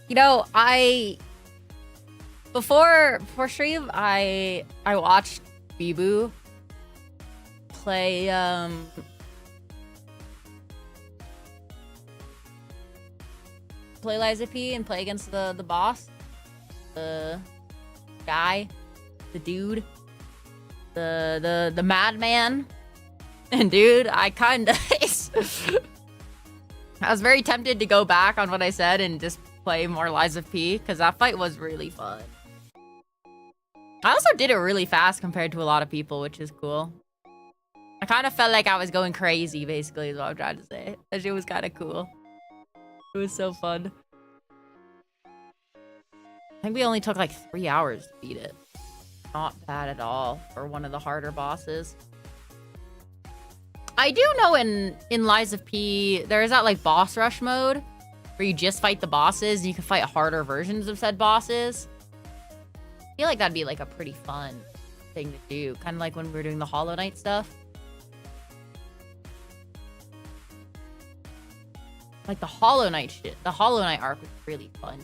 You know, before stream, I watched Bibu play play Liza P and play against the boss, the guy, the dude, the madman. And dude, I was very tempted to go back on what I said and just play more Liza P, because that fight was really fun. I also did it really fast compared to a lot of people, which is cool. I kind of felt like I was going crazy, basically, is what I'm trying to say. That shit was kind of cool. It was so fun. I think we only took like 3 hours to beat it. Not bad at all for one of the harder bosses. I do know in Liza P, there is that like boss rush mode where you just fight the bosses and you can fight harder versions of said bosses. I feel like that'd be like a pretty fun thing to do. Kind of like when we were doing the Hollow Knight stuff. Like the Hollow Knight shit. The Hollow Knight arc was really fun.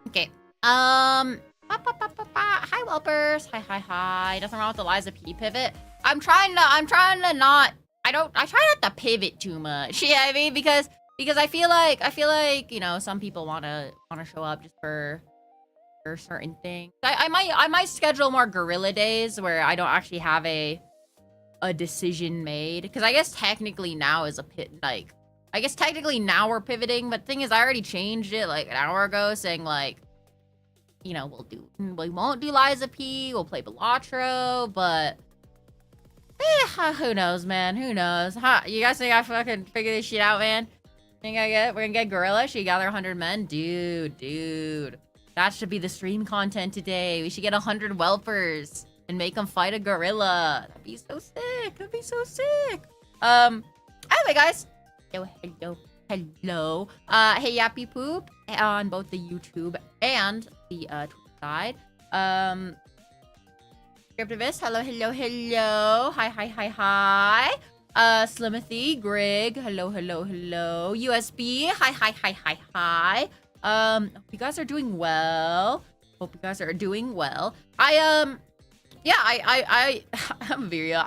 Okay. Hi, whelpers. Hi. Nothing wrong with the Liza P pivot. I'm trying to not. I try not to pivot too much. Yeah, I mean, because I feel like, you know, some people wanna show up just for certain things. I might schedule more gorilla days where I don't actually have a decision made, because I guess technically now is a pit, like, I guess technically now we're pivoting, but the thing is, I already changed it like an hour ago, saying like, you know, we won't do Liza P, we'll play Balatro, but who knows, man? Who knows? Huh? You guys think I fucking figure this shit out, man? Think we're gonna get gorilla? Should we gather 100 men? Dude. That should be the stream content today. We should get 100 whelpers and make them fight a gorilla. That'd be so sick. Anyway, guys. Hello. Hey, Yappy Poop on both the YouTube and the Twitch side. Scriptivist, hello. Hi. Slimothy, Greg, hello. USB, hi. Hope you guys are doing well. I'm Viria.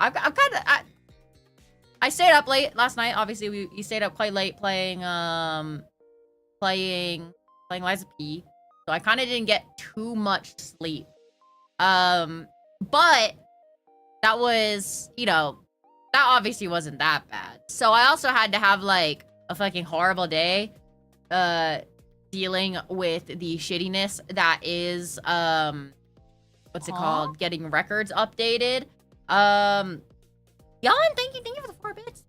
I stayed up late last night. Obviously, we stayed up quite late playing Liza P. So I kind of didn't get too much sleep. But that was, you know, that obviously wasn't that bad. So I also had to have like a fucking horrible day, dealing with the shittiness that is, what's it called? Getting records updated. Jan, thank you for the 4 bits.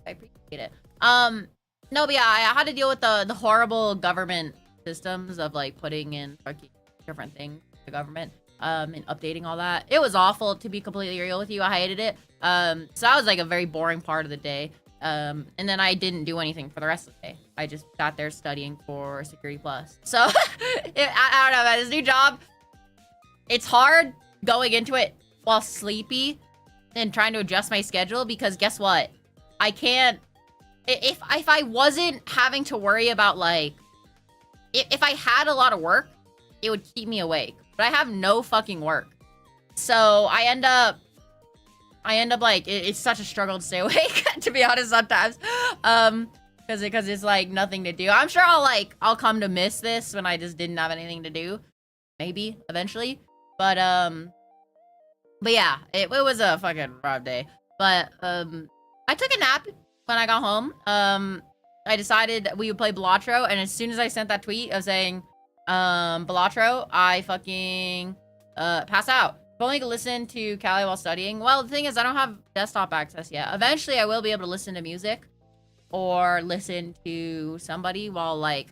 I appreciate it. No, but yeah, I had to deal with the horrible government systems of like putting in fucking different things for the government, and updating all that. It was awful, to be completely real with you. I hated it. So that was like a very boring part of the day. And then I didn't do anything for the rest of the day. I just sat there studying for Security Plus. So I don't know, man. This new job, it's hard going into it while sleepy and trying to adjust my schedule, because guess what? I can't, if I wasn't having to worry about like, if I had a lot of work, it would keep me awake. But I have no fucking work. So I end up like, it's such a struggle to stay awake, to be honest, sometimes. Because it's like nothing to do. I'm sure I'll come to miss this when I just didn't have anything to do. Maybe, eventually. But yeah, it was a fucking rough day. But, I took a nap when I got home. I decided we would play Balatro, and as soon as I sent that tweet of saying, Balatro, I fucking, pass out. If only to listen to Callie while studying. Well, the thing is, I don't have desktop access yet. Eventually, I will be able to listen to music or listen to somebody while, like,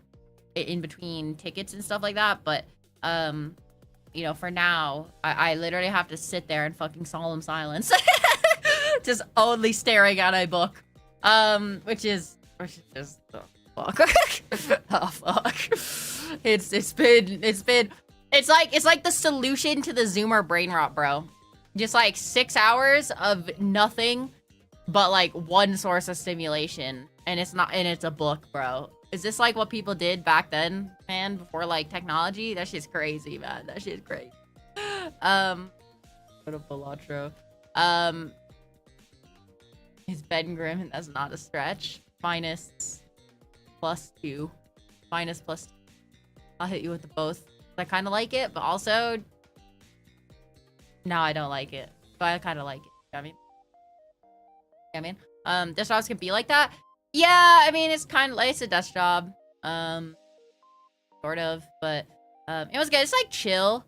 in between tickets and stuff like that. But, you know, for now, I literally have to sit there in fucking solemn silence. Just only staring at a book. Which is just, oh, fuck. Oh, fuck. It's like the solution to the Zoomer brain rot, bro. Just like 6 hours of nothing but like one source of stimulation, and it's a book, bro. Is this like what people did back then, man, before like technology? That shit's crazy, man. That shit's crazy. Go to Balatro. Is Ben Grimm, and that's not a stretch. -+2. -+2. I'll hit you with the both. I kind of like it, but also, no, I don't like it. But I kind of like it. You know what I mean? Desk jobs can be like that. Yeah, I mean, it's kind of like, it's a desk job. Sort of, but, it was good. It's like chill.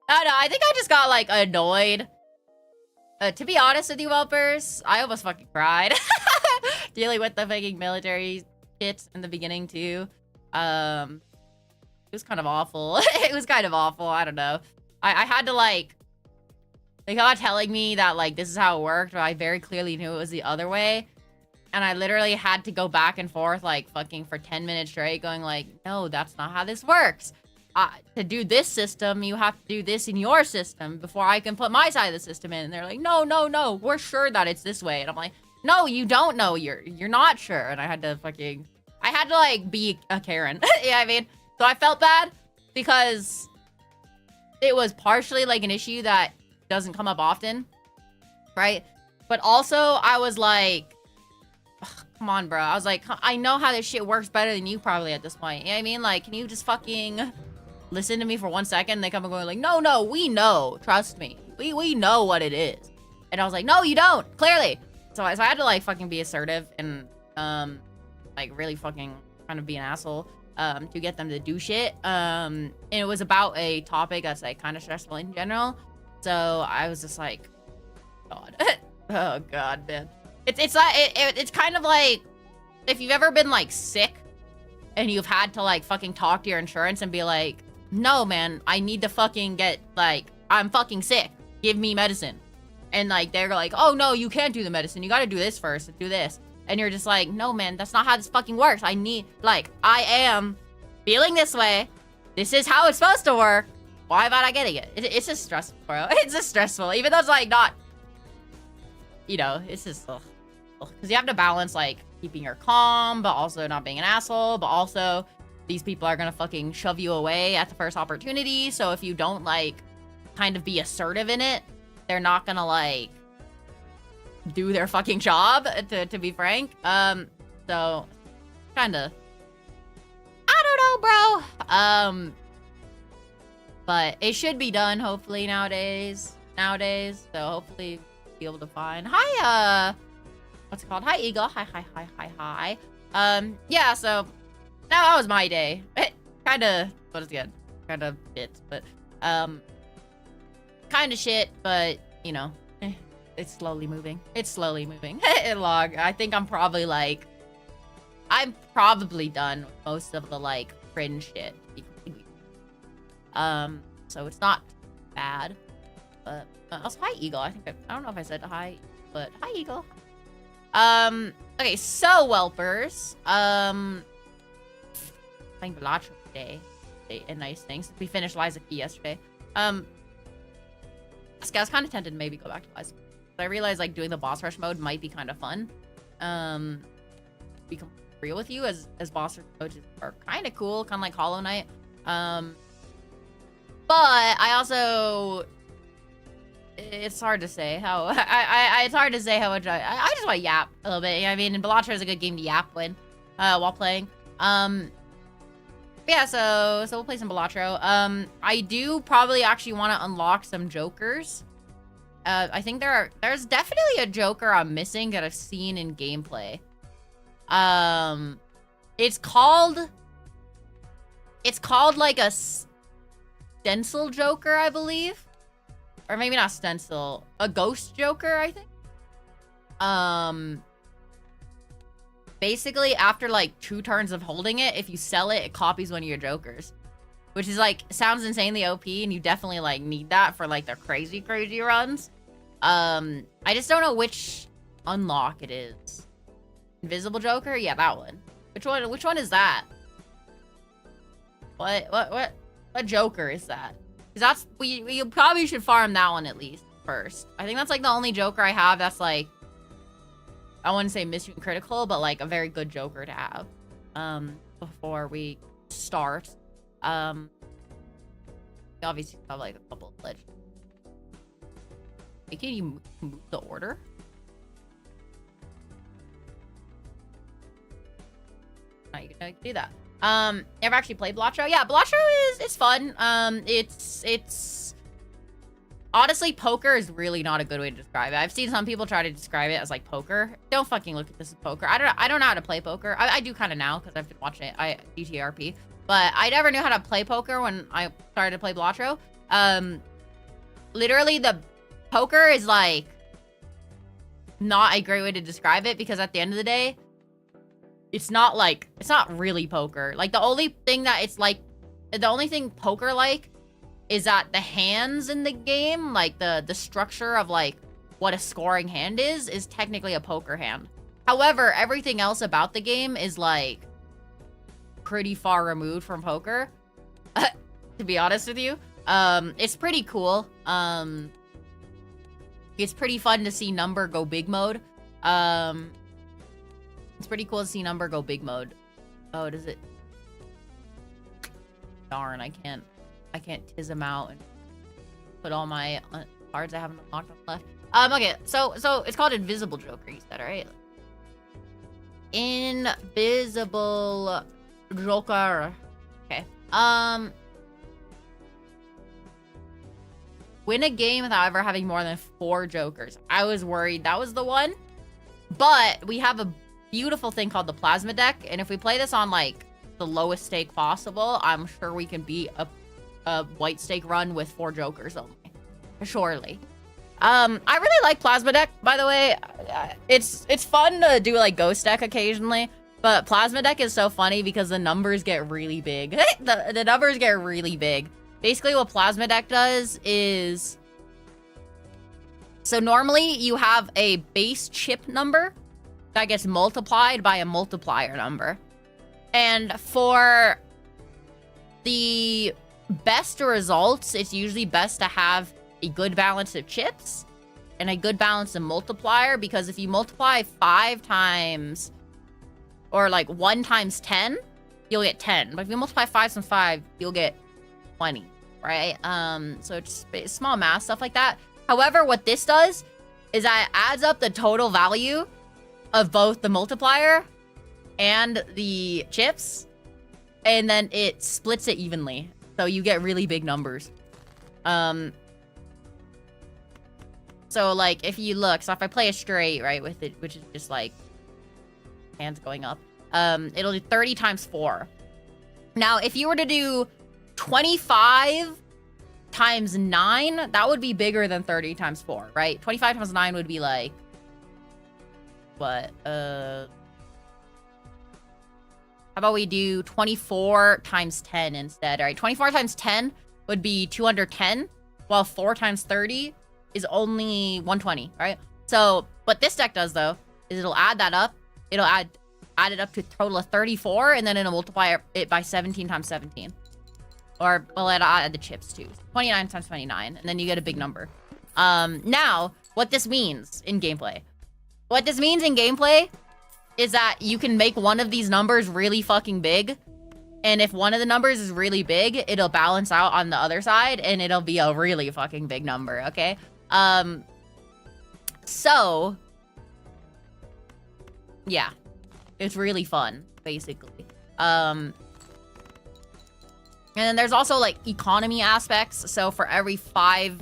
I don't know, I think I just got like annoyed. To be honest with you, whelpers, I almost fucking cried. Dealing with the fucking military shit in the beginning too. It was kind of awful. It was kind of awful. I don't know. I had to like, they got telling me that like this is how it worked, but I very clearly knew it was the other way. And I literally had to go back and forth like fucking for 10 minutes straight going like, no, that's not how this works. To do this system, you have to do this in your system before I can put my side of the system in. And they're like, no, we're sure that it's this way. And I'm like, no, you don't know. You're not sure. And I had to like be a Karen. Yeah, I mean, so I felt bad because it was partially like an issue that doesn't come up often, right? But also I was like, come on, bro. I was like, I know how this shit works better than you probably at this point. You know what I mean? Like, can you just fucking listen to me for 1 second? They come and going like, no, we know. Trust me. We know what it is. And I was like, no, you don't. Clearly. So I had to like fucking be assertive and like really fucking kind of be an asshole to get them to do shit. And it was about a topic that's like kind of stressful in general. So I was just like, God. Oh God, man. It's like it's kind of like if you've ever been like sick and you've had to like fucking talk to your insurance and be like, no man, I need to fucking get like, I'm fucking sick, give me medicine. And like they're like, oh no, you can't do the medicine, you gotta do this first, do this. And you're just like, no man, that's not how this fucking works. I need, like, I am feeling this way, this is how it's supposed to work, why am I not getting it? It's just stressful, bro. It's just stressful, even though it's like not, you know, it's just because you have to balance like keeping your calm but also not being an asshole, but also these people are gonna fucking shove you away at the first opportunity. So if you don't like kind of be assertive in it, they're not gonna like do their fucking job, to be frank. So kind of, I don't know, bro. But it should be done hopefully nowadays. So hopefully be able to find, hi, what's it called? Hi, Eagle. Hi. Yeah, so that was my day. Kind of, what is good? Kind of bits, but, kind of shit, but, you know, it's slowly moving. Log, I think I'm probably done with most of the, like, fringe shit. So it's not bad, but, also, hi, Eagle. I don't know if I said hi, but hi, Eagle. Okay, so whelpers, playing Balatro today, and nice things. We finished Liza Key yesterday. I was kind of tempted to maybe go back to Liza. But I realized like doing the boss rush mode might be kind of fun. Be real with you, as boss rush modes are kind of cool, kind of like Hollow Knight. But I also, it's hard to say how it's hard to say how much I just want to yap a little bit. You know what I mean? And Balatro is a good game to yap when while playing. Yeah, so we'll play some Balatro. I do probably actually want to unlock some jokers. I think there's definitely a joker I'm missing that I've seen in gameplay. It's called like a stencil joker, I believe. Or maybe not stencil, a ghost joker, I think. Basically, after like 2 turns of holding it, if you sell it, it copies one of your jokers. Which is like, sounds insanely OP, and you definitely like need that for like the crazy runs. I just don't know which unlock it is. Invisible Joker? Yeah, that one. Which one is that? What Joker is that? Because that's, you probably should farm that one at least first. I think that's like the only Joker I have that's like, I wouldn't say mission critical, but like a very good Joker to have before we start. Obviously have like a couple of legends. Can you move the order? No, you can do that. Ever actually played Balatro? Yeah, Balatro is fun. It's honestly, poker is really not a good way to describe it. I've seen some people try to describe it as like poker. Don't fucking look at this as poker. I don't know how to play poker. I do kind of now because I've been watching it. DTRP, but I never knew how to play poker when I started to play Balatro. Literally, the poker is like not a great way to describe it because at the end of the day, it's not really poker. Like the only thing poker like is that the hands in the game, like the structure of like what a scoring hand is technically a poker hand. However, everything else about the game is like pretty far removed from poker. To be honest with you, it's pretty cool. It's pretty fun to see number go big mode. It's pretty cool to see number go big mode. Oh, does it? Darn, I can't tiz him out and put all my cards I haven't unlocked on left. Okay, so it's called Invisible Joker, you said, right? Invisible Joker. Okay. Win a game without ever having more than 4 jokers. I was worried that was the one. But we have a beautiful thing called the Plasma deck. And if we play this on, like, the lowest stake possible, I'm sure we can beat a white stake run with 4 jokers only. Surely. I really like Plasma deck, by the way. It's fun to do, like, Ghost deck occasionally. But Plasma deck is so funny because the numbers get really big. the numbers get really big. Basically, what Plasma deck does is... So normally, you have a base chip number that gets multiplied by a multiplier number. And for the best results, it's usually best to have a good balance of chips and a good balance of multiplier, because if you multiply 5 times, or like 1 times 10, you'll get 10. But if you multiply 5 times 5, you'll get 20, right? So it's small math, stuff like that. However, what this does is that it adds up the total value of both the multiplier and the chips, and then it splits it evenly. So you get really big numbers. So like if you look, so if I play a straight, right, with it, which is just like hands going up, it'll do 30 times 4. Now, if you were to do 25 times 9, that would be bigger than 30 times 4, right? 25 times 9 would be like, what? How about we do 24 times 10 instead, all right? 24 times 10 would be 210, while 4 times 30 is only 120, right? So what this deck does, though, is it'll add that up. It'll add it up to a total of 34, and then it'll multiply it by 17 times 17. Or, well, it'll add the chips, too. 29 times 29, and then you get a big number. Now, what this means in gameplay. What this means in gameplay is that you can make one of these numbers really fucking big. And if one of the numbers is really big, it'll balance out on the other side, and it'll be a really fucking big number, okay? So, yeah. It's really fun, basically. And then there's also, like, economy aspects. So for every 5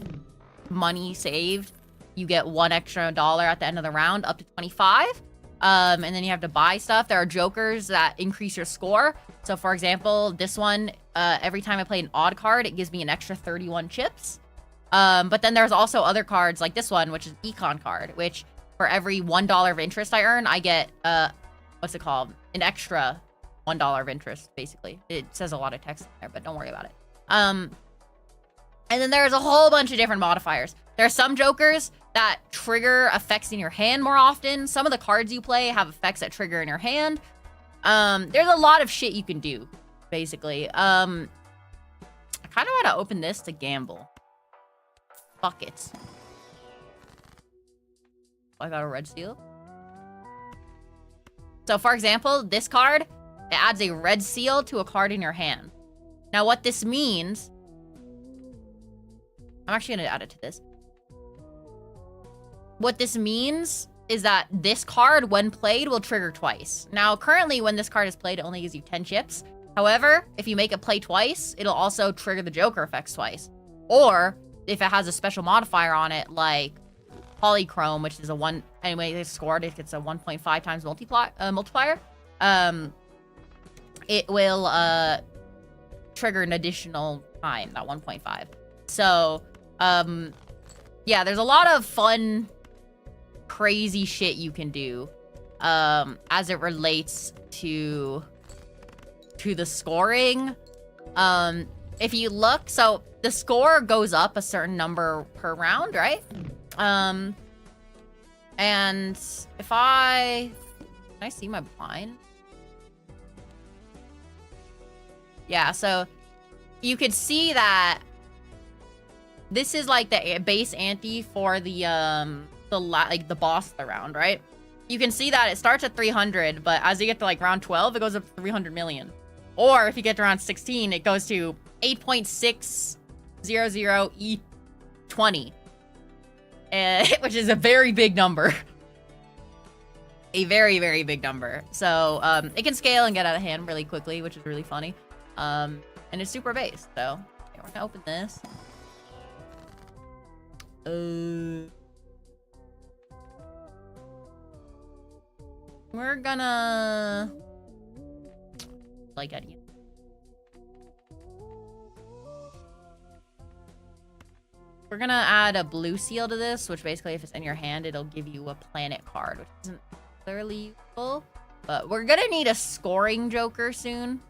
money saved, you get 1 extra dollar at the end of the round, up to 25. And then you have to buy stuff. There are jokers that increase your score. So, for example, this one, every time I play an odd card, it gives me an extra 31 chips. But then there's also other cards like this one, which is Econ card, which for every $1 of interest I earn, I get, what's it called? An extra $1 of interest, basically. It says a lot of text in there, but don't worry about it. And then there's a whole bunch of different modifiers. There are some jokers that trigger effects in your hand more often. Some of the cards you play have effects that trigger in your hand. There's a lot of shit you can do, basically. I kind of want to open this to gamble. Fuck it. I got a red seal. So, for example, this card, it adds a red seal to a card in your hand. Now, what this means... I'm actually going to add it to this. What this means is that this card, when played, will trigger twice. Now, currently, when this card is played, it only gives you 10 chips. However, if you make it play twice, it'll also trigger the Joker effects twice. Or, if it has a special modifier on it, like Polychrome, which is a 1... Anyway, it's scored, it gets a 1.5 times multiplier. It will trigger an additional time, that 1.5. So, yeah, there's a lot of fun... crazy shit you can do as it relates to the scoring. If you look, so the score goes up a certain number per round, right? And if can I see my blind? Yeah, so you could see that this is like the base ante for the boss of the round, right? You can see that it starts at 300, but as you get to like round 12, it goes up to 300 million. Or if you get to round 16, it goes to 8.600 20. Which is a very big number. A very, very big number. So, it can scale and get out of hand really quickly, which is really funny. And it's super base, so okay, we're gonna open this. We're gonna like any. We're gonna add a blue seal to this, which basically, if it's in your hand, it'll give you a planet card, which isn't clearly useful. But we're gonna need a scoring joker soon,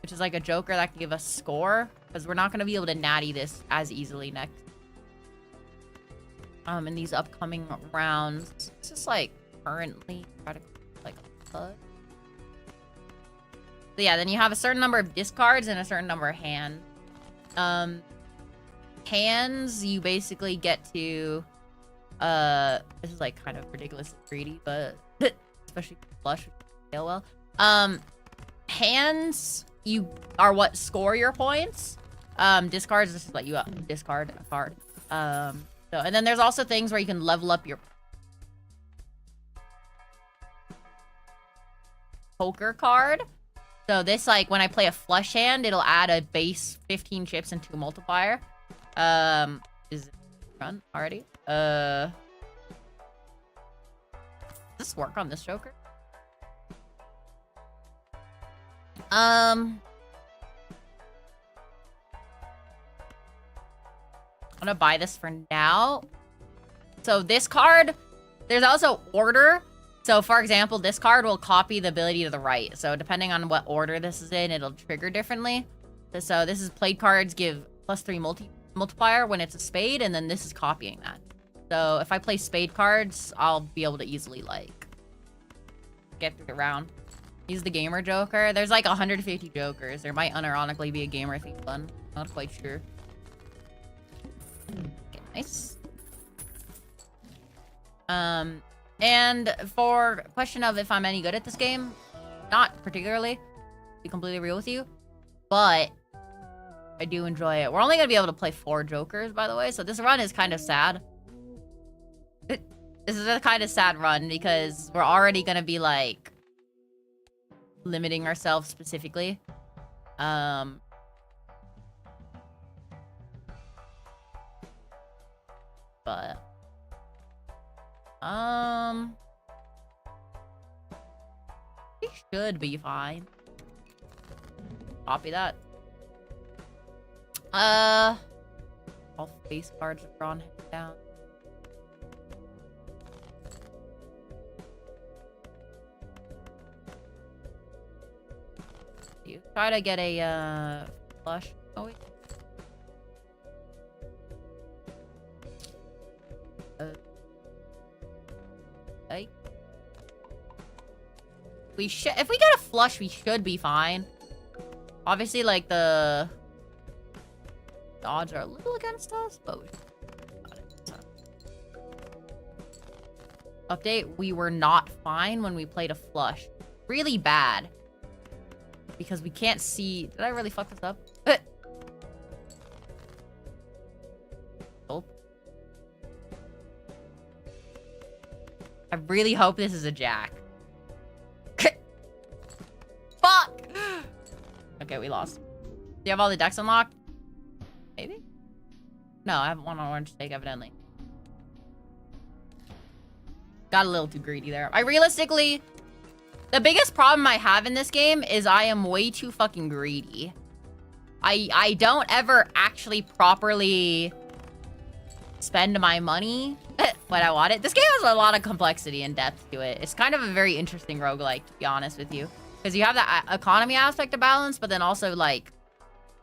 which is like a joker that can give us score, because we're not gonna be able to natty this as easily next. In these upcoming rounds, it's just like currently try to like a bug. So yeah, then you have a certain number of discards and a certain number of hands. Hands, you basically get to this is like kind of ridiculously greedy, but especially flush with scale well. Hands, you are what score your points. Discards just let you discard a card. So, and then there's also things where you can level up your poker card. So this, like, when I play a flush hand, it'll add a base 15 chips and 2 multiplier. Is it run already? Does this work on this joker? I'm gonna buy this for now. So this card, there's also order. So for example, this card will copy the ability to the right. So depending on what order this is in, it'll trigger differently. So this is played cards give +3 multiplier when it's a spade, and then this is copying that. So if I play spade cards, I'll be able to easily like get through the round. Use the gamer joker. There's like 150 jokers. There might unironically be a gamer themed one. Not quite sure. Okay, nice. And for question of if I'm any good at this game, not particularly, to be completely real with you, but I do enjoy it. We're only gonna be able to play 4 jokers, by the way, so this run is kind of sad. This is a kind of sad run because we're already gonna be like limiting ourselves specifically. But we should be fine. Copy that. All face cards are drawn down. You try to get a flush. Oh wait. Okay. We should, if we get a flush, we should be fine. Obviously, like the odds are a little against us, but we got it. Update: we were not fine when we played a flush. Really bad. Because we can't see. Did I really fuck this up? Oh. I really hope this is a jack. Fuck! Okay, we lost. Do you have all the decks unlocked? Maybe? No, I have one on orange stake, evidently. Got a little too greedy there. I realistically... The biggest problem I have in this game is I am way too fucking greedy. I don't ever actually properly spend my money when I want it. This game has a lot of complexity and depth to it. It's kind of a very interesting roguelike, to be honest with you. Because you have the economy aspect to balance, but then also, like,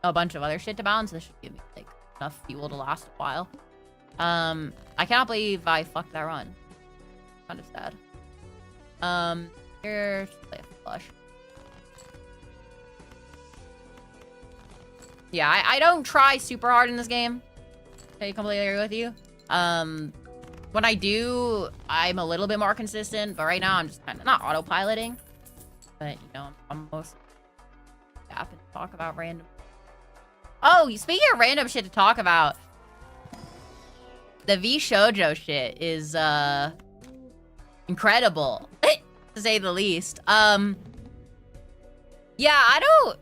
a bunch of other shit to balance. This should give me, like, enough fuel to last a while. I cannot believe I fucked that run. Kind of sad. Here's play a flush. Yeah, I don't try super hard in this game. I completely agree with you. When I do, I'm a little bit more consistent, but right now I'm just kind of not autopiloting. But, you know, I'm mostly happy to talk about random. Oh, speaking of random shit to talk about, the V Shoujo shit is incredible, to say the least. Yeah, I don't.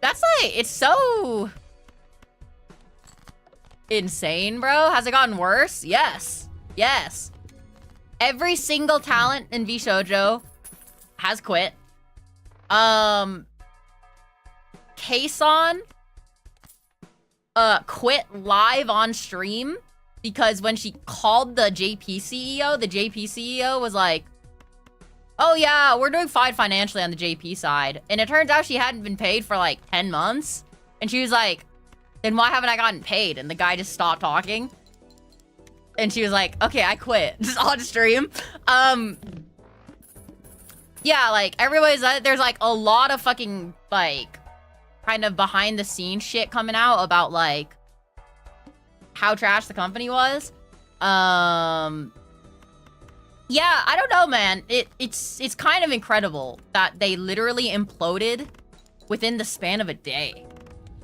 That's like, it's so insane, bro. Has it gotten worse? Yes. Yes. Every single talent in V Shoujo has quit. Kason quit live on stream because when she called the JP CEO was like, oh yeah, we're doing fine financially on the JP side. And it turns out she hadn't been paid for like 10 months. And she was like, then why haven't I gotten paid? And the guy just stopped talking. And she was like, okay, I quit. Just on stream. Yeah, like, everybody's, there's like a lot of fucking, like, kind of behind the scenes shit coming out about, like, how trash the company was. Yeah, I don't know, man. It's kind of incredible that they literally imploded within the span of a day.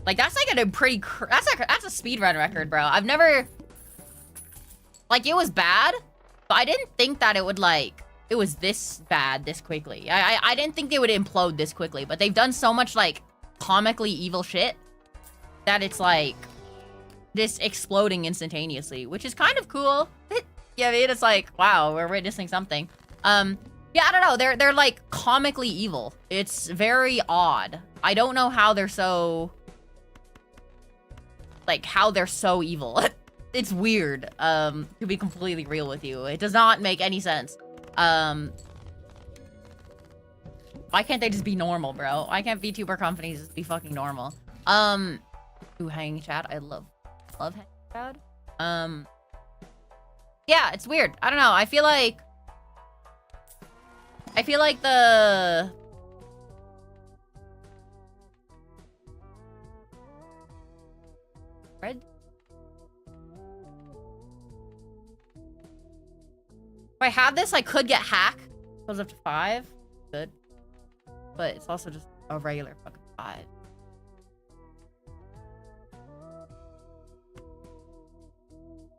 Like, that's like a pretty, that's a speedrun record, bro. I've never, like, it was bad, but I didn't think that it would, like, it was this bad this quickly. I didn't think they would implode this quickly, but they've done so much, like, comically evil shit that it's, like, this exploding instantaneously, which is kind of cool. Yeah, I mean, it's like, wow, we're witnessing something. Yeah, I don't know. They're like comically evil. It's very odd. I don't know how they're so, like, how they're so evil. It's weird, to be completely real with you. It does not make any sense. Why can't they just be normal, bro? Why can't VTuber companies just be fucking normal? Ooh, hanging chat. I love hanging chat. Yeah, it's weird. I don't know. I feel like the red. If I had this, I could get hack. Goes up to 5. Good. But it's also just a regular fucking 5.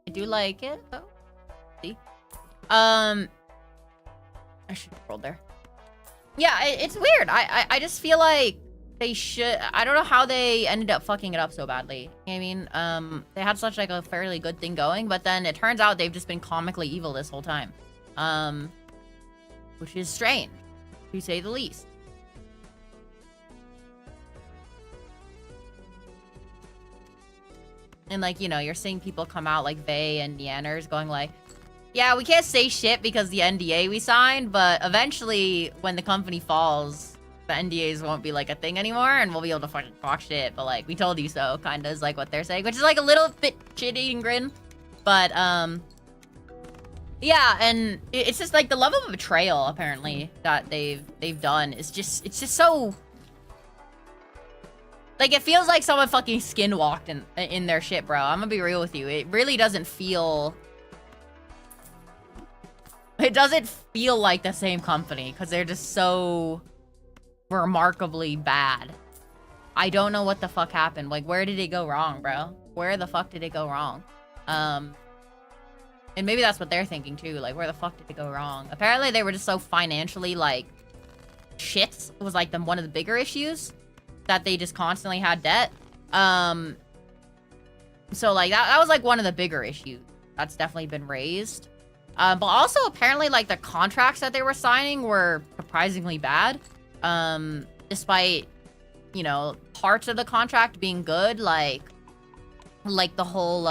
I do like it though. See? I should have rolled there. Yeah, it's weird. I just feel like they should. I don't know how they ended up fucking it up so badly. I mean, they had such like a fairly good thing going, but then it turns out they've just been comically evil this whole time. Which is strange, to say the least. And like, you know, you're seeing people come out like Vey and Neanners going like, yeah, we can't say shit because the NDA we signed, but eventually when the company falls, the NDAs won't be like a thing anymore and we'll be able to fucking talk shit, but like, we told you so, kind of is like what they're saying, which is like a little bit shit-eating grin. But, yeah, and it's just like the level of betrayal apparently that they've done is just, it's just so, like, it feels like someone fucking skinwalked in their shit, bro. I'm gonna be real with you. It really doesn't feel, it doesn't feel like the same company because they're just so remarkably bad. I don't know what the fuck happened. Like, where did it go wrong, bro? Where the fuck did it go wrong? And maybe that's what they're thinking too. Like, where the fuck did it go wrong? Apparently they were just so financially, like, shit. It was like one of the bigger issues that they just constantly had debt. So like that was like one of the bigger issues that's definitely been raised. But also apparently like the contracts that they were signing were surprisingly bad. Despite, you know, parts of the contract being good, like the whole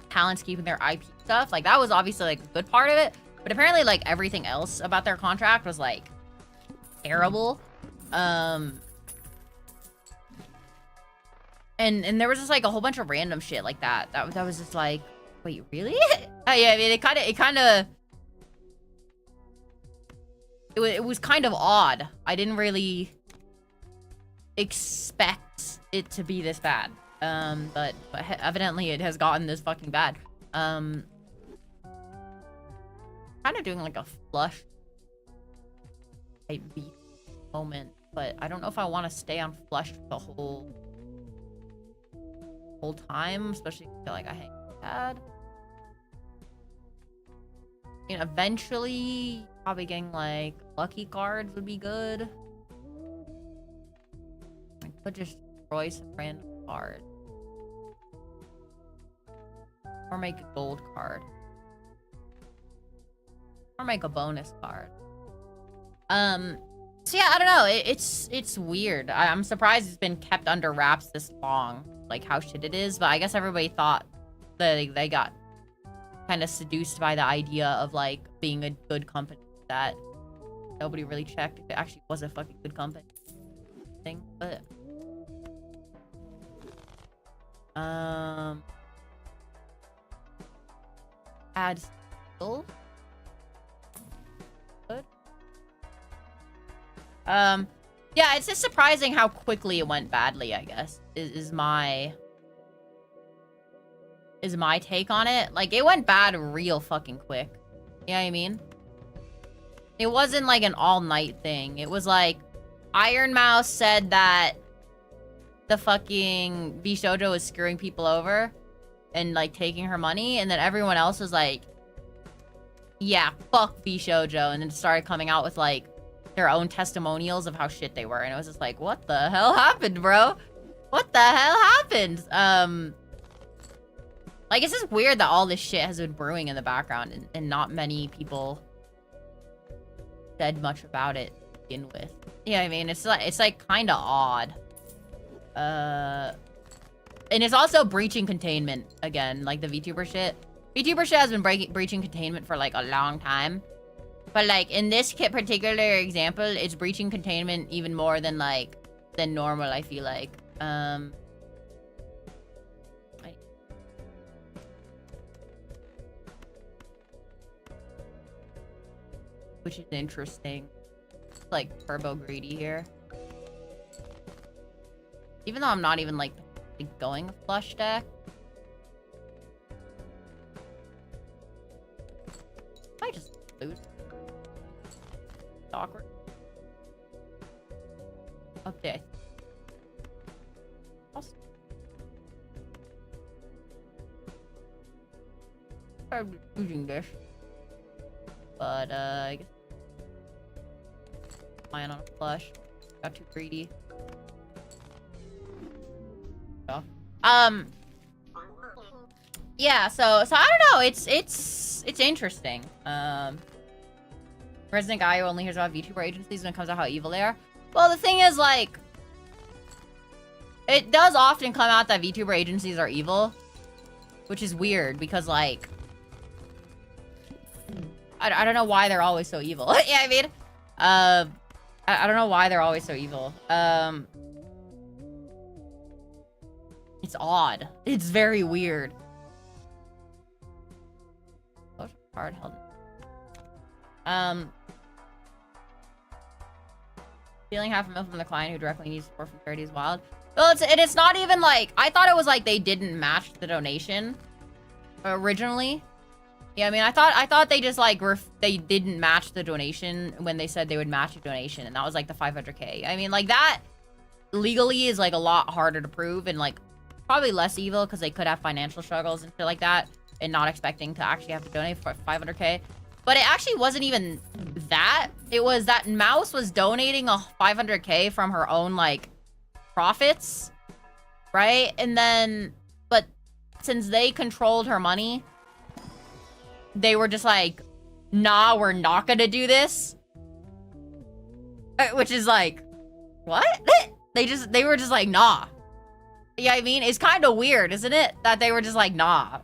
talents keeping their IP stuff. Like that was obviously like a good part of it. But apparently like everything else about their contract was like terrible. And there was just like a whole bunch of random shit like that. That was just like, wait, really? Yeah, I mean, it was kind of odd. I didn't really expect it to be this bad. But evidently it has gotten this fucking bad. Kind of doing like a flush type beat moment, but I don't know if I want to stay on flush the whole time, especially if I feel like I hang bad. You know, eventually, probably getting like lucky cards would be good. I could just destroy some random cards. Or make a gold card. Or make a bonus card. So yeah, I don't know. It's weird. I'm surprised it's been kept under wraps this long. Like how shit it is. But I guess everybody thought that they got kind of seduced by the idea of like being a good company that nobody really checked if it actually was a fucking good company thing. But add skill. Good. Yeah, it's just surprising how quickly it went badly, I guess, is my take on it. Like, it went bad real fucking quick. You know what I mean? It wasn't like an all-night thing. It was like, Iron Mouse said that the fucking Bishoujo was screwing people over and, like, taking her money, and then everyone else was like, yeah, fuck Bishoujo, and then started coming out with, like, their own testimonials of how shit they were, and it was just like, what the hell happened, bro? What the hell happened? Like, it's just weird that all this shit has been brewing in the background, and not many people said much about it to begin with. Yeah, I mean, it's like kind of odd. And it's also breaching containment again, like the VTuber shit. VTuber shit has been breaching containment for like a long time. But like in this particular example, it's breaching containment even more than normal, I feel like. Which is interesting. It's like turbo greedy here. Even though I'm not even like going a flush deck. I just lose. It's awkward. Okay. I'm losing this. But I guess plan on a flush. Got too greedy. Oh. Yeah, so I don't know. It's interesting. Resident guy who only hears about VTuber agencies when it comes to how evil they are. Well, the thing is, like, it does often come out that VTuber agencies are evil, which is weird because, like, I don't know why they're always so evil. Yeah, I mean, I don't know why they're always so evil. It's odd. It's very weird. Hard held. Feeling half a mil from the client who directly needs support from charity is wild. Well, it's not even like, I thought it was like they didn't match the donation originally. Yeah, I mean, I thought they just like they didn't match the donation when they said they would match the donation, and that was like the 500K. I mean, like that legally is like a lot harder to prove, and like probably less evil because they could have financial struggles and shit like that, and not expecting to actually have to donate for 500K. But it actually wasn't even that. It was that Mouse was donating a 500K from her own like profits, right? And then, but since they controlled her money, they were just like, nah, we're not gonna do this. Which is like, what? They were just like, nah. Yeah, I mean, it's kind of weird, isn't it? That they were just like, nah.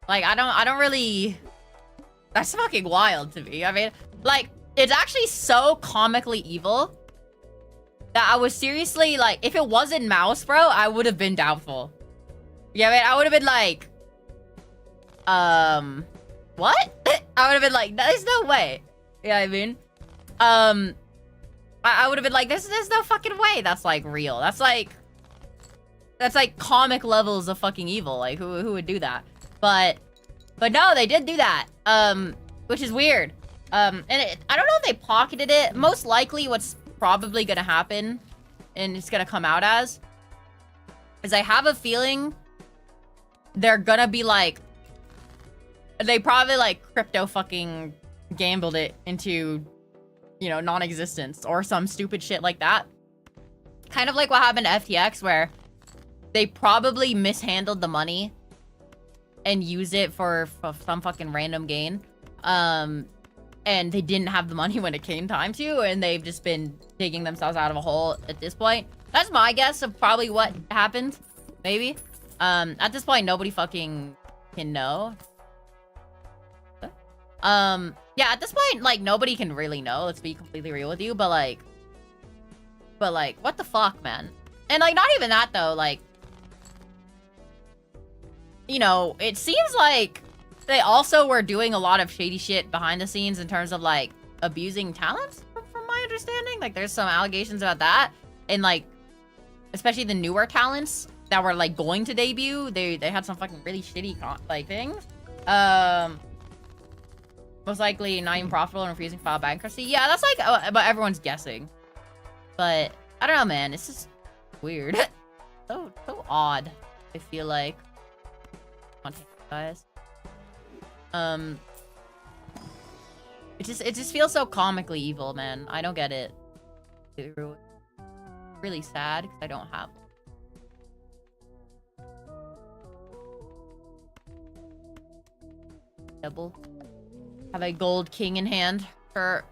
Like, I don't really... That's fucking wild to me. I mean, like, it's actually so comically evil that I was seriously, like, if it wasn't Mouse, bro, I would have been doubtful. Yeah, I mean, I would have been like... what? I would have been like, there's no way. Yeah, I mean, I would have been like, there's no fucking way that's like real. That's like comic levels of fucking evil. Like, who would do that? But no, they did do that. Which is weird. And I don't know if they pocketed it. Most likely, what's probably gonna happen, and it's gonna come out as, is I have a feeling they're gonna be like, they probably like crypto fucking gambled it into, you know, non-existence or some stupid shit like that. Kind of like what happened to FTX, where they probably mishandled the money and used it for some fucking random gain. And they didn't have the money when it came time to, and they've just been digging themselves out of a hole at this point. That's my guess of probably what happened. Maybe. At this point, nobody fucking can know. Yeah, at this point, like, nobody can really know. Let's be completely real with you, but like, what the fuck, man? And like, not even that though, like, you know, it seems like they also were doing a lot of shady shit behind the scenes in terms of like abusing talents, from my understanding. Like, there's some allegations about that, and like, especially the newer talents that were like going to debut, they had some fucking really shitty like things. Most likely not even profitable and refusing to file bankruptcy. Yeah, that's like, but everyone's guessing. But I don't know, man. It's just weird. so odd. I feel like. Guys. It just feels so comically evil, man. I don't get it. It's really sad because I don't have. Double. Have a gold king in hand for.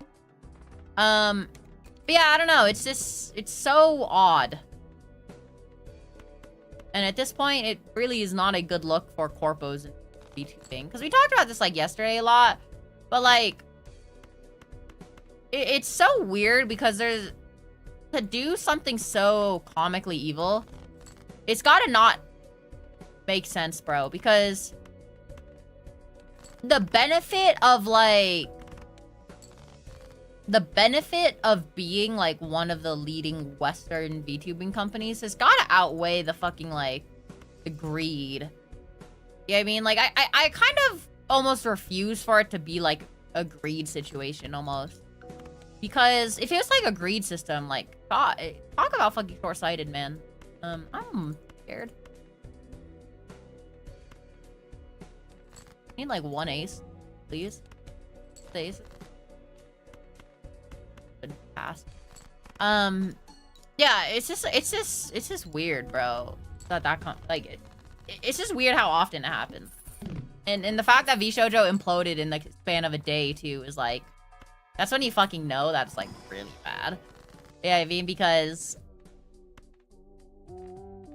But yeah, I don't know. It's just, it's so odd. And at this point, it really is not a good look for corpos and VTubing. Because we talked about this like yesterday a lot. But like, it's so weird because there's, to do something so comically evil, it's gotta not make sense, bro. Because the benefit of like, the benefit of being like one of the leading Western VTubing companies has gotta outweigh the fucking like the greed. You know what I mean? Like, I kind of almost refuse for it to be like a greed situation almost. Because if it was like a greed system, like, God, talk about fucking short-sighted, man. I'm scared. I need like one ace, please. Ace. Pass. Yeah, it's just weird, bro. It's just weird how often it happens. And the fact that VShojo imploded in the span of a day too is like, that's when you fucking know that's like really bad. Yeah, I mean, because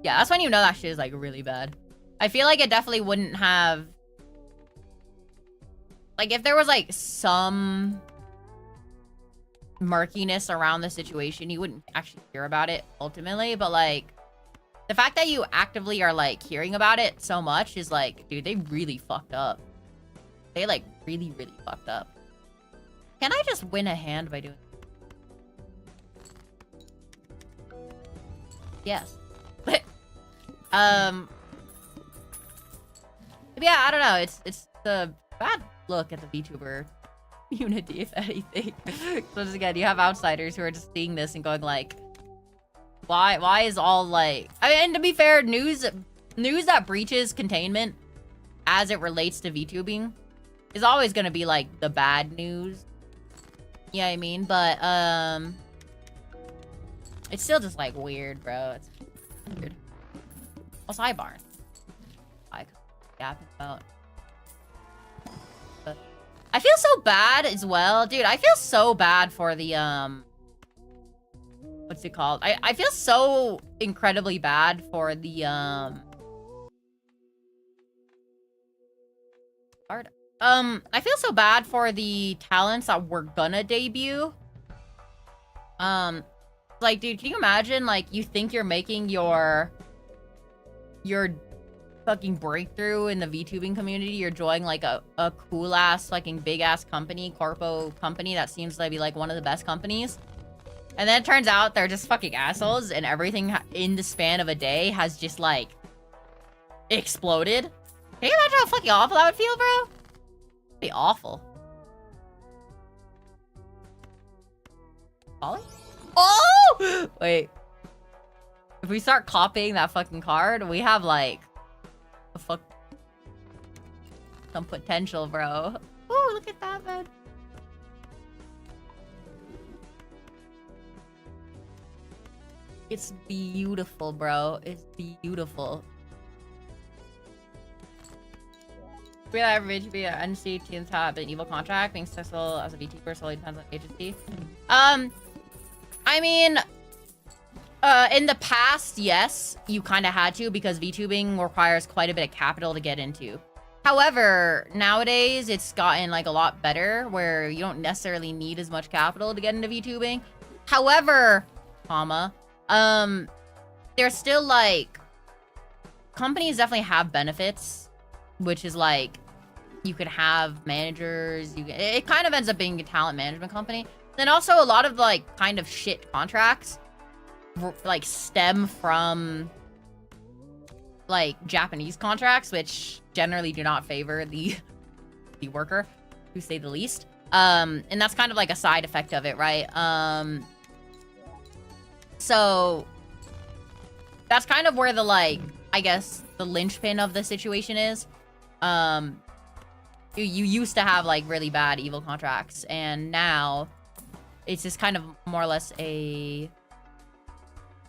yeah, that's when you know that shit is like really bad. I feel like it definitely wouldn't have, like, if there was like some murkiness around the situation, you wouldn't actually hear about it ultimately. But like, the fact that you actively are like hearing about it so much is like, dude, they really fucked up. They like really fucked up. Can I just win a hand by doing yes. Yeah, I don't know, it's the bad look at the VTuber community, if anything. So just again, you have outsiders who are just seeing this and going like, why is all like, I mean, and to be fair, news that breaches containment as it relates to VTubing is always gonna be like the bad news. Yeah, I mean, but it's still just like weird, bro. It's weird. Also, hi Barn. I gap about. But I feel so bad as well, dude. I feel so bad for the what's it called? I feel so incredibly bad for the I feel so bad for the talents that were gonna debut. Like, dude, can you imagine, like, you think you're making your fucking breakthrough in the VTubing community, you're joining, like, a cool-ass, fucking big-ass company, corpo company that seems to be, like, one of the best companies. And then it turns out they're just fucking assholes, and everything in the span of a day has just, like, exploded. Can you imagine how fucking awful that would feel, bro? It'd be awful. Ollie? Oh! Wait. If we start copying that fucking card, we have, like, the fuck. Some potential, bro. Oh, look at that, man. It's beautiful, bro. It's beautiful. We have be an NC teams have an evil contract. Being successful as a VTuber solely depends on agency. I mean, in the past, yes, you kind of had to because VTubing requires quite a bit of capital to get into. However, nowadays it's gotten like a lot better where you don't necessarily need as much capital to get into VTubing. However, there's still like companies definitely have benefits, which is like you could have managers. It kind of ends up being a talent management company. Then also a lot of like kind of shit contracts like stem from like Japanese contracts, which generally do not favor the worker, to say the least. And that's kind of like a side effect of it, right? So that's kind of where the like, I guess the linchpin of the situation is. You used to have like really bad evil contracts, and now it's just kind of more or less a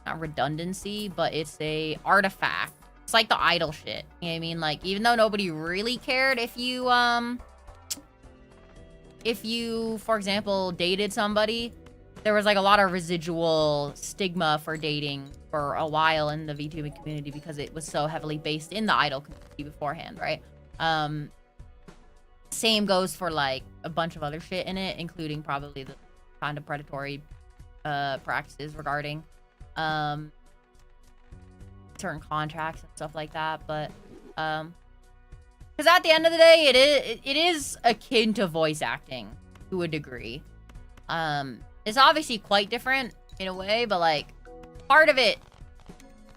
not redundancy, but it's a artifact. It's like the idle shit. You know what I mean? Like, even though nobody really cared if you, for example, dated somebody, there was like a lot of residual stigma for dating for a while in the VTubing community because it was so heavily based in the idol community beforehand, right? Same goes for like a bunch of other shit in it, including probably the kind of predatory practices regarding certain contracts and stuff like that. But because at the end of the day, it is akin to voice acting to a degree. It's obviously quite different in a way, but like part of it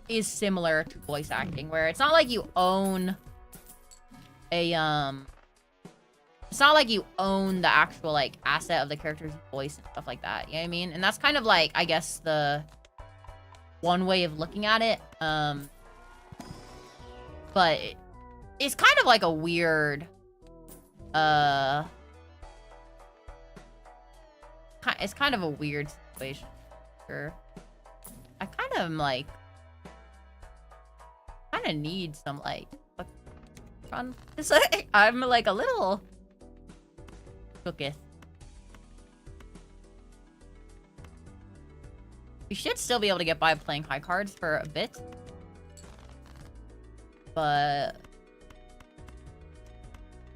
is similar to voice acting, where it's not like you own a it's not like you own the actual like asset of the character's voice and stuff like that. You know what I mean? And that's kind of like, I guess, the one way of looking at it. But it's kind of like a weird it's kind of a weird situation. Sure. I kind of am like need some like fun. I'm like a little shooketh. We should still be able to get by playing high cards for a bit. But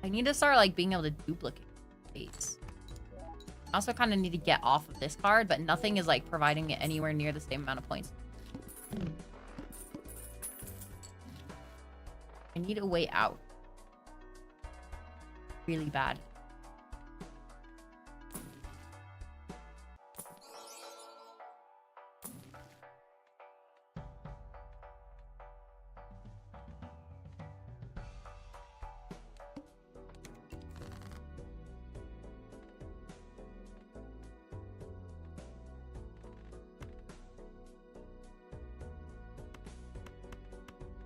I need to start like being able to duplicate states. I also kind of need to get off of this card, but nothing is like providing it anywhere near the same amount of points. I need a way out. Really bad.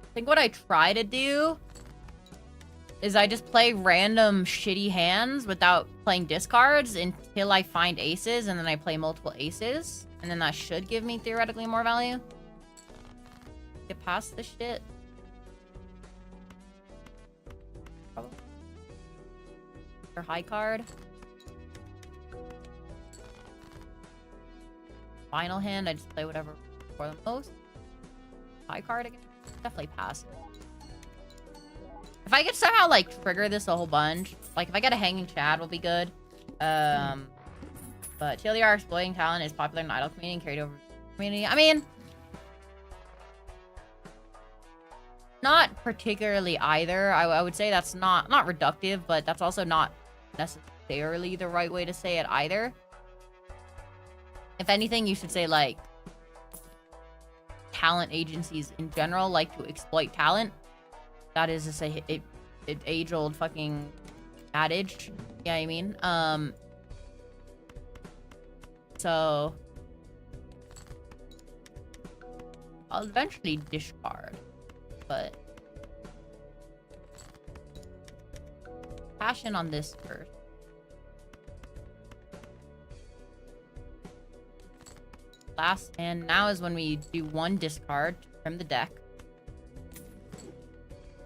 I think what I try to do is I just play random shitty hands without playing discards until I find aces, and then I play multiple aces, and then that should give me theoretically more value. Get past this shit. Probably. Or high card. Final hand, I just play whatever for the most. High card again. Definitely pass. If I could somehow like trigger this a whole bunch, like if I get a hanging Chad will be good. But TLDR exploiting talent is popular in the idol community and carried over community. I mean, not particularly either. I would say that's not reductive, but that's also not necessarily the right way to say it either. If anything, you should say like talent agencies in general like to exploit talent. That is to say, it age-old fucking adage. Yeah, I mean, so I'll eventually discard, but cash in on this first. Last hand now is when we do one discard from the deck.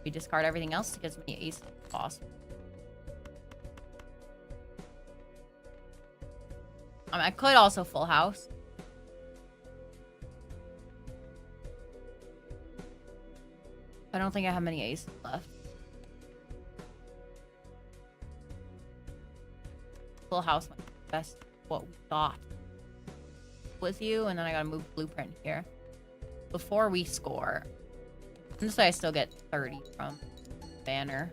We discard everything else to get as many aces as possible. I could also full house. I don't think I have many aces left. Full house might be best what we got with you, and then I gotta move blueprint here before we score. And this way I still get 30 from banner.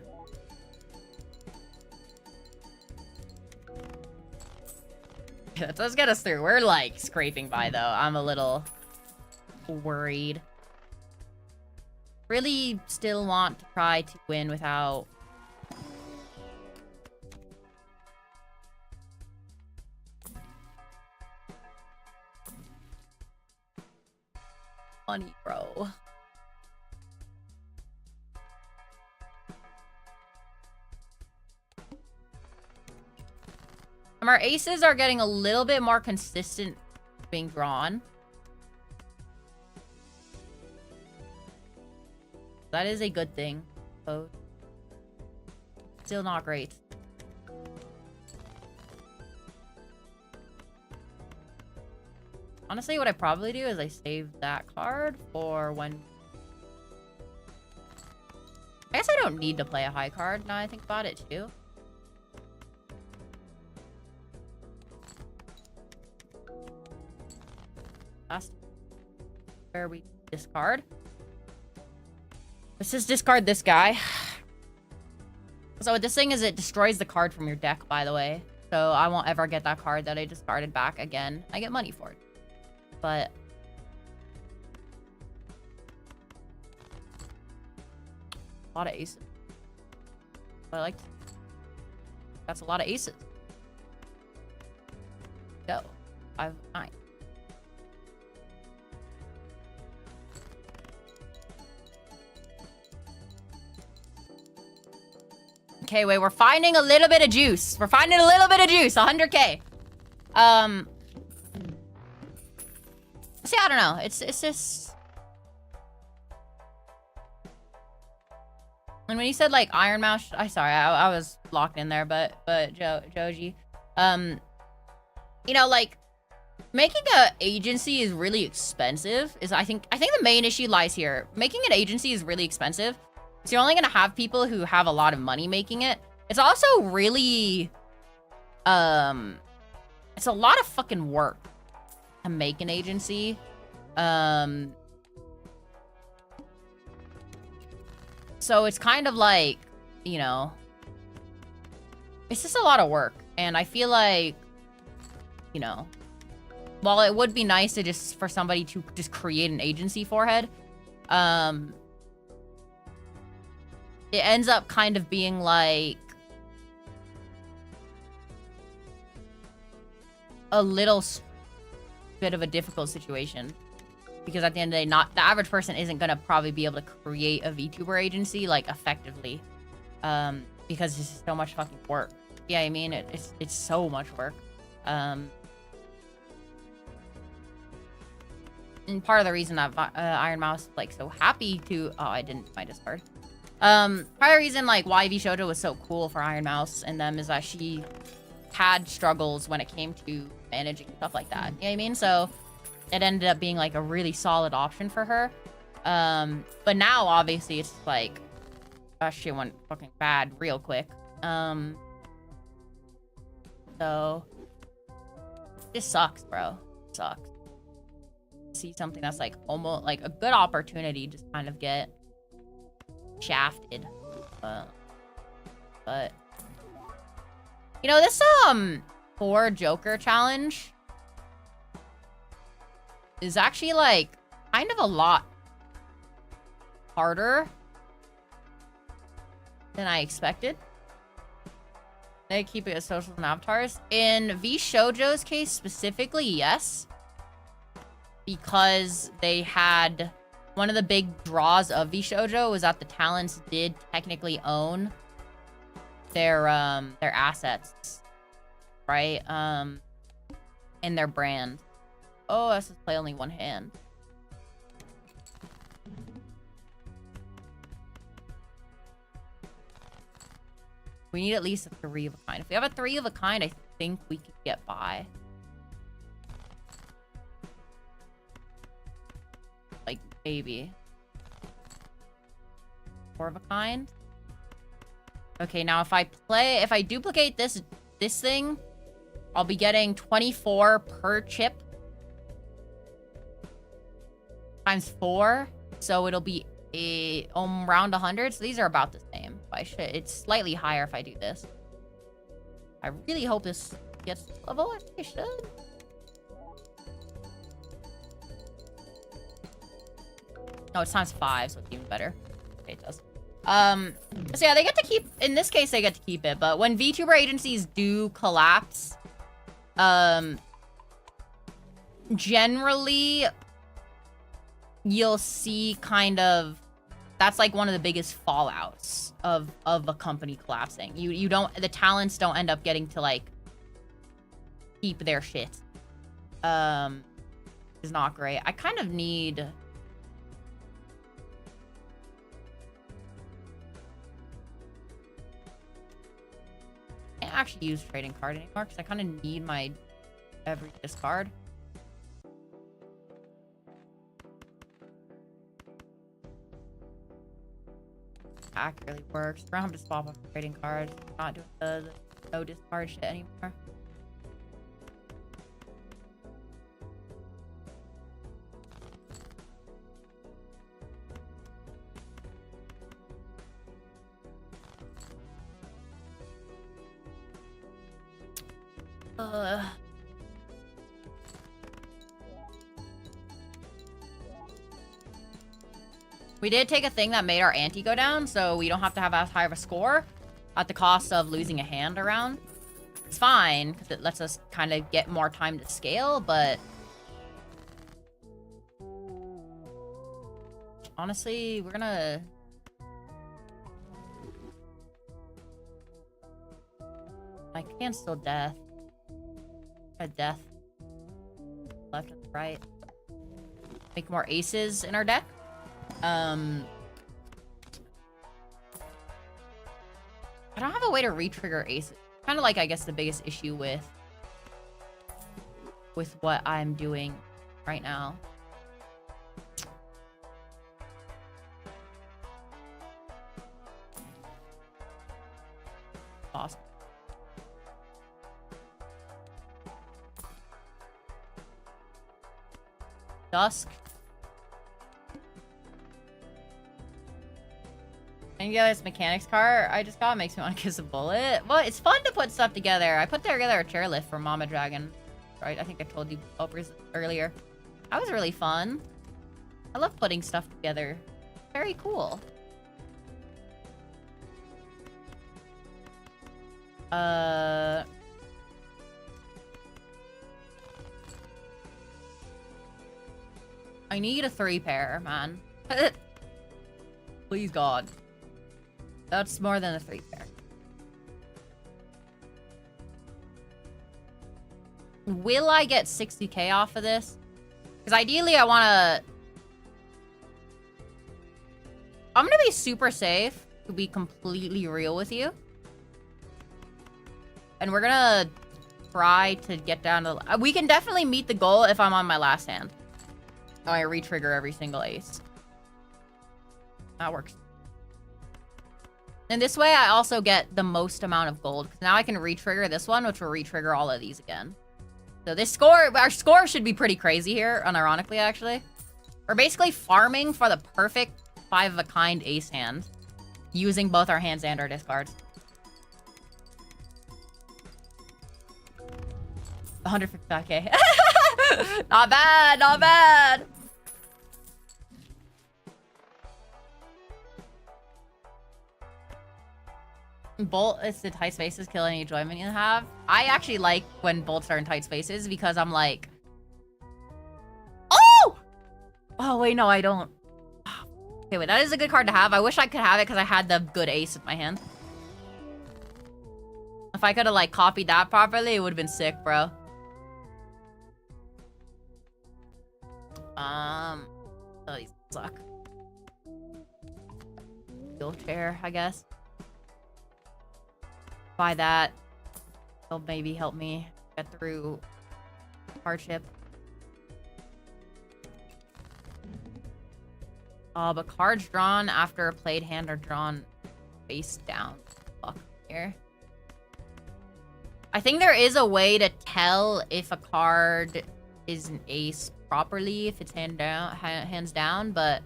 That does get us through. We're like scraping by though. I'm a little worried. Really still want to try to win without money, bro. Our aces are getting a little bit more consistent being drawn. That is a good thing. Oh, still not great. Honestly, what I probably do is I save that card for when... I guess I don't need to play a high card now I think about it too. Last where we discard. Let's just discard this guy. So what this thing is, it destroys the card from your deck, by the way. So I won't ever get that card that I discarded back again. I get money for it. But a lot of aces. I like. That's a lot of aces. Go. 5, 9. Okay, wait, we're finding a little bit of juice. We're finding a little bit of juice. 100K. See, I don't know. It's just... And when you said, like, Iron Mouse... I was locked in there, but Joji. You know, like, making an agency is really expensive. I think the main issue lies here. Making an agency is really expensive. So you're only going to have people who have a lot of money making it. It's also really... It's a lot of fucking work to make an agency. So it's kind of like, you know... It's just a lot of work. And I feel like, you know... While it would be nice to just... For somebody to just create an agency forehead... It ends up kind of being like a little bit of a difficult situation, because at the end of the day, the average person isn't gonna probably be able to create a VTuber agency like effectively, because it's so much fucking work. Yeah, I mean it's so much work. And part of the reason that Iron Mouse is like so happy to I didn't my discard. Part of the reason like why VShojo was so cool for Iron Mouse and them is that she had struggles when it came to managing stuff like that. You know what I mean? So it ended up being like a really solid option for her. But now obviously it's like that shit went fucking bad real quick. So this sucks, bro. It sucks. See something that's like almost like a good opportunity, just kind of get shafted. But you know, this 4 Joker challenge is actually like kind of a lot harder than I expected. They keep it as socials and avatars. In VShojo's case specifically, yes. Because they had... One of the big draws of VShojo was that the talents did technically own their assets, right? In their brand. Oh, let's just play only one hand. We need at least a 3 of a kind. If we have a 3 of a kind, I think we could get by. Like, maybe. 4 of a kind. Okay, now if I duplicate this thing, I'll be getting 24 per chip. Times 4. So it'll be around 100. So these are about the same. It's slightly higher if I do this. I really hope this gets to level. I think it should. No, it's times 5, so it's even better. Okay, it does. So yeah, they get to keep, in this case, they get to keep it, but when VTuber agencies do collapse, generally, you'll see kind of, that's like one of the biggest fallouts of a company collapsing. The talents don't end up getting to like keep their shit. Is not great. I kind of need... I can't actually use trading card anymore because I kind of need my every discard. Pack really works. I don't have to swap off trading cards. I'm not doing the no discard shit anymore. We did take a thing that made our ante go down, so we don't have to have as high of a score at the cost of losing a hand around. It's fine, because it lets us kind of get more time to scale, but... honestly, we're gonna... I can still death. A death. Left and right. Make more aces in our deck. I don't have a way to re-trigger aces. Kind of like, I guess, the biggest issue with what I'm doing right now. Awesome. Dusk. And yeah, this mechanics car I just got makes me want to kiss a bullet. Well, it's fun to put stuff together. I put together a chairlift for Mama Dragon. Right? I think I told you whelpers earlier. That was really fun. I love putting stuff together. Very cool. I need a 3-pair, man. Please, God. That's more than a 3-pair. Will I get 60k off of this? Because ideally I want to... I'm going to be super safe, to be completely real with you. And we're going to try to get down to... we can definitely meet the goal if I'm on my last hand. I re-trigger every single ace. That works. And this way, I also get the most amount of gold. Because now I can re-trigger this one, which will re-trigger all of these again. So this score, our score should be pretty crazy here, unironically, actually. We're basically farming for the perfect 5-of-a-kind ace hand. Using both our hands and our discards. 155k. Not bad, not bad. Bolt is the tight spaces kill any enjoyment you have. I actually like when bolts are in tight spaces because I'm like, oh! Oh, wait, no, I don't. Okay, wait, that is a good card to have. I wish I could have it because I had the good ace in my hand. If I could have, like, copied that properly, it would have been sick, bro. Oh, these suck. Wheelchair, I guess. Buy that. It'll maybe help me get through hardship. But cards drawn after a played hand are drawn face down. Fuck here. I think there is a way to tell if a card is an ace properly if it's hands down, but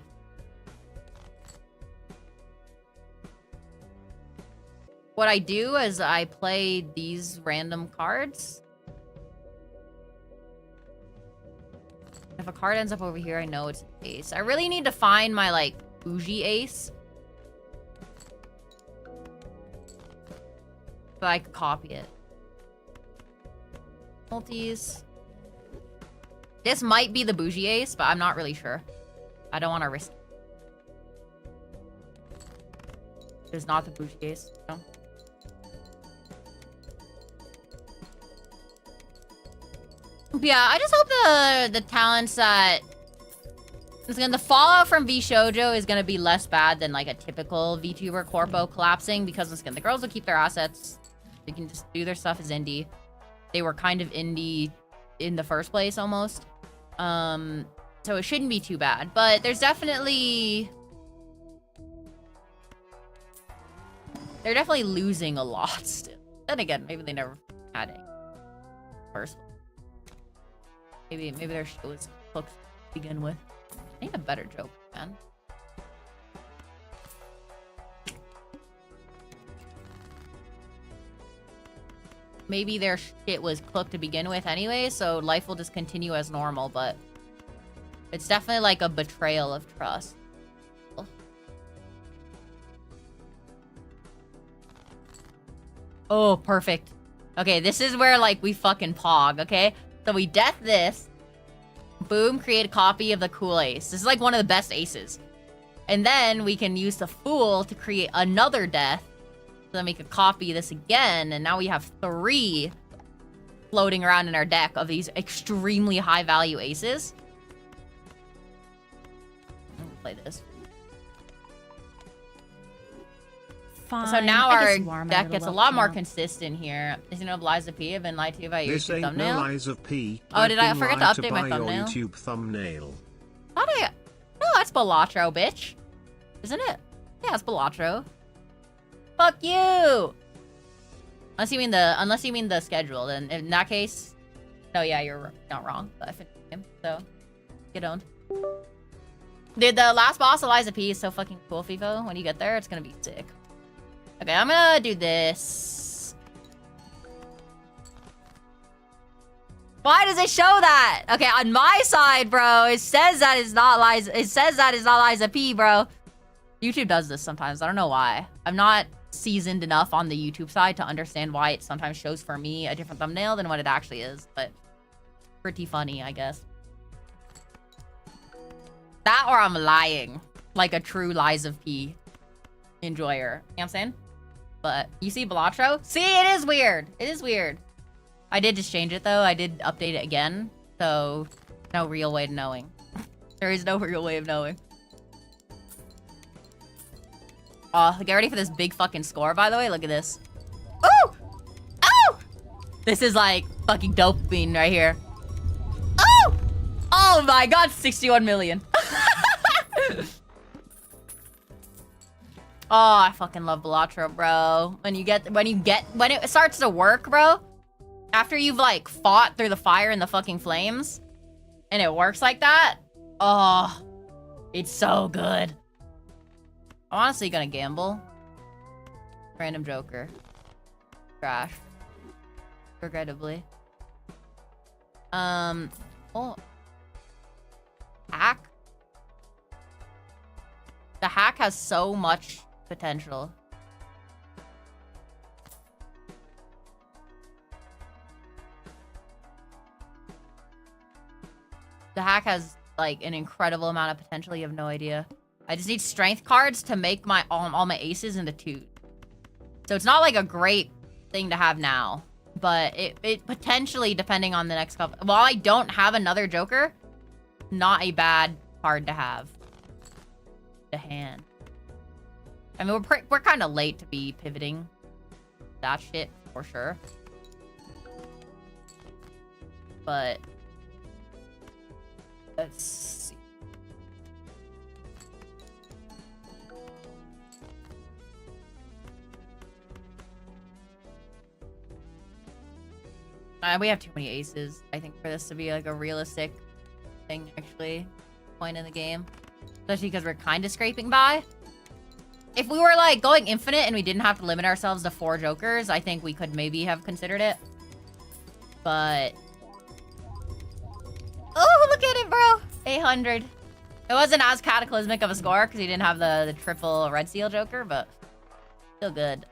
what I do is I play these random cards. If a card ends up over here, I know it's an ace. I really need to find my, like, bougie ace. So I could copy it. Multis. This might be the bougie ace, but I'm not really sure. I don't want to risk it. It's not the bougie ace, no. Yeah, I just hope the talents that... the fallout from VShojo is gonna be less bad than, like, a typical VTuber corpo collapsing, because the girls will keep their assets. They can just do their stuff as indie. They were kind of indie in the first place, almost. So it shouldn't be too bad. But there's definitely... they're definitely losing a lot still. Then again, maybe they never had any first. Maybe their shit was hooked to begin with. I need a better joke, man. Maybe their shit was cooked to begin with anyway, so life will just continue as normal, but it's definitely like a betrayal of trust. Oh, perfect. Okay, this is where, like, we fucking pog, okay? So we death this. Boom, create a copy of the cool ace. This is, like, one of the best aces. And then we can use the fool to create another death. So then we could copy this again, and now we have 3 floating around in our deck of these extremely high-value aces. I'm gonna play this. Fine. So now our deck gets a lot more consistent here. Is Liza P? I've been lied to you about your YouTube thumbnail. No Liza P. Oh, did I forget to update my thumbnail? YouTube thumbnail. Thought I... no, that's Balatro, bitch. Isn't it? Yeah, it's Balatro. Fuck you! Unless you mean the schedule, then in that case... no, yeah, you're not wrong. But I finished him, so... get owned. Dude, the last boss, Eliza P, is so fucking cool, FIFO. When you get there, it's gonna be sick. Okay, I'm gonna do this. Why does it show that? Okay, on my side, bro, it says that it's not Liza. It says that it's not Liza P, bro. YouTube does this sometimes. I don't know why. I'm not seasoned enough on the YouTube side to understand why it sometimes shows for me a different thumbnail than what it actually is. But pretty funny, I guess. That or I'm lying. Like a true Liza P enjoyer. You know what I'm saying? But you see Balatro? See, it is weird. It is weird. I did just change it, though. I did update it again. So, no real way of knowing. There is no real way of knowing. Get ready for this big fucking score, by the way. Look at this. Ooh! Oh! This is like fucking dopamine right here. Oh! Oh my god, 61 million. Oh, I fucking love Balatro, bro. When it starts to work, bro. After you've, like, fought through the fire and the fucking flames. And it works like that. Oh. It's so good. I'm honestly gonna gamble. Random Joker. Trash. Regrettably. Oh. Hack. The hack has so much potential. The hack has, like, an incredible amount of potential. You have no idea. I just need strength cards to make my all my aces into 2. So it's not, like, a great thing to have now. But it potentially, depending on the next couple... While I don't have another Joker, not a bad card to have. To hand. I mean, we're kind of late to be pivoting that shit, for sure. But... Let's see. We have too many aces, I think, for this to be like a realistic thing, actually. Point in the game. Especially because we're kind of scraping by. If we were like going infinite and we didn't have to limit ourselves to 4 Jokers, I think we could maybe have considered it. But... Oh, look at it, bro! 800. It wasn't as cataclysmic of a score because he didn't have the triple red seal Joker, but still good.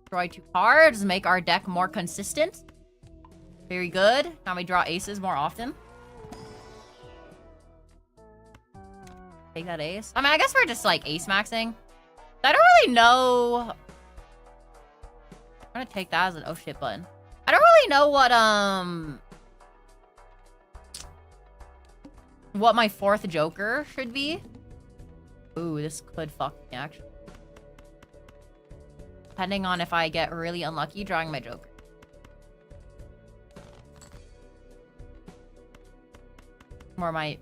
Destroy 2 cards, make our deck more consistent. Very good. Now we draw aces more often. Take that ace. I mean, I guess we're just like ace maxing. I don't really know. I'm gonna take that as an oh shit button. I don't really know what my 4th Joker should be. Ooh, this could fuck me actually. Depending on if I get really unlucky drawing my Joker. Or my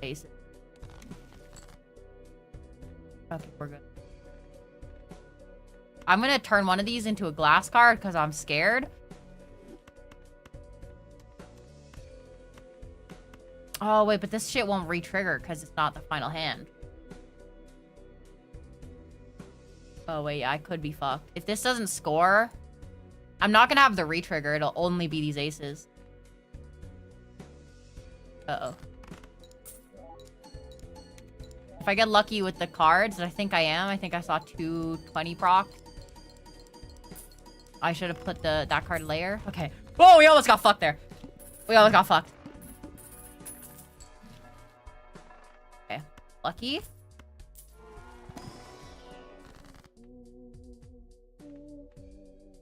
aces. Okay, we're good. I'm gonna turn one of these into a glass card because I'm scared. Oh, wait, but this shit won't re-trigger because it's not the final hand. Oh, wait, I could be fucked. If this doesn't score, I'm not gonna have the re-trigger. It'll only be these aces. Uh-oh. If I get lucky with the cards, and I think I am. I think I saw 220 proc. I should have put that card layer. Okay. Whoa, we almost got fucked there. We almost got fucked. Okay. Lucky.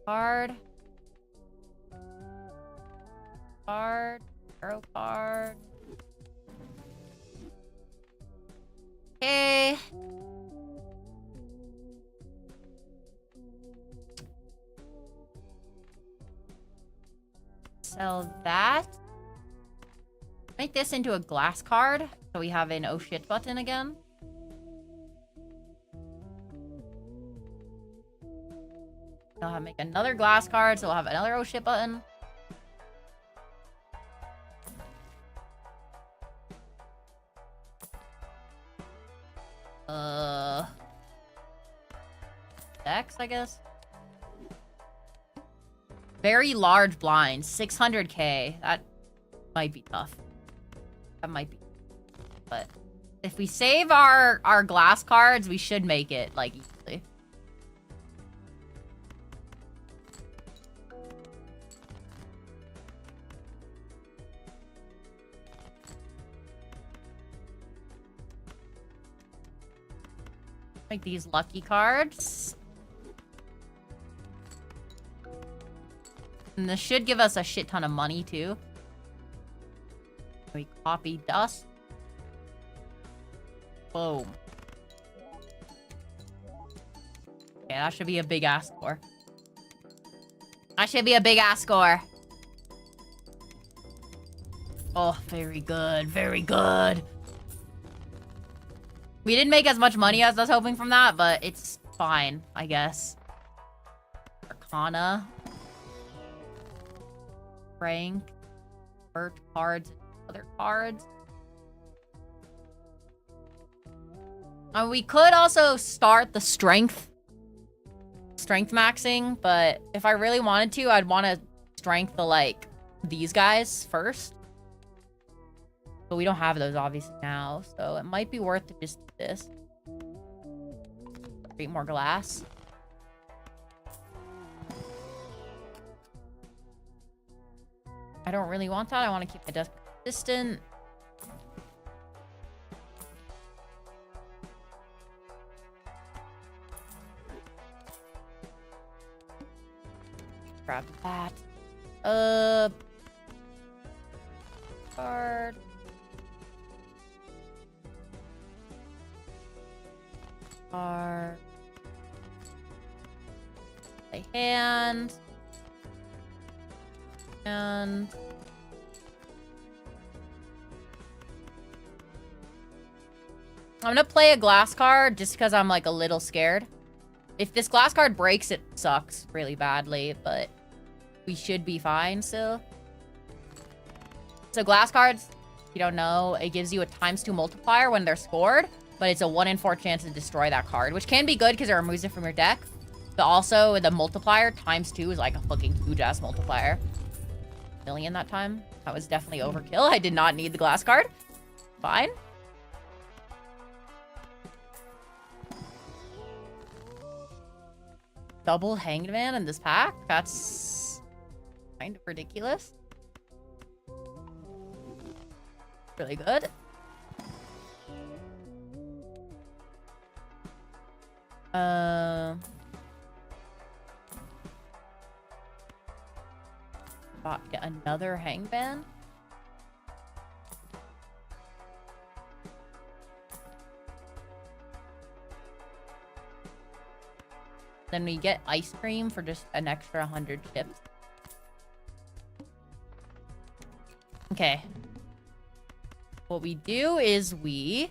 Card. Card. Arrow card. Okay. Sell that. Make this into a glass card. So we have an oh shit button again. I'll have make another glass card, so we'll have another oh shit button. X, I guess. Very large blinds, 600k. That might be tough. That might be. But if we save our glass cards, we should make it like easily. Make these lucky cards. And this should give us a shit ton of money, too. We copy dust. Boom. Okay, that should be a big-ass score. That should be a big-ass score. Oh, very good. Very good. We didn't make as much money as I was hoping from that, but it's fine, I guess. Arcana. Rank. Convert cards and other cards. We could also start the strength maxing, but if I really wanted to, I'd want to strength the, like, these guys first. But we don't have those, obviously, now, so it might be worth to just do this. Create more glass. I don't really want that. I want to keep my desk consistent. grab that. Card. Card. Play hand. And I'm gonna play a glass card just because I'm like a little scared. If this glass card breaks, it sucks really badly, but we should be fine still. So glass cards, if you don't know, it gives you a ×2 multiplier when they're scored, but it's a 1 in 4 chance to destroy that card, which can be good because it removes it from your deck. But also the multiplier ×2 is like a fucking huge ass multiplier. Million that time. That was definitely overkill. I did not need the glass card. Fine. Double Hanged Man in this pack? That's kind of ridiculous. Really good. Get another Hangman. Then we get ice cream for just an extra 100 chips. Okay. What we do is we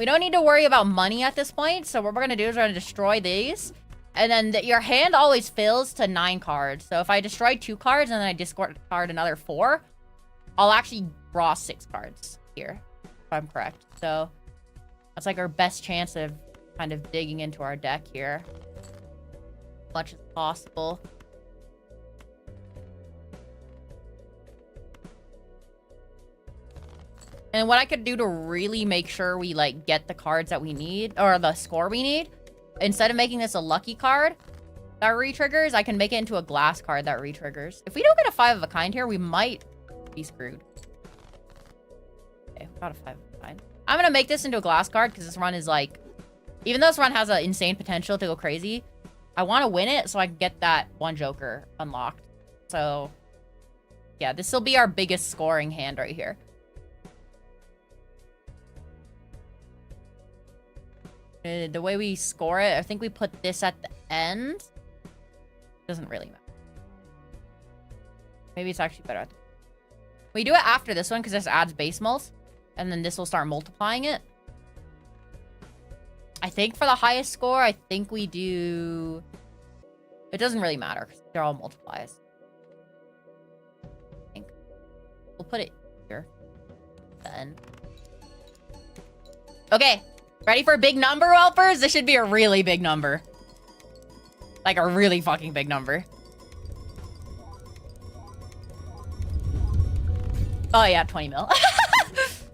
don't need to worry about money at this point. So what we're going to do is we're going to destroy these. And then your hand always fills to 9 cards. So if I destroy 2 cards and then I discard another 4, I'll actually draw 6 cards here, if I'm correct. So that's like our best chance of kind of digging into our deck here as much as possible. And what I could do to really make sure we, like, get the cards that we need, or the score we need, instead of making this a lucky card that re-triggers, I can make it into a glass card that re-triggers. If we don't get a 5 of a kind here, we might be screwed. Okay, we got a 5 of a kind. I'm gonna make this into a glass card, because this run is, like... Even though this run has an insane potential to go crazy, I want to win it so I can get that 1 Joker unlocked. So, yeah, this will be our biggest scoring hand right here. The way we score it, I think we put this at the end. Doesn't really matter. Maybe it's actually better. We do it after this one because this adds base mults. And then this will start multiplying it. I think for the highest score, I think we do... It doesn't really matter because they're all multiplies. I think. We'll put it here. Then. Okay. Ready for a big number, whelpers? This should be a really big number. Like a really fucking big number. Oh yeah, 20 mil.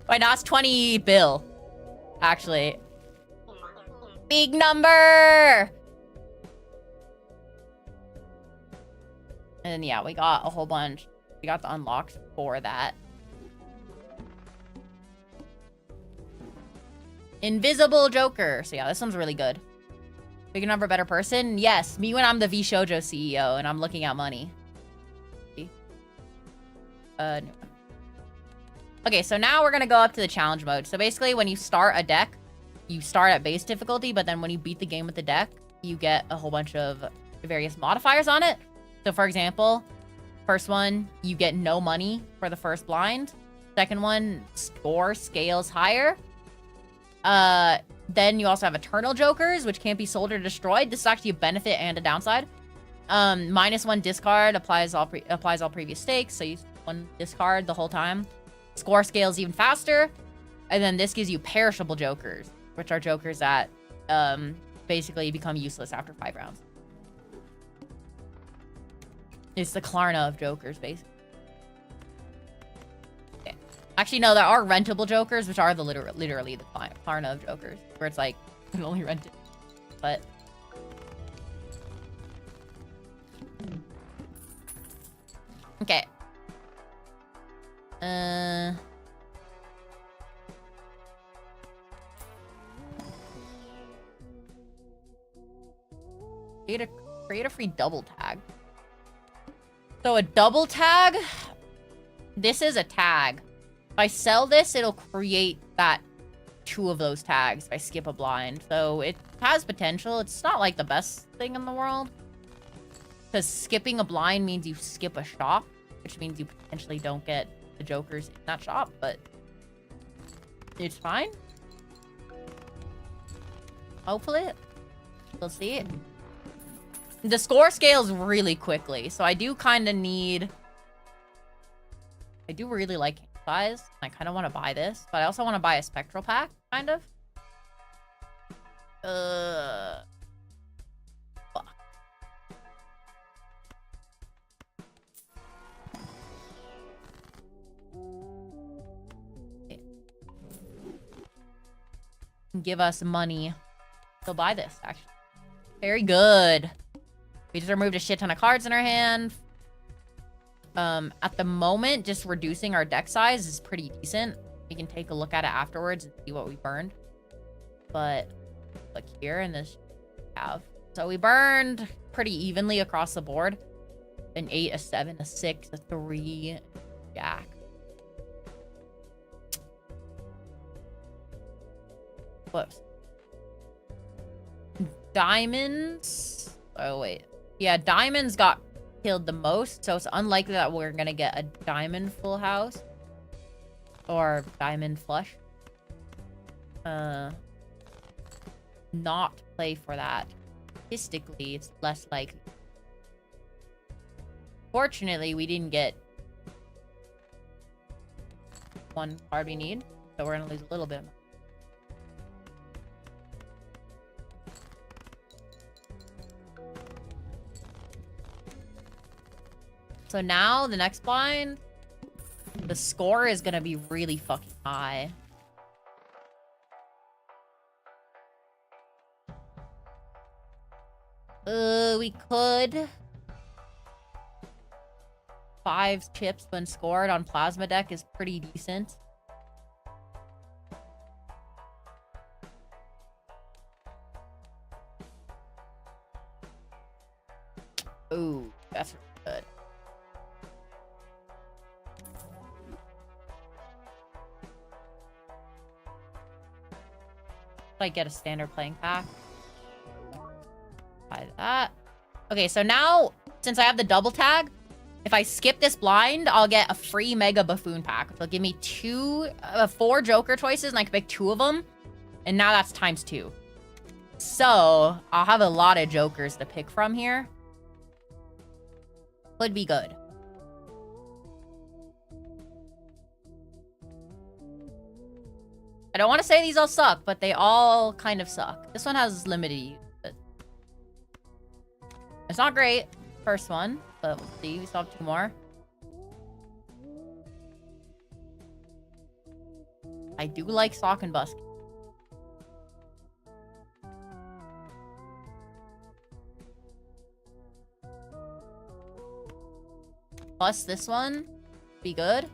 Wait, now it's 20 bill. Actually. Big number! And then yeah, we got a whole bunch. We got the unlocks for that. Invisible Joker. So yeah, this one's really good. Big number, better person. Yes, me when I'm the V Shoujo CEO and I'm looking at money. New one. Okay, so now we're gonna go up to the challenge mode. So basically, when you start a deck, you start at base difficulty, but then when you beat the game with the deck, you get a whole bunch of various modifiers on it. So for example, first one, you get no money for the first blind. Second one, score scales higher. Then you also have Eternal Jokers, which can't be sold or destroyed. This is actually a benefit and a downside. -1 discard applies all previous stakes, so you 1 discard the whole time. Score scales even faster. And then this gives you Perishable Jokers, which are jokers that basically become useless after 5 rounds. It's the Klarna of jokers, basically. Okay. Actually, no, there are rentable jokers, which are the literally the Klarna of jokers, where it's like, you can only rent it. But... Okay. Create a free double tag. So a double tag, this is a tag. If I sell this, it'll create that 2 of those tags if I skip a blind. So it has potential. It's not like the best thing in the world. Because skipping a blind means you skip a shop, which means you potentially don't get the jokers in that shop, but it's fine. Hopefully. We'll see. The score scales really quickly, so I do kind of need... I do really like size. I kind of want to buy this, but I also want to buy a spectral pack, kind of. Fuck. Give us money. So buy this, actually. Very good. We just removed a shit ton of cards in our hand. At the moment, just reducing our deck size is pretty decent. We can take a look at it afterwards and see what we burned. But look here, and this have. So we burned pretty evenly across the board. An 8, a 7, a 6, a 3, jack. Whoops. Diamonds. Oh, wait. Yeah, diamonds got killed the most, so it's unlikely that we're gonna get a diamond full house. Or diamond flush. Not play for that. Statistically, it's less likely. Fortunately, we didn't get one card we need, so we're gonna lose a little bit. So now, the next blind, the score is gonna be really fucking high. We could. 5 chips when scored on plasma deck is pretty decent. Ooh, that's really good. I get a standard playing pack. Buy that. Okay, so now, since I have the double tag, if I skip this blind, I'll get a free Mega Buffoon pack, which will give me 4 Joker choices, and I can pick 2 of them. And now that's times 2. So, I'll have a lot of Jokers to pick from here. Could be good. I don't want to say these all suck, but they all kind of suck. This one has limited use, but it's not great. First one, but we'll see. We still have 2 more. I do like Sock and Busk. Plus this one, be good.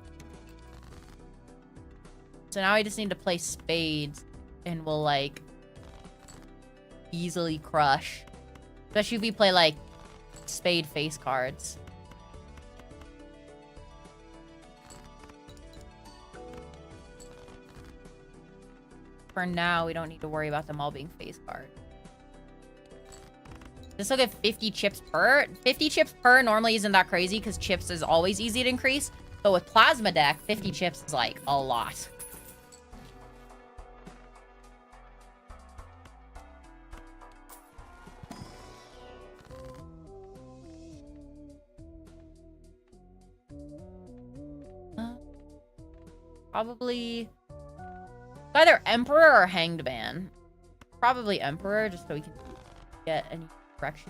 So now I just need to play spades, and we'll, like, easily crush. Especially if we play, like, spade face cards. For now, we don't need to worry about them all being face cards. This will get 50 chips per. 50 chips per normally isn't that crazy, because chips is always easy to increase. But with Plasma Deck, 50 chips is, like, a lot. Probably either Emperor or Hanged Man. Probably Emperor, just so we can get any direction.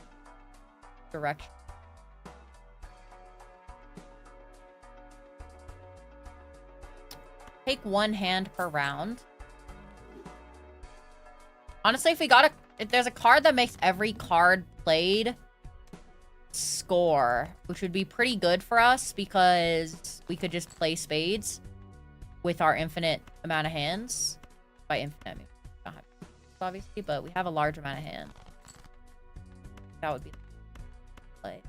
Take 1 hand per round. Honestly, if there's a card that makes every card played score, which would be pretty good for us because we could just play spades with our infinite amount of hands. By infinite, I mean, we don't have, obviously, but we have a large amount of hands. that would be play.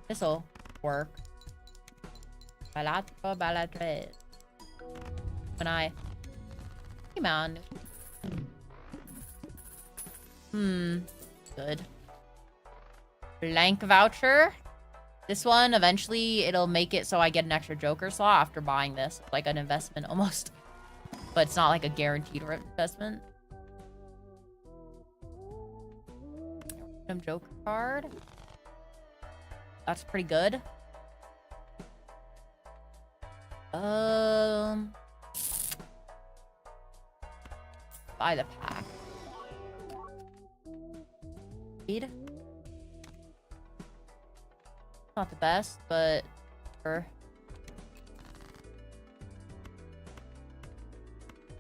This'll work. Balatro. When I... Hey, man. Good. Blank voucher. This one, eventually, it'll make it so I get an extra Joker slot after buying this. It's like an investment, almost. But it's not like a guaranteed investment. Joker card. That's pretty good. Buy the pack. Speed. Not the best, but sure.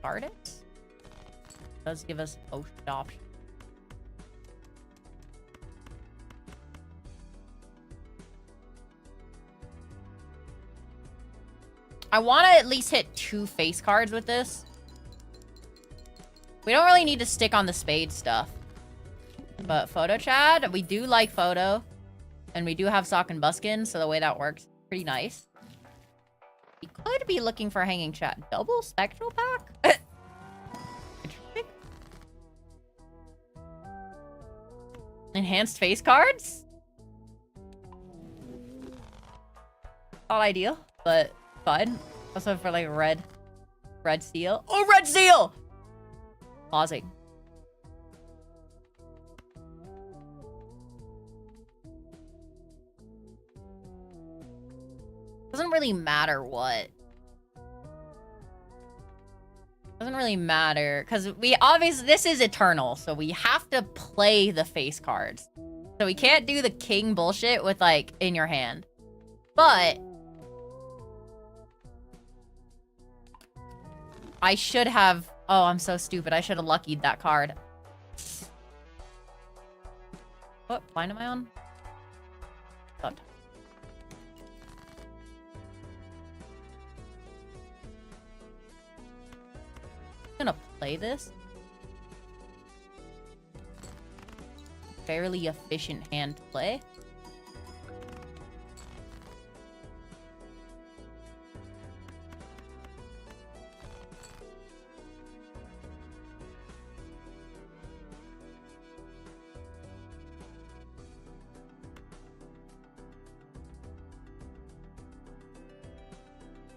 Card it. Does give us a post option. I want to at least hit 2 face cards with this. We don't really need to stick on the spade stuff. But Photo Chad, we do like Photo. And we do have Sock and Buskin, so the way that works, pretty nice. We could be looking for Hanging Chat. Double Spectral Pack? Interesting. Enhanced face cards? Not ideal, but fun. Also for like red seal. Oh, red seal! Pausing. Doesn't really matter what. Doesn't really matter. Because we obviously, this is Eternal. So we have to play the face cards. So we can't do the king bullshit with like in your hand. But I should have... Oh, I'm so stupid. I should have luckied that card. What line am I on? Oh. I'm gonna play this. Fairly efficient hand to play.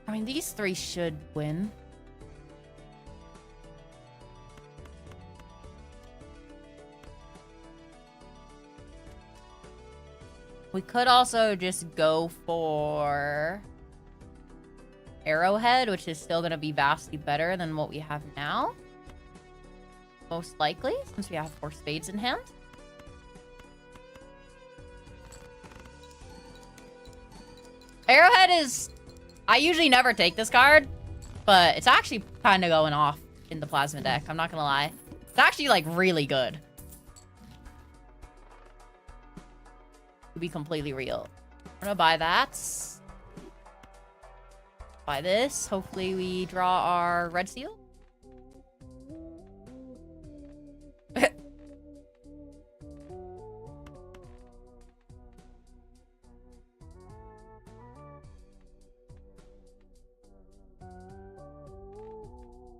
I mean, these 3 should win. We could also just go for Arrowhead, which is still going to be vastly better than what we have now. Most likely, since we have 4 spades in hand. Arrowhead is... I usually never take this card, but it's actually kind of going off in the Plasma deck. I'm not going to lie. It's actually, like, really good. To be completely real. I'm gonna buy that. Buy this. Hopefully we draw our red seal.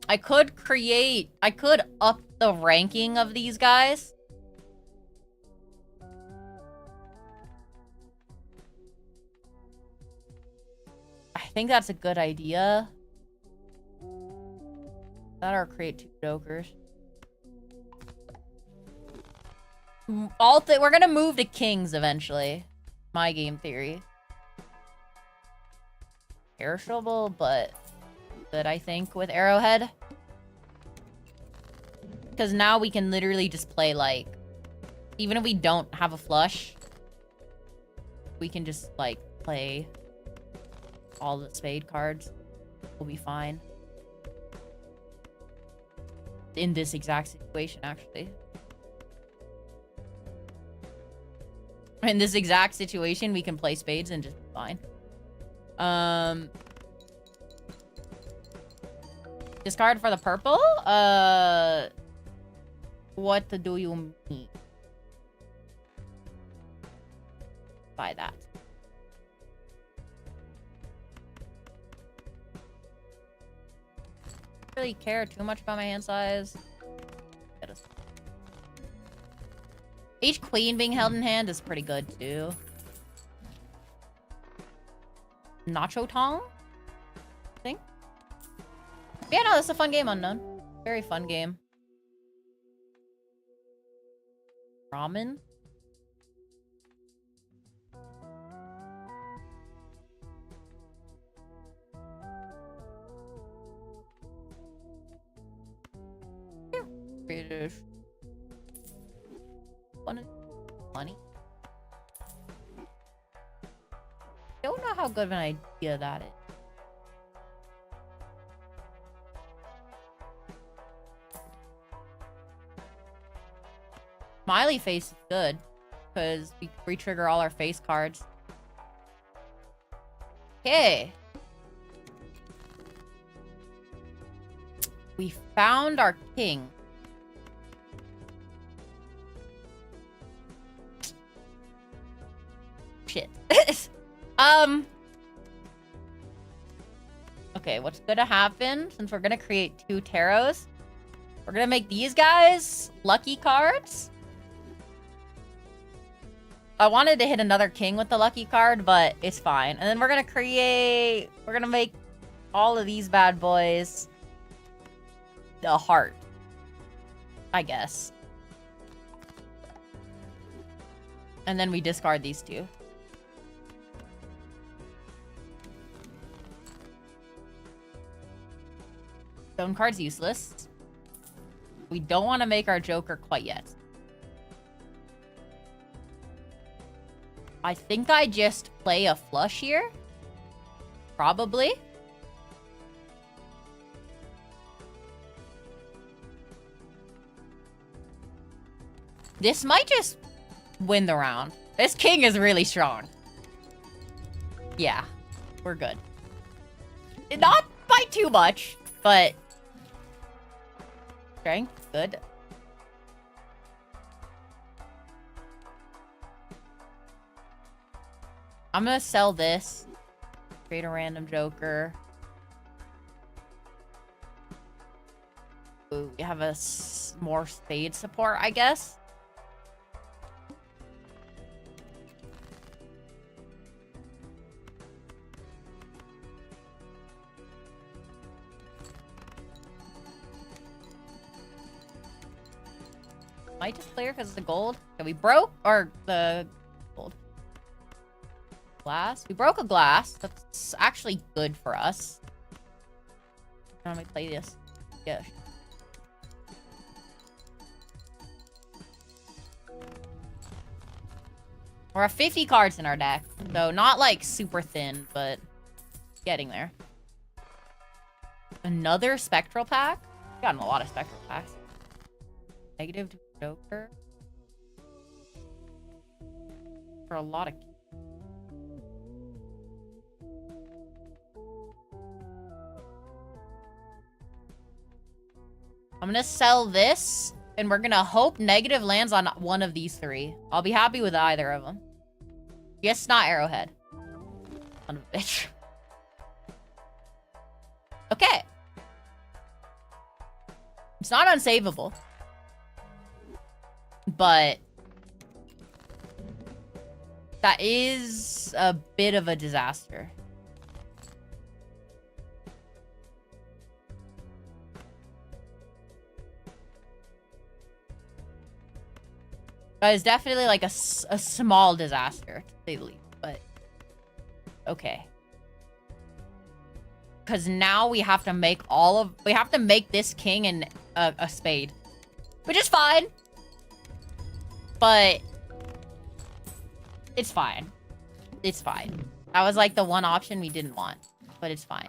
I could up the ranking of these guys. I think that's a good idea. That or create 2 Jokers. We're gonna move to Kings eventually. My game theory. Perishable, but good, I think, with Arrowhead. Because now we can literally just play, like... Even if we don't have a flush, we can just, like, play all the spade cards. We'll be fine. In this exact situation, actually. In this exact situation, we can play spades and just be fine. Discard for the purple? What do you mean? buy that. Really care too much about my hand size. Each queen being held in hand is pretty good too. Nacho Tong? I think. Yeah, no, that's a fun game, Unknown. Very fun game. Ramen? British. Money? Don't know how good of an idea that is. Smiley face is good because we re-trigger all our face cards. Okay. We found our king. Shit. Okay, what's gonna happen since we're gonna create 2 tarots? We're gonna make these guys lucky cards. I wanted to hit another king with the lucky card, but it's fine. And then we're gonna make all of these bad boys a heart, I guess. And then we discard these 2. Stone card's useless. We don't want to make our Joker quite yet. I think I just play a flush here. Probably. This might just win the round. This king is really strong. Yeah, we're good. Not by too much, but strength, good. I'm gonna sell this. Create a random Joker. Ooh, we have a more spade support, I guess. Might just clear because of the gold. Okay, we broke or the gold. Glass. We broke a glass. That's actually good for us. How do we play this? Yeah. We're at 50 cards in our deck. So not like super thin, but getting there. Another spectral pack? We've gotten a lot of spectral packs. Negative to Joker. For a lot of... I'm gonna sell this, and we're gonna hope negative lands on one of these 3. I'll be happy with either of them. Yes, not Arrowhead. Son of a bitch. Okay. It's not unsavable. But that is a bit of a disaster. That is definitely like a small disaster, to say the least, but okay. Because now we have to make we have to make this king and a spade. Which is fine. But it's fine. It's fine. That was like the one option we didn't want, but it's fine.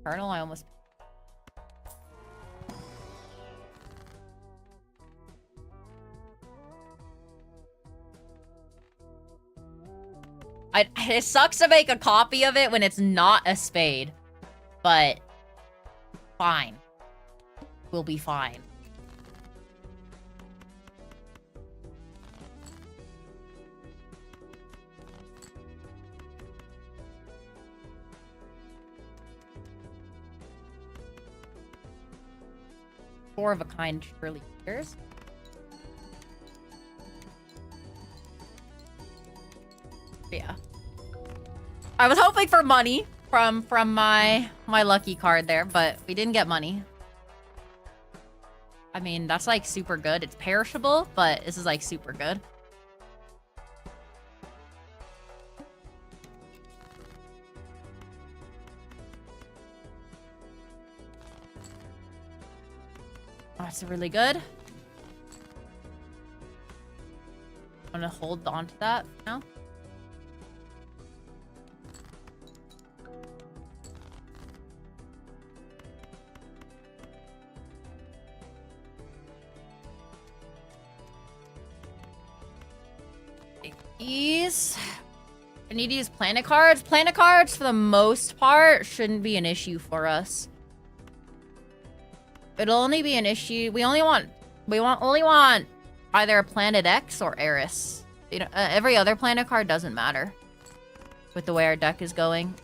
Colonel, I almost... It sucks to make a copy of it when it's not a spade. But fine. We'll be fine. Four of a kind surely years. Yeah. I was hoping for money from my lucky card there, but we didn't get money. I mean, that's like super good. It's perishable, but this is like super good. Oh, that's really good. I'm gonna hold on to that now. These. I need to use planet cards. Planet cards, for the most part, shouldn't be an issue for us. It'll only be an issue. We only want either a Planet X or Eris. You know, every other planet card doesn't matter with the way our deck is going.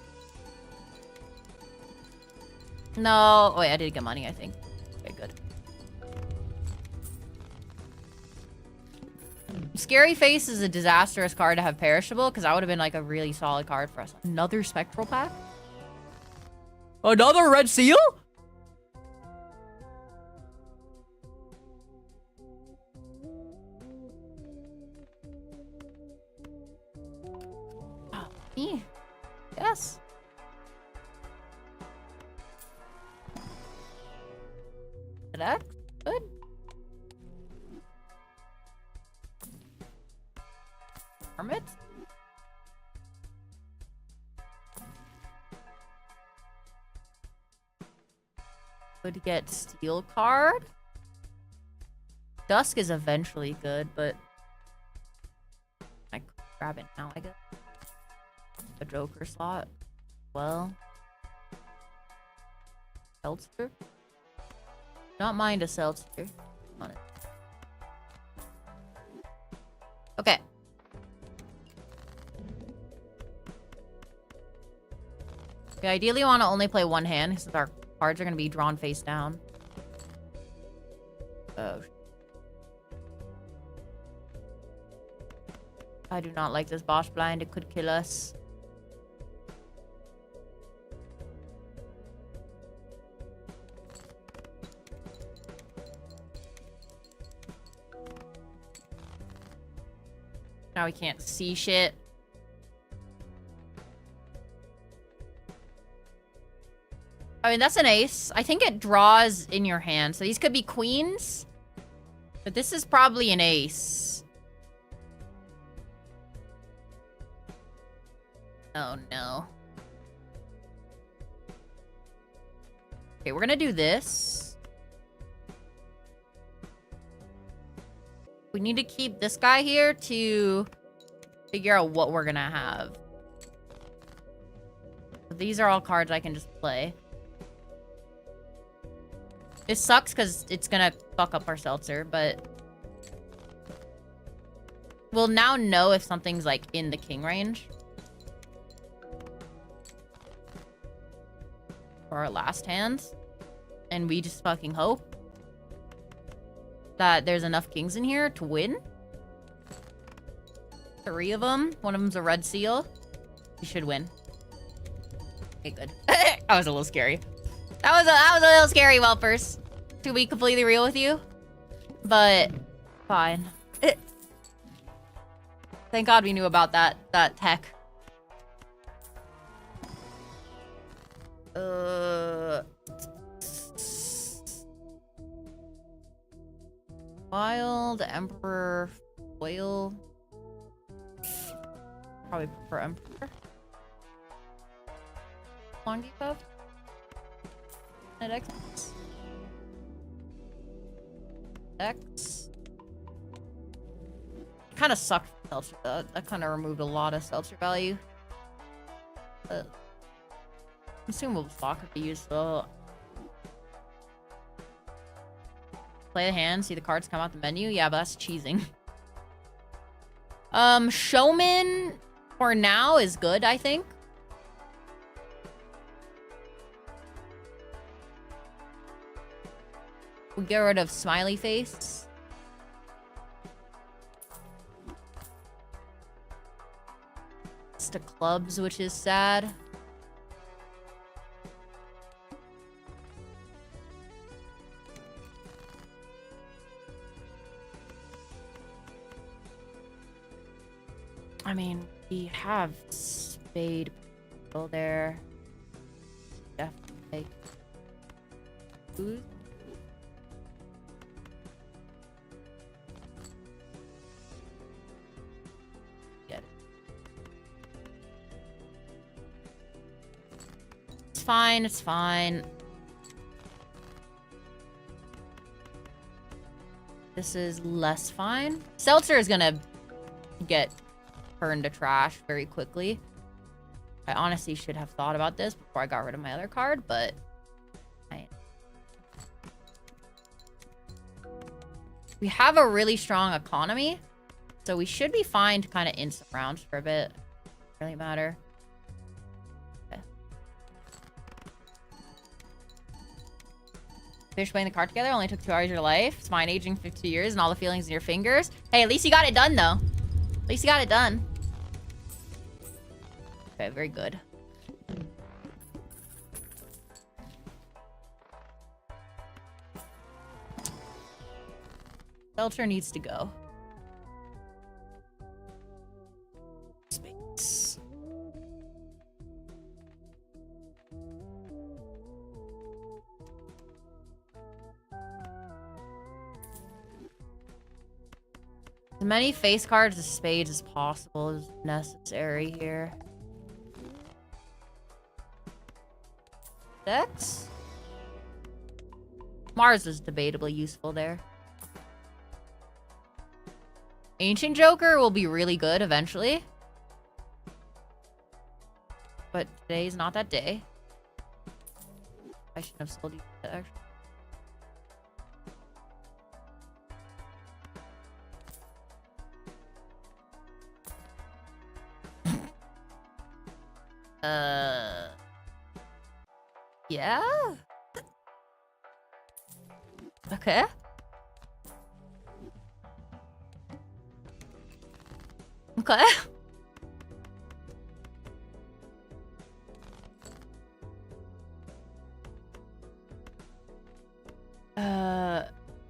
No, wait, I did get money, I think. Okay, good. Scary Face is a disastrous card to have perishable, because that would have been like a really solid card for us. Another Spectral Pack? Another Red Seal? Oh, me? Yes. That's good. Hermit? Would get Steel card. Dusk is eventually good, but I could grab it now, I guess. A Joker slot. Well. Seltzer? Not mind a Seltzer. On it. Okay. We ideally want to only play one hand since our cards are going to be drawn face down. Oh. I do not like this boss blind. It could kill us. Now we can't see shit. I mean, that's an ace. I think it draws in your hand. So these could be queens. But this is probably an ace. Oh, no. Okay, we're gonna do this. We need to keep this guy here to figure out what we're gonna have. So these are all cards I can just play. This sucks because it's gonna fuck up our Seltzer, but we'll now know if something's like in the king range. For our last hands. And we just fucking hope that there's enough kings in here to win. 3 of them. One of them's a red seal. We should win. Okay, good. That was a little scary. That was a little scary, whelpers. To be completely real with you. But fine. Thank God we knew about that tech. Wild Emperor Foil. Probably prefer Emperor. Long do you have? At X. X. Kind of sucked Seltzer, that kind of removed a lot of seltzer value. Consumable stock could be useful. Play the hand, see the cards come out the menu. Yeah, but that's cheesing. Showman for now is good, I think. We get rid of Smiley Face. It's to clubs, which is sad. I mean, we have spade people there. Definitely. Who's get it? It's fine, it's fine. This is less fine. Seltzer is gonna get turned to trash very quickly. I honestly should have thought about this before I got rid of my other card, but we have a really strong economy, so we should be fine to kind of instant rounds for a bit. Doesn't really matter. Okay. Finish playing the card together. Only took 2 hours of your life. It's mine aging 52 years and all the feelings in your fingers. Hey, at least you got it done, though. At least you got it done. Okay, very good. Seltzer needs to go. Space. As many face cards as spades as possible is necessary here. Dex? Mars is debatably useful there. Ancient Joker will be really good eventually. But today's not that day. I shouldn't have sold you that actually. Yeah? Okay. Okay.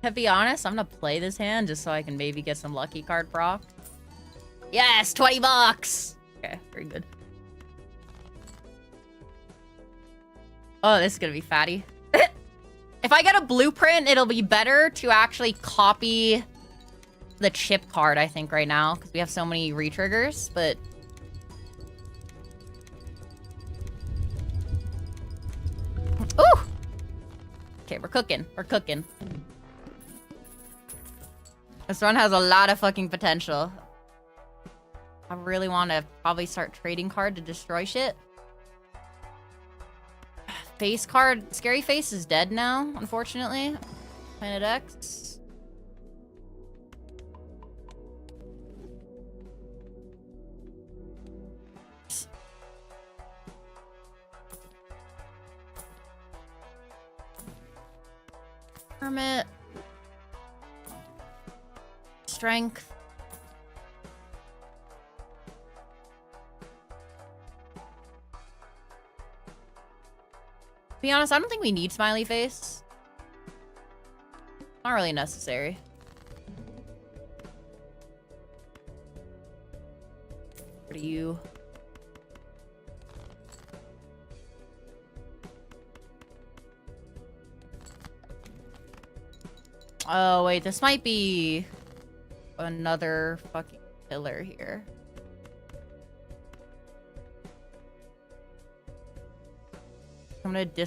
To be honest, I'm gonna play this hand just so I can maybe get some lucky card proc. Yes, 20 bucks! Okay, very good. Oh, this is gonna be fatty. If I get a blueprint, it'll be better to actually copy the chip card, I think, right now, because we have so many retriggers, but... Ooh! Okay, we're cooking. We're cooking. This one has a lot of fucking potential. I really want to probably start trading card to destroy shit. Face card. Scary Face is dead now, unfortunately. Planet X. Hermit. Strength. To be honest, I don't think we need Smiley Face. Not really necessary. What are you? Oh, wait, this might be another fucking killer here. I'm gonna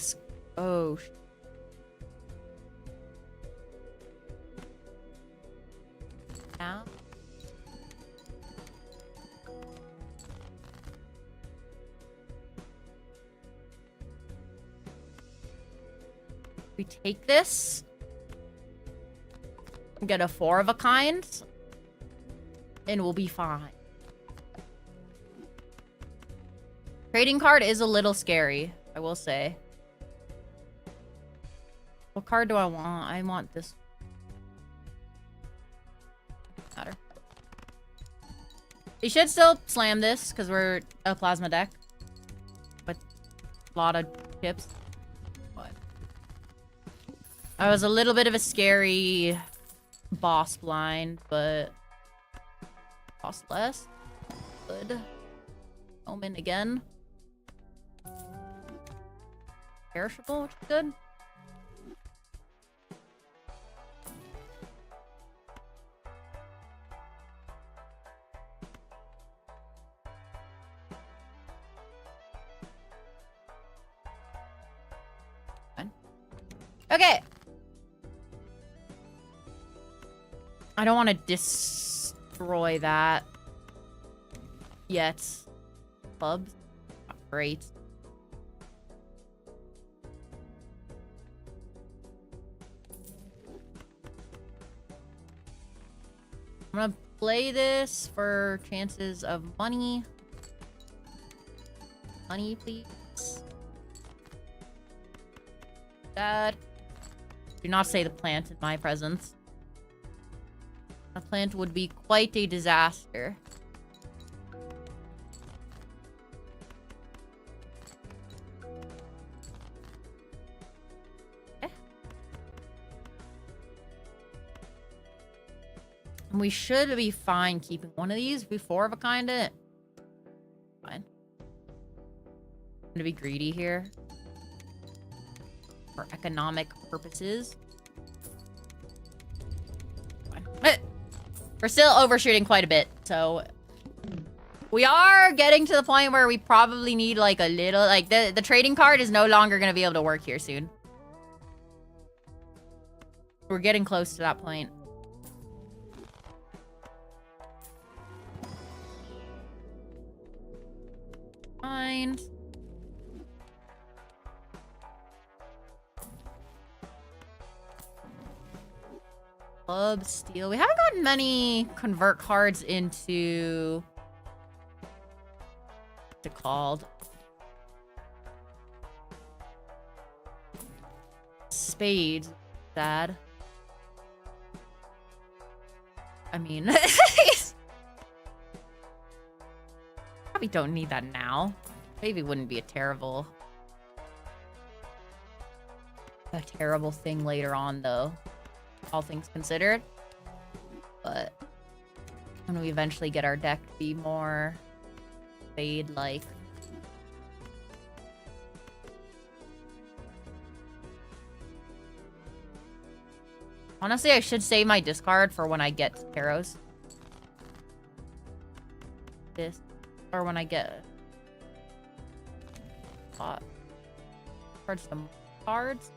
oh. Now. We take this. Get a 4 of a kind. And we'll be fine. Trading card is a little scary, I will say. What card do I want? I want this. Matter. We should still slam this because we're a plasma deck with a lot of chips. But I was a little bit of a scary boss blind, but cost less. Good. Omen again. Perishable, which is good. Okay. I don't want to destroy that yet. Clubs. Not great. I'm gonna play this for chances of money. Money, please. Dad. Do not say the plant in my presence. A plant would be quite a disaster. Okay. And we should be fine keeping one of these before of a kind. Fine. I'm gonna be greedy here. For economic purposes. We're still overshooting quite a bit, so we are getting to the point where we probably need like a little, like the trading card is no longer going to be able to work here soon. We're getting close to that point. Fine. Club, steel. We haven't gotten many convert cards into... What's it called? Spades. Sad. I mean... Probably don't need that now. Maybe wouldn't be a terrible thing later on, though. All things considered. But when we eventually get our deck to be more fade-like. Honestly, I should save my discard for when I get Taros. This. Or when I get... some cards.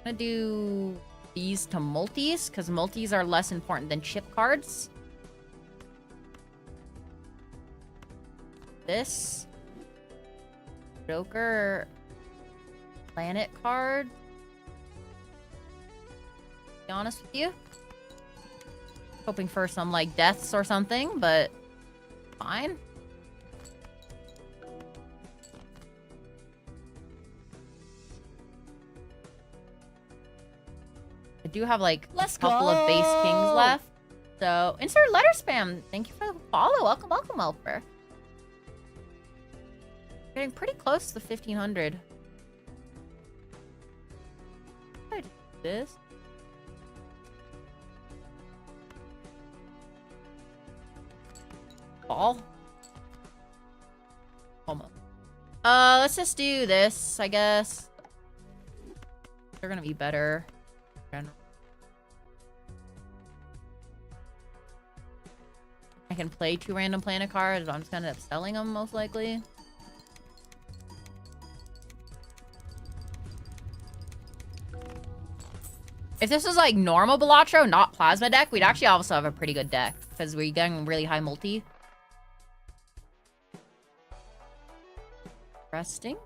I'm gonna do... these to multis, because multis are less important than chip cards. This. Joker. Planet card. To be honest with you. Hoping for some, like, deaths or something, but... fine. I do have like a couple of base kings left. So insert letter spam. Thank you for the follow. Welcome, welcome, Whelper. Getting pretty close to the 1500. How do I do this? Ball. Almost. Let's just do this, I guess. They're gonna be better. I can play 2 random planet cards, but I'm just gonna end up selling them most likely. If this was like normal Balatro, not plasma deck, we'd actually also have a pretty good deck because we're getting really high multi. Resting.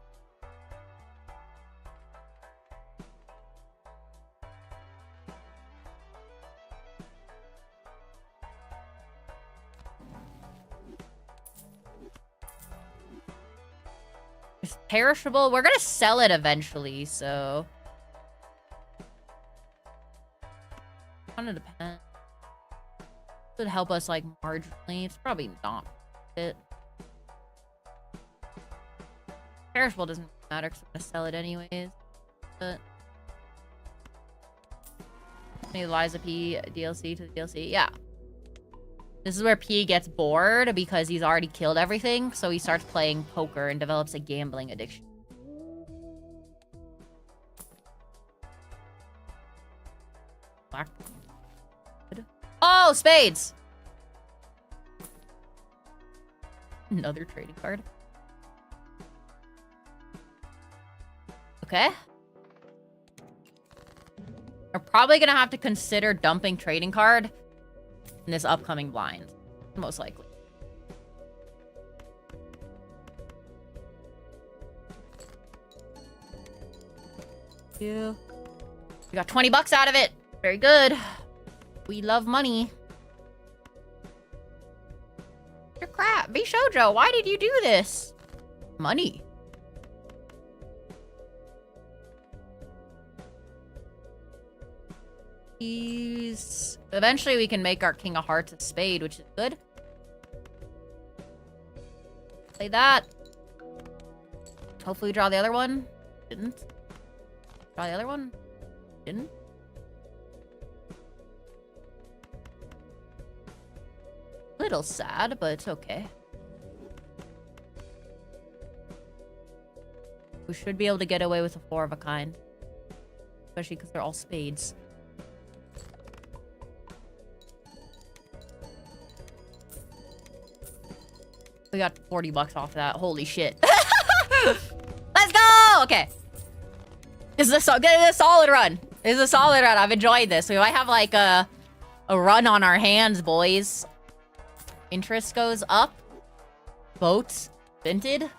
It's perishable. We're gonna sell it eventually, so... Kind of depends. Would help us, like, marginally. It's probably not it. Perishable doesn't matter because I'm gonna sell it anyways. But... Eliza P DLC to the DLC. Yeah. This is where P gets bored because he's already killed everything, so he starts playing poker and develops a gambling addiction. Black. Oh, spades! Another trading card. Okay. We're probably gonna have to consider dumping trading card in this upcoming blind. Most likely. We got 20 bucks out of it. Very good. We love money. Your crap. Bishojo, why did you do this? Money. Eventually we can make our King of Hearts a spade, which is good. Play that. Hopefully we draw the other one. Didn't. Draw the other one. Didn't. Little sad, but it's okay. We should be able to get away with a 4 of a kind. Especially because they're all spades. We got 40 bucks off of that. Holy shit. Let's go! Okay. This is a solid run. This is a solid run. I've enjoyed this. We might have like a run on our hands, boys. Interest goes up. Boats vented,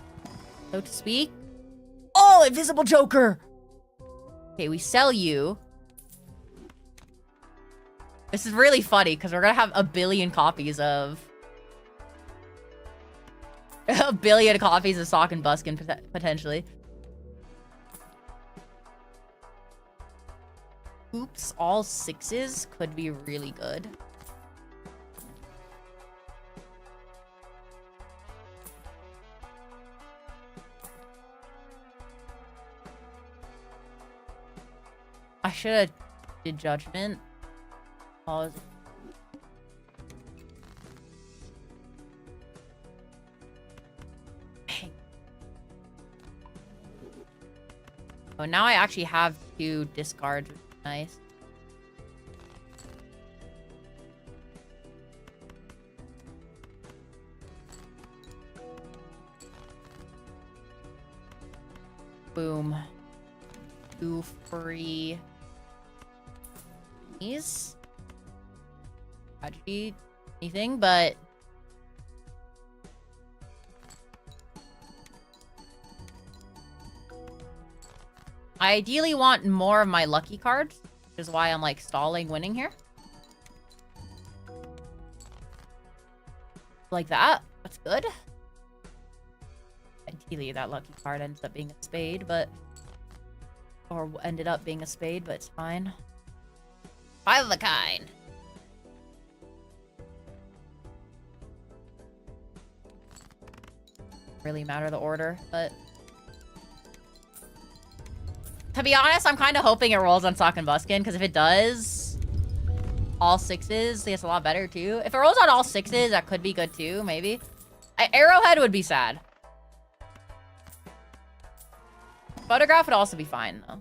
so to speak. Oh, invisible joker. Okay, we sell you. This is really funny because we're gonna have a billion copies of Sock and Buskin potentially. Oops, all 6s could be really good. I should have did judgment. Pause. Oh, now I actually have 2 discards, which is nice. Boom. 2 free. These. Tragedy. Anything, but. I ideally want more of my lucky cards, which is why I'm like stalling winning here. Like that. That's good. Ideally, that lucky card ends up being a spade, but... Or ended up being a spade, but it's fine. 5 of a kind. Really matter the order, but... To be honest, I'm kind of hoping it rolls on Sock and Buskin, because if it does, all 6s, that's a lot better too. If it rolls on all 6s, that could be good too, maybe. Arrowhead would be sad. Photograph would also be fine, though.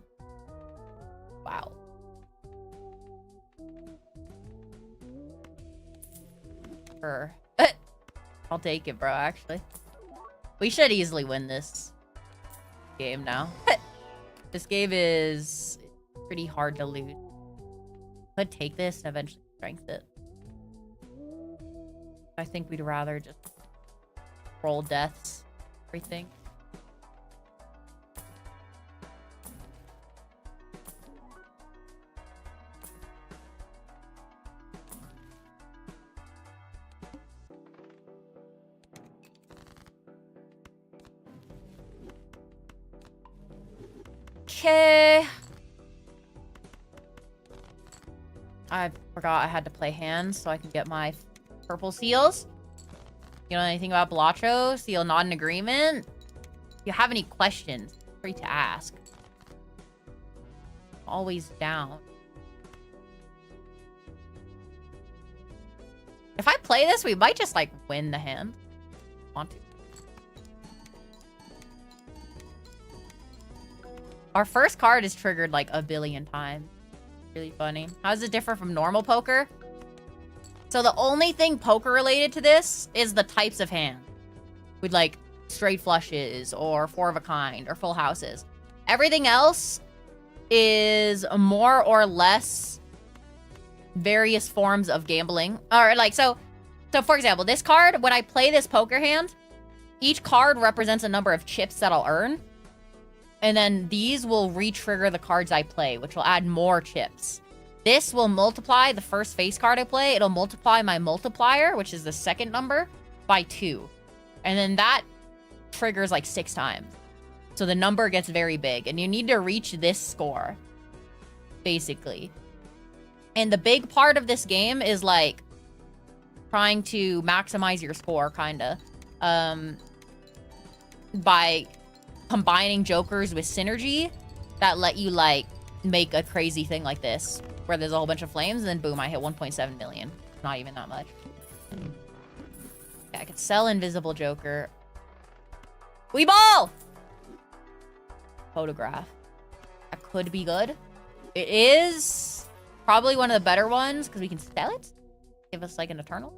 Wow. I'll take it, bro, actually. We should easily win this game now. This game is pretty hard to lose. Could take this and eventually strength it. I think we'd rather just roll deaths. Everything. Okay. I forgot I had to play hands so I can get my purple seals. You know anything about Balatro? Seal not in agreement? If you have any questions, feel free to ask. Always down. If I play this, we might just, like, win the hand. Want to. Our first card is triggered, like, a billion times. Really funny. How does it differ from normal poker? So the only thing poker related to this is the types of hand. With, like, straight flushes, or four of a kind, or full houses. Everything else is more or less various forms of gambling. Or, like, so for example, this card, when I play this poker hand, each card represents a number of chips that I'll earn. And then these will re-trigger the cards I play, which will add more chips. This will multiply the first face card I play. It'll multiply my multiplier, which is the second number, by 2. And then that triggers like 6 times. So the number gets very big. And you need to reach this score, basically. And the big part of this game is like trying to maximize your score, kind of. By combining jokers with synergy that let you like make a crazy thing like this where there's a whole bunch of flames and then boom, I hit 1.7 million. Not even that much. Yeah, I could sell invisible joker. We ball! Photograph. That could be good. It is probably one of the better ones because we can sell it. Give us like an eternal.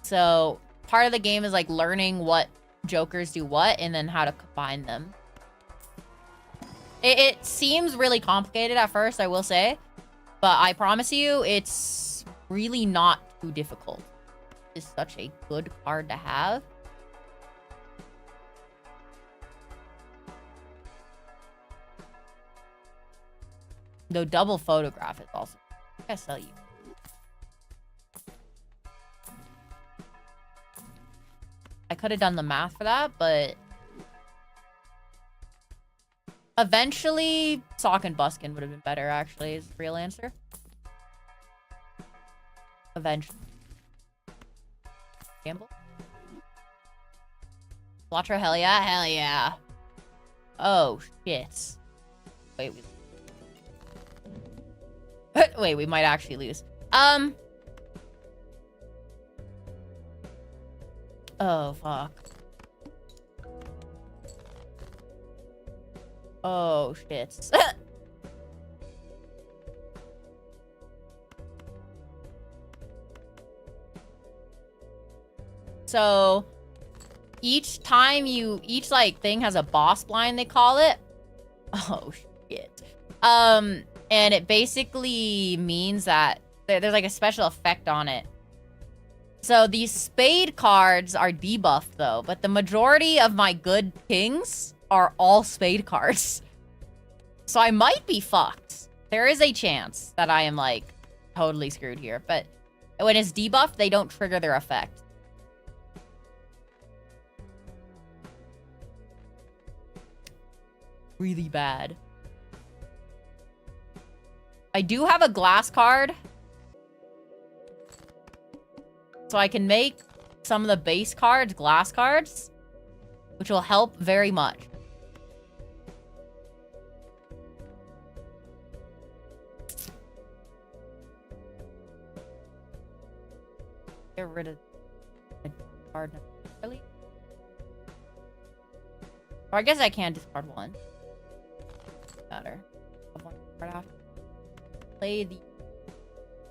So part of the game is like learning what jokers do what and then how to combine them. It seems really complicated at first, I will say. But I promise you, it's really not too difficult. It's such a good card to have. Though double photograph is also... I gotta sell you. I could have done the math for that, but... Eventually, Sock and Buskin would have been better, actually, is the real answer. Eventually. Gamble? Balatro, hell yeah? Hell yeah. Oh, shit. Wait, wait, we might actually lose. Oh, fuck. Oh, shit. So, each like, thing has a boss blind, they call it. Oh, shit. And it basically means that there's, like, a special effect on it. So, these spade cards are debuffed, though. But the majority of my good kings are all spade cards. So, I might be fucked. There is a chance that I am, like, totally screwed here. But when it's debuffed, they don't trigger their effect. Really bad. I do have a glass card. So I can make some of the base cards glass cards, which will help very much. Get rid of the card necessarily. Or I guess I can discard one. Better. One card after. Play the...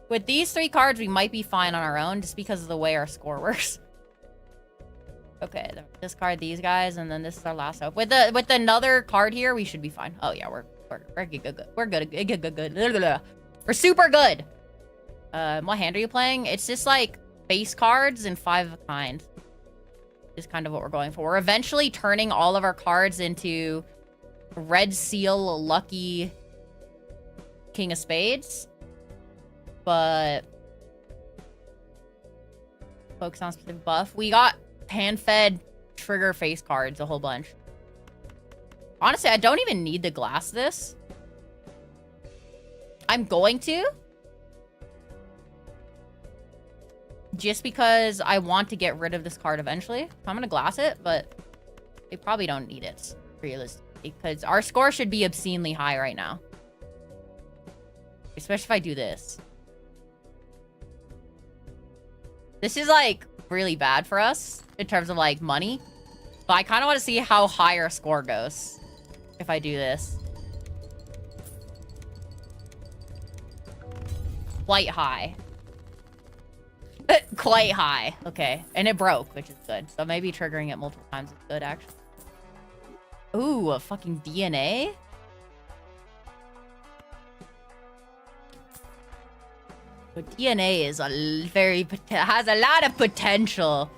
With these 3 cards, we might be fine on our own just because of the way our score works. Okay, then discard these guys, and then this is our last hope. With another card here, we should be fine. Oh yeah, we're good. We're good. We're super good. What hand are you playing? It's just like base cards and 5 of a kind. Is kind of what we're going for. We're eventually turning all of our cards into Red Seal, Lucky, King of Spades. but focus on specific buff. We got hand-fed trigger face cards, a whole bunch. Honestly, I don't even need to glass this. I'm going to. Just because I want to get rid of this card eventually. I'm gonna glass it, but they probably don't need it, realistically. Because our score should be obscenely high right now. Especially if I do this. This is, like, really bad for us in terms of, like, money. But I kind of want to see how high our score goes if I do this. Quite high. Quite high. Okay. And it broke, which is good. So maybe triggering it multiple times is good, actually. Ooh, a fucking DNA? But DNA is a very... has a lot of potential.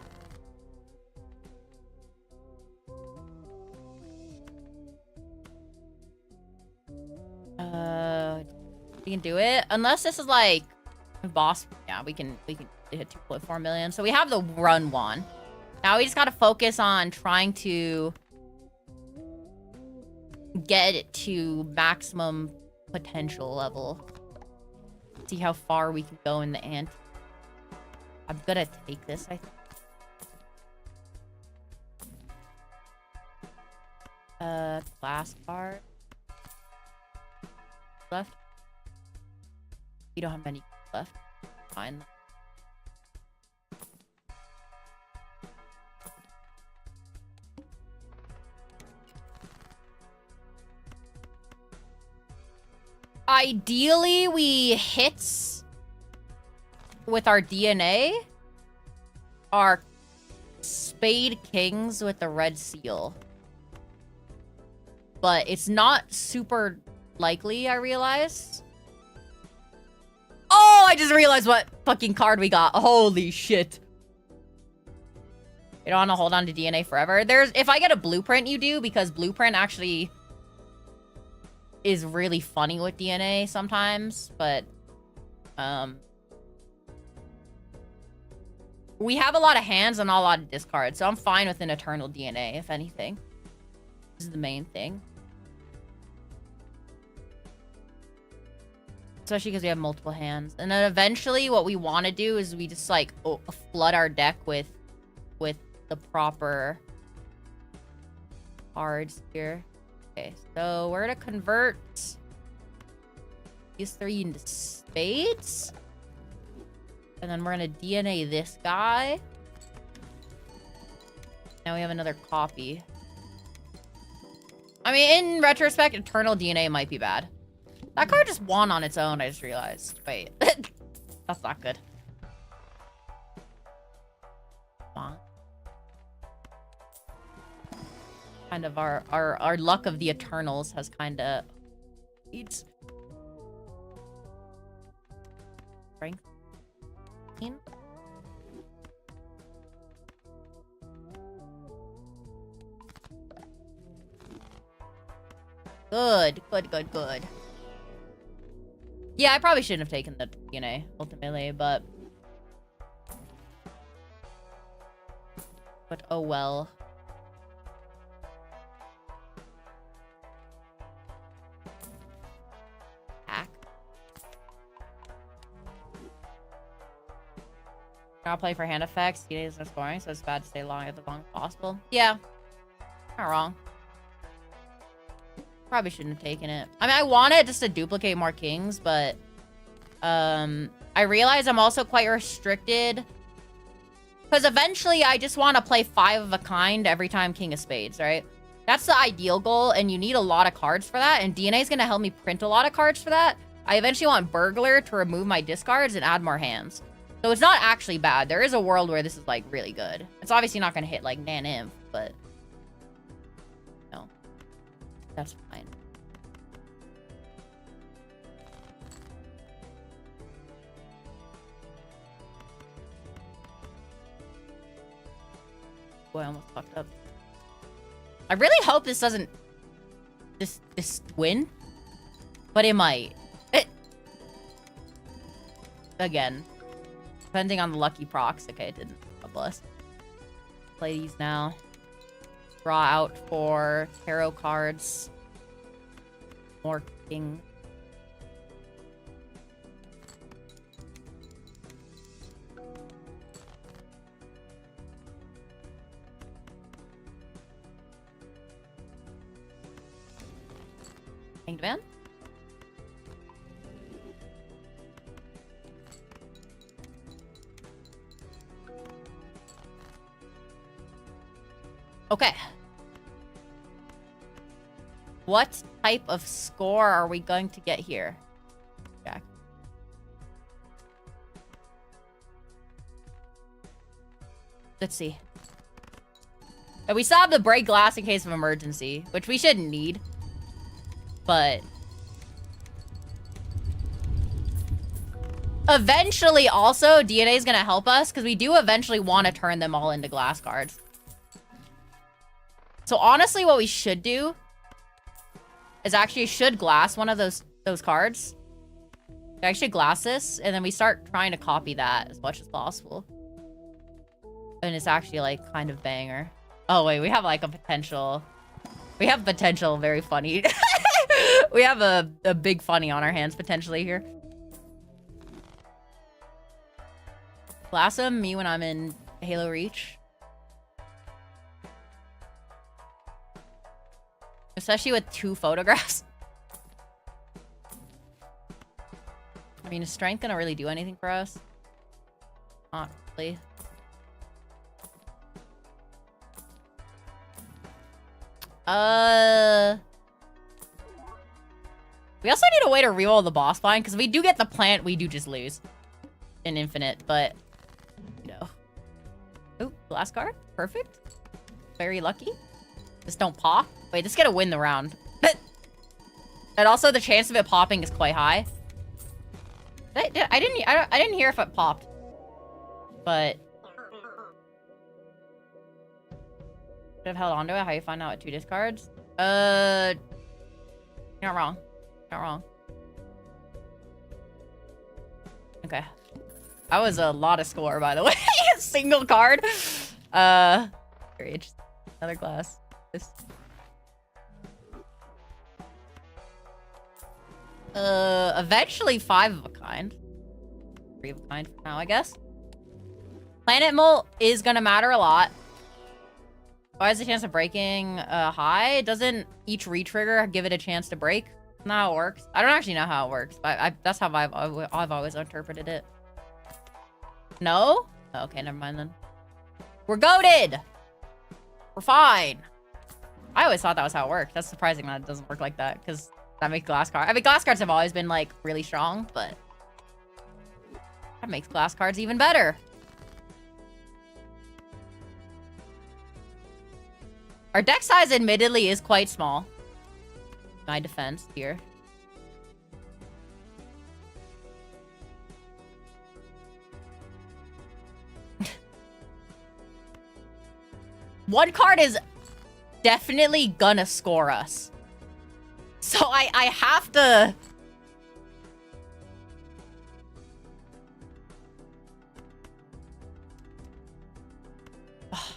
We can do it. Unless this is like... boss... Yeah, we can hit 2.4 million. So we have the run one. Now we just gotta focus on trying to... get it to maximum potential level. See how far we can go in the ante. I'm gonna take this, I think. Class card. Left. You don't have many left. Fine. Ideally, we hit with our DNA are Spade Kings with the red seal. But it's not super likely, I realize. Oh, I just realized what fucking card we got. Holy shit. You don't want to hold on to DNA forever. If I get a blueprint, you do, because blueprint actually is really funny with DNA sometimes, but we have a lot of hands and not a lot of discards, so I'm fine with an eternal DNA, if anything. This is the main thing. Especially because we have multiple hands. And then eventually what we want to do is we just like flood our deck with the proper cards here. Okay, so we're gonna convert these three into spades. And then we're gonna DNA this guy. Now we have another copy. I mean, in retrospect, Eternal DNA might be bad. That card just won on its own, I just realized. Wait. That's not good. Come on. Kind of our luck of the Eternals has kind of... It's... Strength. Good. Yeah, I probably shouldn't have taken the DNA, ultimately, but oh well. Hack. I'll play for hand effects. DNA is not scoring, so it's bad to stay long as long as possible. Yeah. Not wrong. Probably shouldn't have taken it. I mean, I wanted just to duplicate more kings, but I realize I'm also quite restricted because eventually I just want to play 5 of a kind every time King of Spades, right? That's the ideal goal, and you need a lot of cards for that, and DNA is going to help me print a lot of cards for that. I eventually want Burglar to remove my discards and add more hands. So it's not actually bad. There is a world where this is, like, really good. It's obviously not going to hit, like, Nan-Imp, but... no. That's fine. Boy, I almost fucked up. I really hope this doesn't... This win. But it might. again, depending on the lucky procs. Okay, it didn't. God bless. Play these now. Draw out for tarot cards. More king. Hanged Man. Okay. What type of score are we going to get here? Jack. Let's see. And we still have the break glass in case of emergency, which we shouldn't need. But eventually also DNA is going to help us because we do eventually want to turn them all into glass cards. So honestly, what we should do is actually should glass one of those cards. I should glass this, and then we start trying to copy that as much as possible. And it's actually like kind of banger. Oh wait, we have like a potential. We have potential very funny. We have a big funny on our hands potentially here. Glass him, me when I'm in Halo Reach. Especially with 2 photographs. I mean, is strength gonna really do anything for us? Not really. We also need a way to reroll the boss bind, because if we do get the plant, we do just lose. In Infinite, but... You know. Oh, glass card. Perfect. Very lucky. Just don't pop. Wait, this is gonna win the round. And also, the chance of it popping is quite high. I didn't hear if it popped. But... Should have held on to it. How you find out at 2 discards? You're not wrong. Not wrong. Okay. That was a lot of score, by the way. Single card. Very interesting. Another glass. This. Eventually 5 of a kind. 3 of a kind for now, I guess. Planet Molt is gonna matter a lot. Why is the chance of breaking high? Doesn't each retrigger give it a chance to break? That's not how it works. I don't actually know how it works, but that's how I've always interpreted it. No? Oh, okay, never mind then. We're goated! We're fine. I always thought that was how it worked. That's surprising that it doesn't work like that, because that makes glass cards. I mean, glass cards have always been, like, really strong, but that makes glass cards even better. Our deck size, admittedly, is quite small. My defense here. One card is definitely gonna score us. So I have to...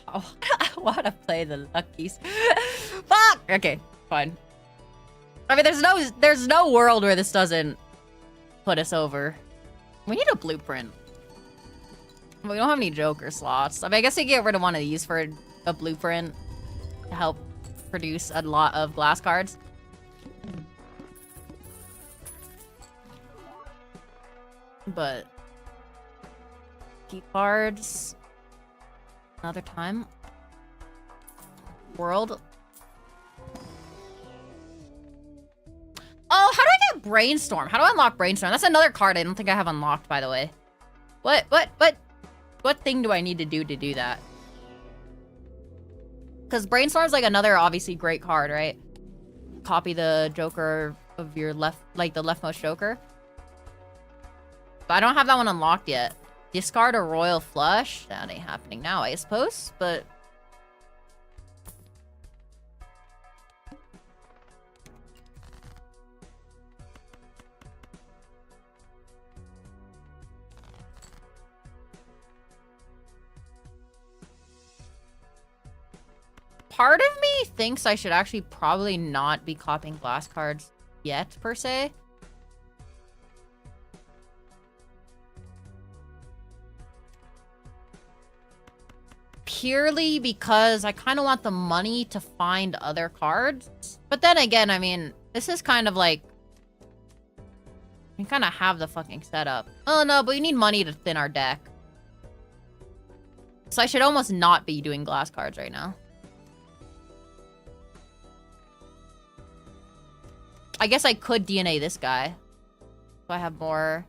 Oh, I want to play the luckies. Fuck! Okay, fine. I mean, there's no world where this doesn't put us over. We need a blueprint. We don't have any Joker slots. I mean, I guess we can get rid of one of these for a blueprint to help produce a lot of glass cards. But key cards. Another time. World. Oh, how do I get Brainstorm? How do I unlock Brainstorm? That's another card I don't think I have unlocked, by the way. What thing do I need to do that? Because Brainstorm's like another obviously great card, right? Copy the Joker of your left, like the leftmost Joker. But I don't have that one unlocked yet. Discard a Royal Flush. That ain't happening now, I suppose, but... part of me thinks I should actually probably not be copying glass cards yet, per se. Purely because I kind of want the money to find other cards. But then again, I mean, this is kind of like... You kind of have the fucking setup. Oh no, but we need money to thin our deck. So I should almost not be doing glass cards right now. I guess I could DNA this guy. So I have more...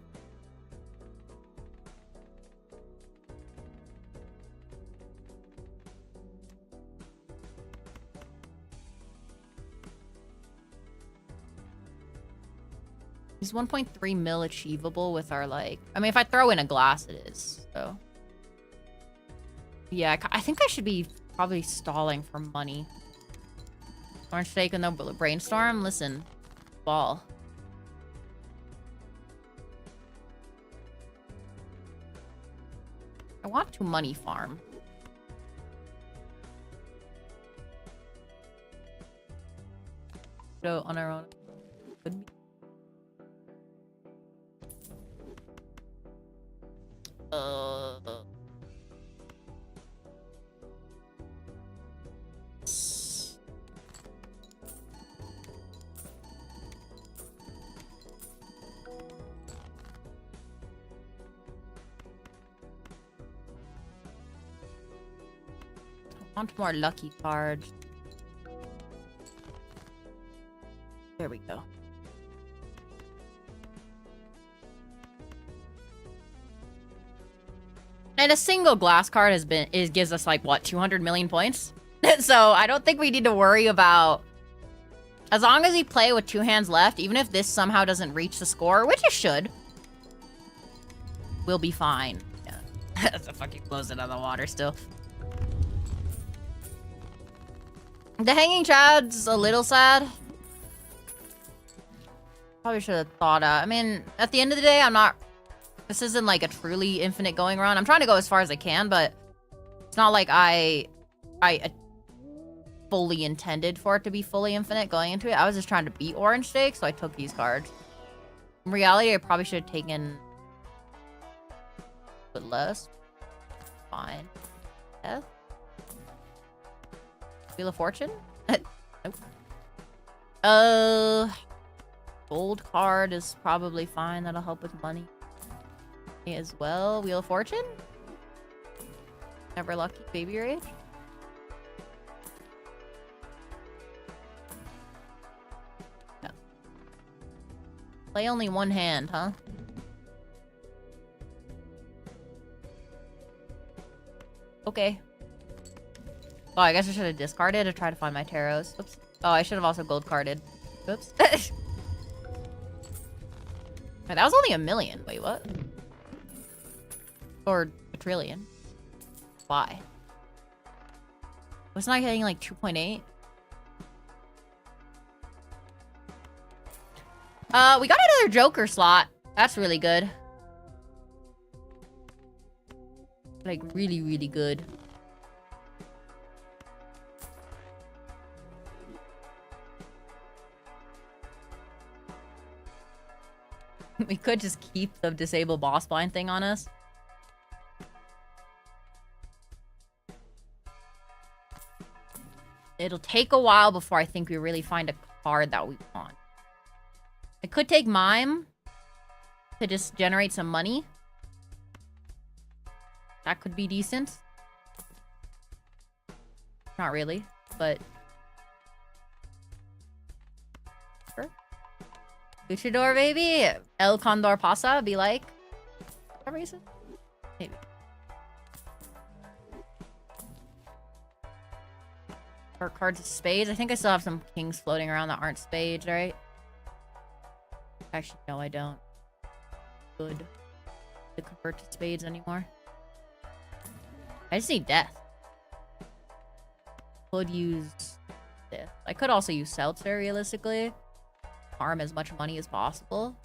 Is 1.3 mil achievable with our, like... I mean, if I throw in a glass, it is, so... Yeah, I think I should be probably stalling for money. Orange steak and no brainstorm? Listen. Ball. I want to money farm. So, on our own. Could be. I want more lucky cards. There we go. And a single glass card gives us like what, 200 million points? So I don't think we need to worry about, as long as we play with 2 hands left, even if this somehow doesn't reach the score, which it should, we'll be fine. Yeah. That's a fucking blows it out of the water still. The hanging Chad's a little sad. Probably should have thought I mean, at the end of the day, I'm not... This isn't like a truly infinite going run. I'm trying to go as far as I can, but it's not like I fully intended for it to be fully infinite going into it. I was just trying to beat Orange Steak, so I took these cards. In reality, I probably should have taken a bit less. Fine. Yeah. Wheel of Fortune? Nope. Gold card is probably fine. That'll help with money as well. Wheel of Fortune? Never lucky. Baby Rage? No. Play only one hand, huh? Okay. Oh, I guess I should have discarded to try to find my tarots. Oops. Oh, I should have also gold carded. Oops. Wait, that was only 1 million. Wait, what? Or a trillion. Why? Wasn't I getting like 2.8? We got another Joker slot. That's really good. Like, really, really good. We could just keep the disable boss blind thing on us. It'll take a while before I think we really find a card that we want. I could take Mime to just generate some money. That could be decent. Not really, but... Sure. Luchador, baby! El Condor Pasa, be like... For some reason? Maybe. Or cards of spades. I think I still have some kings floating around that aren't spades, right? Actually, no, I don't. Good. To convert to spades anymore. I just need death. Could use this. I could also use Seltzer, realistically. Farm as much money as possible.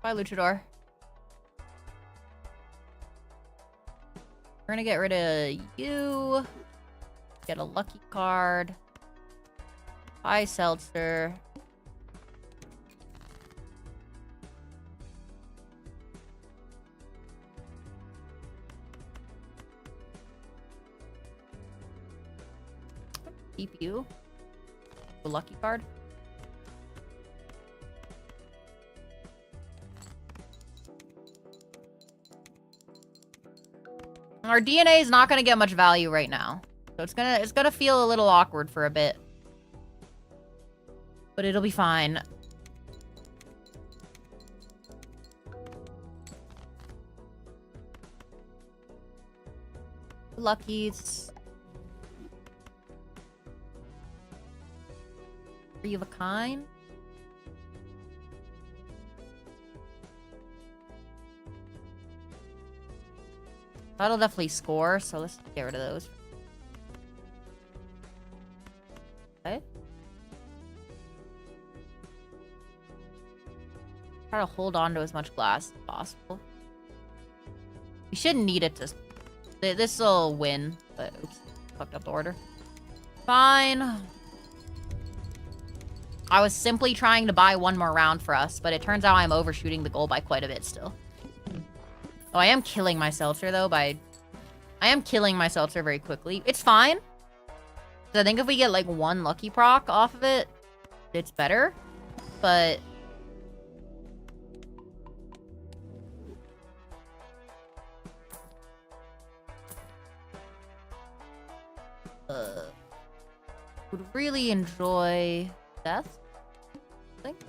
Bye, Luchador. We're gonna get rid of you. Get a lucky card. Buy seltzer. Keep you. A lucky card. Our DNA is not gonna get much value right now. So it's gonna feel a little awkward for a bit. But it'll be fine. Luckies. Three of a kind. That'll definitely score, so let's get rid of those. Okay. Try to hold on to as much glass as possible. We shouldn't need it to... This'll win, but oops, fucked up the order. Fine. I was simply trying to buy one more round for us, but it turns out I'm overshooting the goal by quite a bit still. Oh, I am killing my seltzer, though, by... I am killing my seltzer very quickly. It's fine. So I think if we get, like, one lucky proc off of it, it's better. But... would really enjoy death, I think. To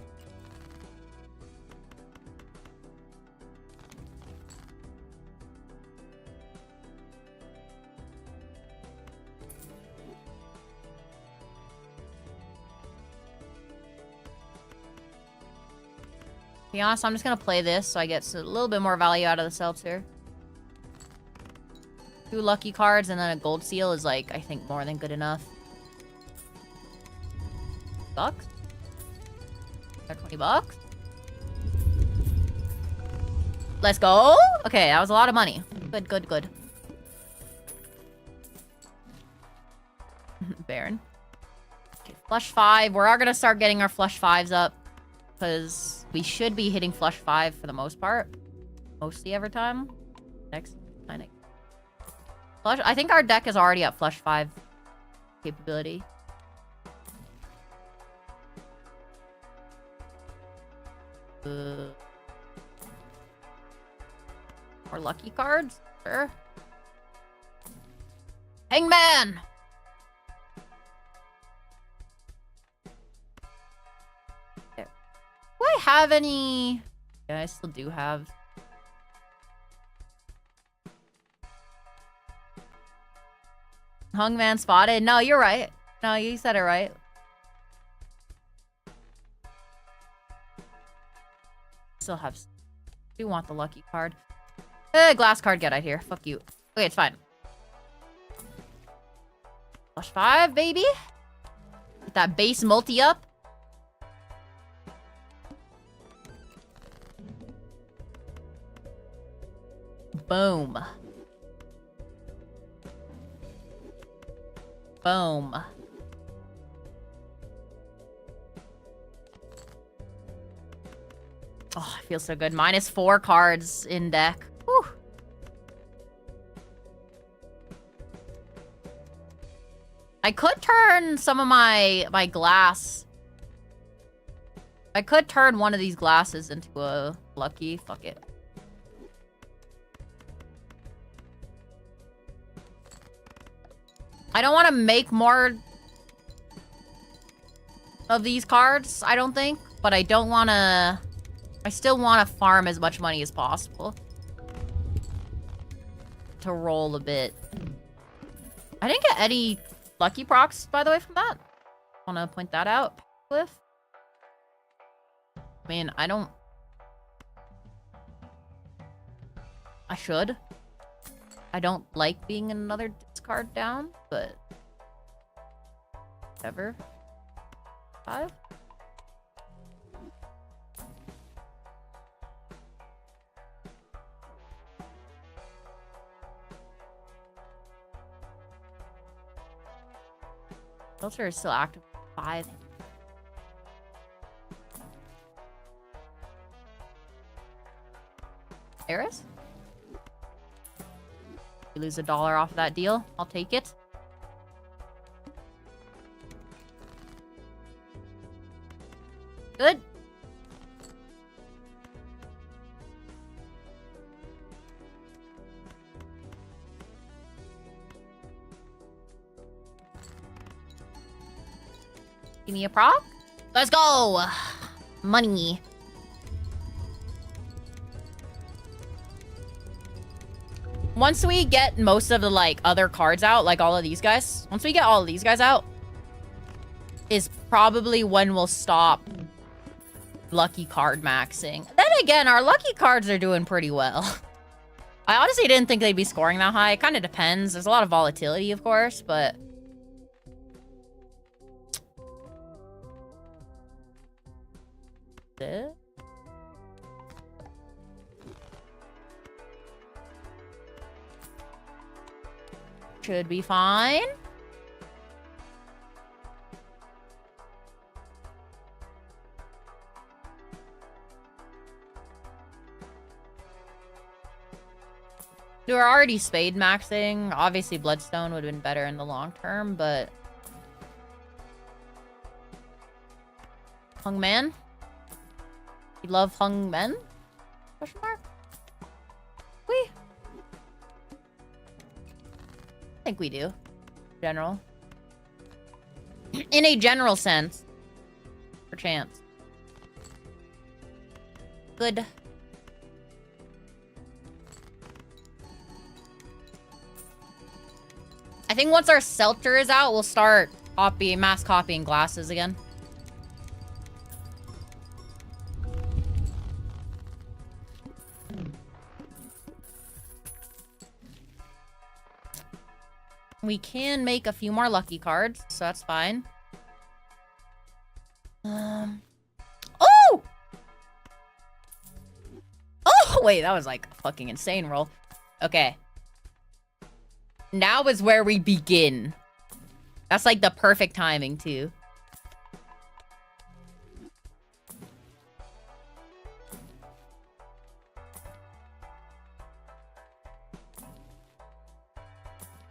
be honest, I'm just gonna play this so I get a little bit more value out of the seltzer. 2 lucky cards and then a gold seal is, like, I think more than good enough. Bucks? Got 20 bucks? Let's go! Okay, that was a lot of money. Good, good, good. Baron. Okay, flush 5. We're gonna start getting our flush 5s up. Because we should be hitting flush 5 for the most part. Mostly every time. Next. Flush. I think our deck is already at flush 5 capability. More lucky cards? Sure. Hangman! Okay. Do I have any... Yeah, I still do have... Hangman spotted? No, you're right. No, you said it right. Still have... Do want the lucky card. Glass card, get out here. Fuck you. Okay, it's fine. Flush 5, baby. Get that base multi up. Boom. Boom. Oh, it feels so good. -4 cards in deck. Whew. I could turn some of my glass. I could turn one of these glasses into a lucky. Fuck it. I don't want to make more of these cards, I don't think. But I don't want to... I still want to farm as much money as possible. To roll a bit. I didn't get any lucky procs, by the way, from that. Want to point that out, Cliff? I mean, I don't... I should. I don't like being another discard down, but... Whatever. 5? Filter is still active. 5. Eris? You lose $1 off of that deal. I'll take it. Good. Give me a proc. Let's go. Money. Once we get most of the, like, other cards out, like all of these guys, once we get all of these guys out, is probably when we'll stop lucky card maxing. Then again, our lucky cards are doing pretty well. I honestly didn't think they'd be scoring that high. It kind of depends. There's a lot of volatility, of course, but... This? Should be fine. We were already spade maxing. Obviously, Bloodstone would have been better in the long term, but... Hung Man? You love hung men? Question mark? We? I think we do. General. In a general sense. Perchance. Good. I think once our Seltzer is out, we'll start mass copying glasses again. We can make a few more lucky cards, so that's fine. Oh! Oh, wait, that was like a fucking insane roll. Okay. Now is where we begin. That's like the perfect timing, too.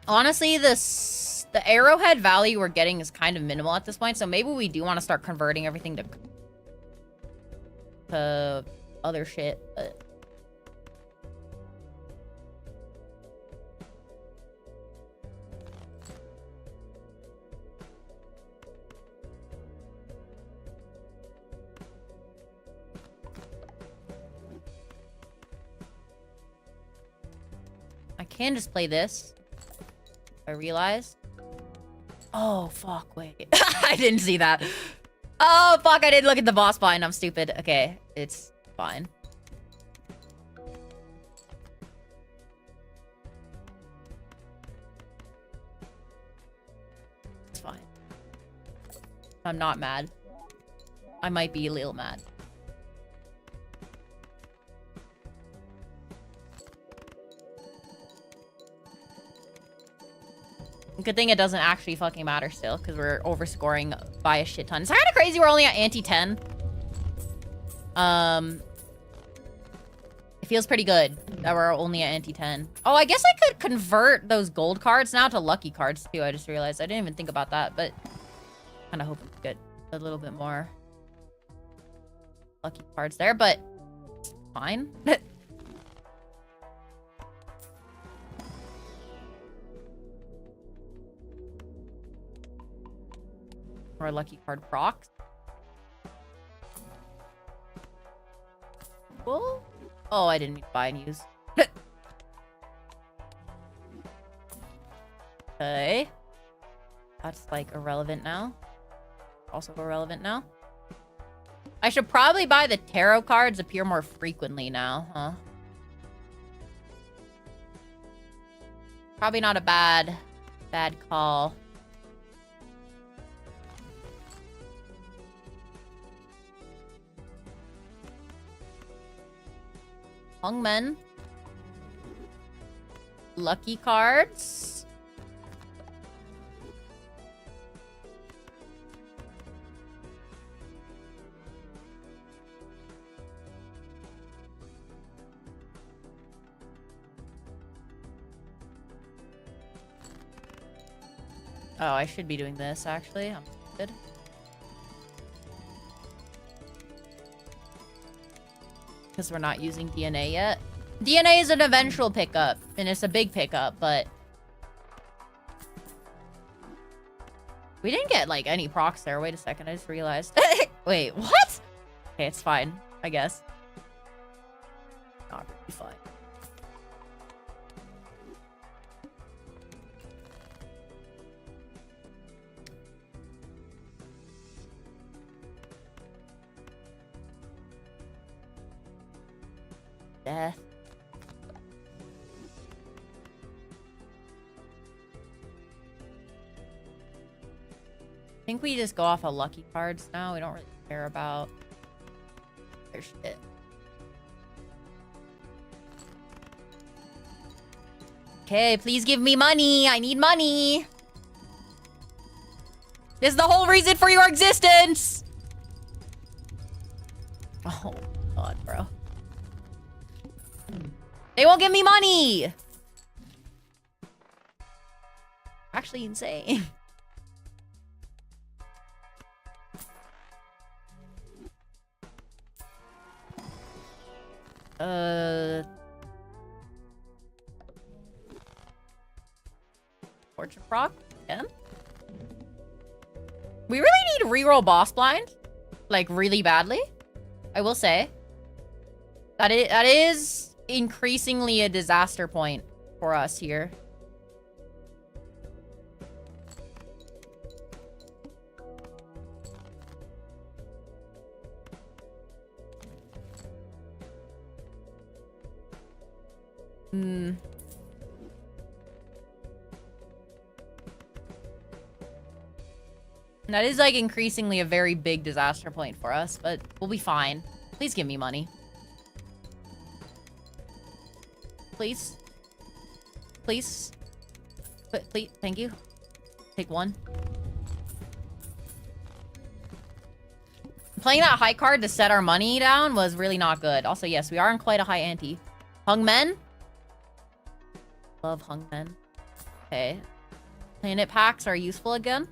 Honestly, the arrowhead value we're getting is kind of minimal at this point, so maybe we do want to start converting everything to other shit, but... I can just play this. I realized. Oh, fuck, wait. I didn't see that. Oh, fuck, I didn't look at the boss bind. I'm stupid. Okay, it's fine. It's fine. I'm not mad. I might be a little mad. Good thing it doesn't actually fucking matter still, because we're overscoring by a shit ton. It's kind of crazy we're only at anti-10. It feels pretty good that we're only at anti-10. Oh, I guess I could convert those gold cards now to lucky cards, too. I just realized. I didn't even think about that, but kind of hoping to get a little bit more lucky cards there, but it's fine. Or lucky card procs. Cool. Oh, I didn't mean to buy and use. Okay. That's like irrelevant now. Also irrelevant now. I should probably buy the tarot cards appear more frequently now, huh? Probably not a bad call. Hungmen. Lucky cards. Oh, I should be doing this, actually. I'm good. Because we're not using DNA yet. DNA is an eventual pickup, and it's a big pickup, but... We didn't get, like, any procs there. Wait a second, I just realized. Wait, what? Okay, it's fine, I guess. Not really fine. Death. I think we just go off of lucky cards now. We don't really care about their shit. Okay, please give me money. I need money. This is the whole reason for your existence. Oh, God, bro. They won't give me money. Actually insane. Fortune proc? Yeah. We really need reroll boss blind. Like, really badly. I will say. That is increasingly a disaster point for us here. That is, like, increasingly a very big disaster point for us, but we'll be fine. Please give me money. Please. Please. Please. Thank you. Take one. Playing that high card to set our money down was really not good. Also, yes, we are in quite a high ante. Hung men? Love hung men. Okay. Planet packs are useful again.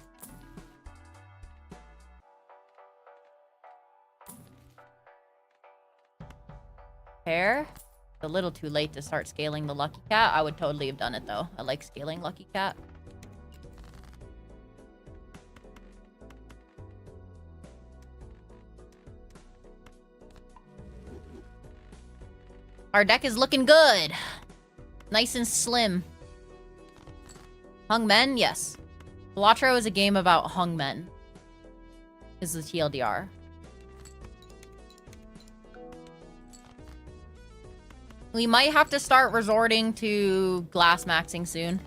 Hair. A little too late to start scaling the Lucky Cat. I would totally have done it, though. I like scaling Lucky Cat. Our deck is looking good. Nice and slim. Hung men? Yes. Balatro is a game about hung men. Is the TLDR. We might have to start resorting to glass maxing soon.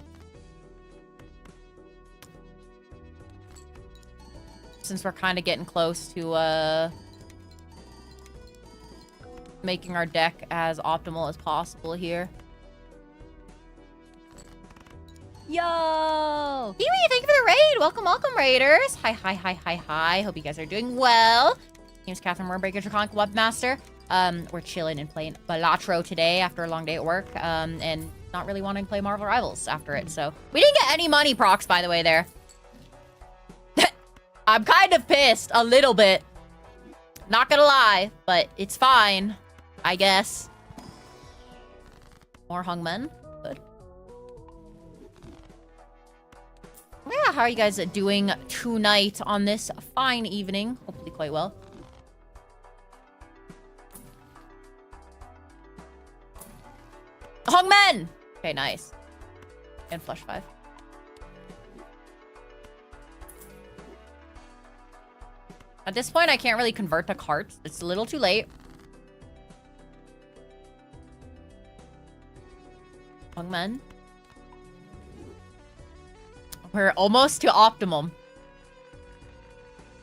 Since we're kind of getting close to making our deck as optimal as possible here. Yo! Kiwi, thank you for the raid! Welcome, welcome, raiders! Hi. Hope you guys are doing well. My name's Kathwrynn, Warbreaker, Draconic Weaponmaster. We're chilling and playing Balatro today after a long day at work, and not really wanting to play Marvel Rivals after it, so... We didn't get any money procs, by the way, there. I'm kind of pissed, a little bit. Not gonna lie, but it's fine, I guess. More hung men? Good. Yeah, how are you guys doing tonight on this fine evening? Hopefully quite well. Hung men! Okay, nice. And flush 5. At this point, I can't really convert to carts. It's a little too late. Hung men. We're almost to optimum.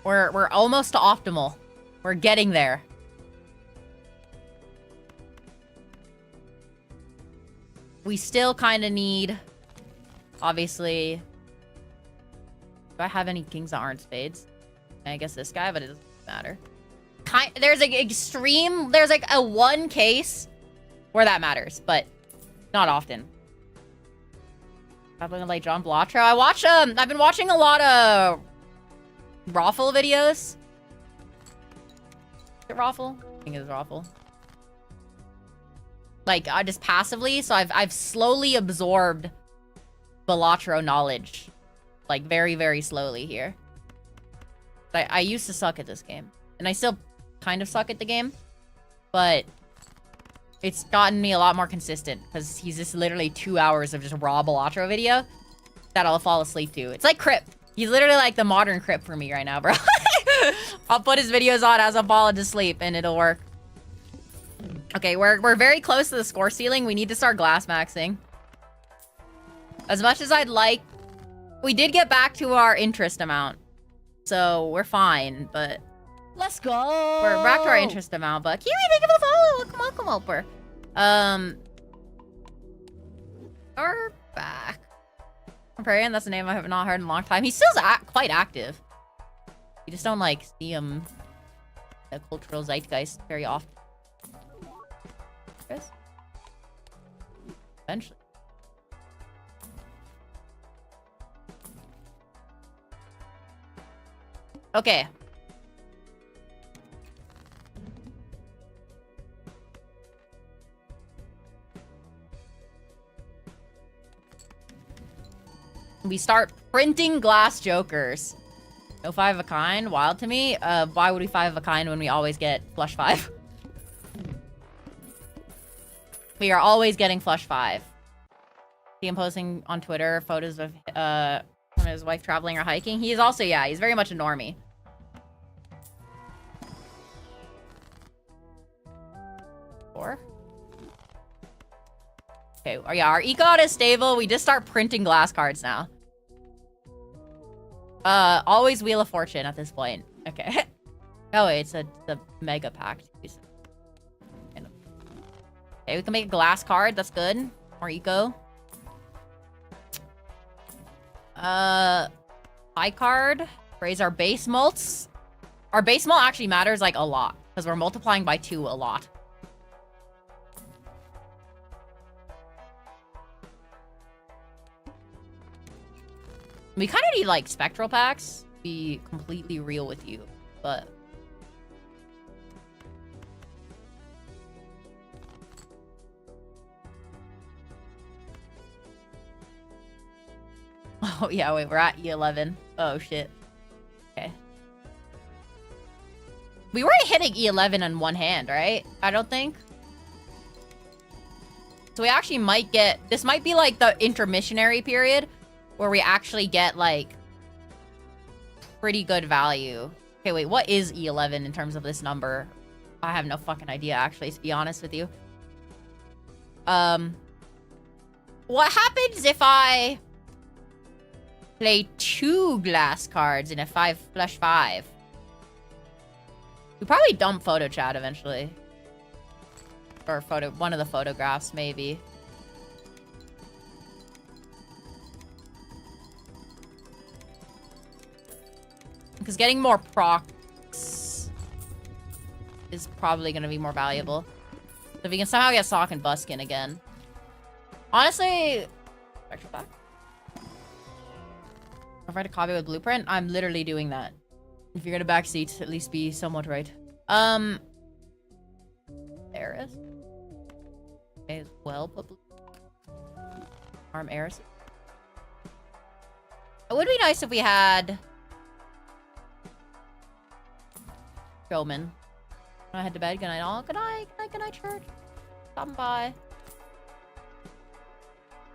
We're almost to optimal. We're getting there. We still kind of need, obviously. Do I have any kings that aren't spades? I guess this guy, but it doesn't matter. There's like extreme, there's like a one case where that matters, but not often. Probably like John Balatro. I've been watching a lot of Raffle videos. Is it Raffle? I think it's Raffle. Like, just passively, so I've slowly absorbed Balatro knowledge. Like, very, very slowly here. I used to suck at this game. And I still kind of suck at the game. But it's gotten me a lot more consistent. Because he's just literally 2 hours of just raw Balatro video that I'll fall asleep to. It's like Crip. He's literally like the modern Crip for me right now, bro. I'll put his videos on as I'm falling to sleep, and it'll work. Okay, we're very close to the score ceiling. We need to start glass maxing. As much as I'd like, we did get back to our interest amount. So we're fine, but Let's go. we're back to our interest amount. But Kiwi, thank you for the follow. Welcome, welcome, we're back. Comparian, that's a name I have not heard in a long time. He's still quite active. You just don't like see him in the cultural zeitgeist very often. Chris? Eventually. Okay. We start printing glass jokers. No 5 of a kind. Wild to me. Why would we 5 of a kind when we always get flush 5? We are always getting flush 5. See him posting on Twitter photos of from his wife traveling or hiking. He is also, yeah, he's very much a normie. Four. Okay, yeah, our econ is stable. We just start printing glass cards now. Always Wheel of Fortune at this point. Okay. Oh, wait, it's a mega pack. Okay, we can make a glass card. That's good. More eco. High card. Raise our base mults. Our base mult actually matters, like, a lot. Because we're multiplying by 2 a lot. We kind of need, like, spectral packs to be completely real with you. But... oh, yeah, wait, we're at E11. Oh, shit. Okay. We weren't hitting E11 in one hand, right? I don't think. So we actually might get... this might be, like, the intermissionary period where we actually get, like, pretty good value. Okay, wait, what is E11 in terms of this number? I have no fucking idea, actually, to be honest with you. What happens if I... play 2 glass cards in a 5 flush 5? We probably dump photo chat eventually. Or one of the photographs, maybe. Because getting more procs is probably going to be more valuable. So if we can somehow get Sock and Buskin again. Honestly... spectral pack? Provide a copy with blueprint? I'm literally doing that. If you're gonna backseat, at least be somewhat right. Eris? May as well put arm Eris. It would be nice if we had Showman. When I head to bed, good night all. Good night, good night, church. Stopping by.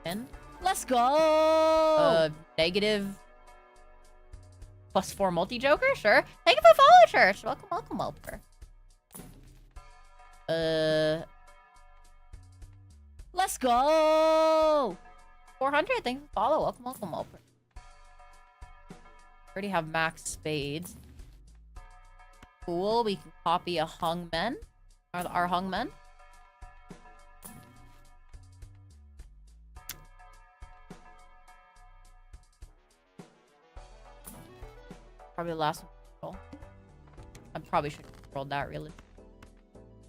And Let's go. Negative +4 multi-joker? Sure. Thank you for the follow, church. Welcome, welcome, welcome. Let's go. 400. Thank you for the follow. Welcome, welcome, welcome. Already have max spades. Cool. We can copy a hungmen. Our hungmen. Probably the last one. I probably should have rolled that really.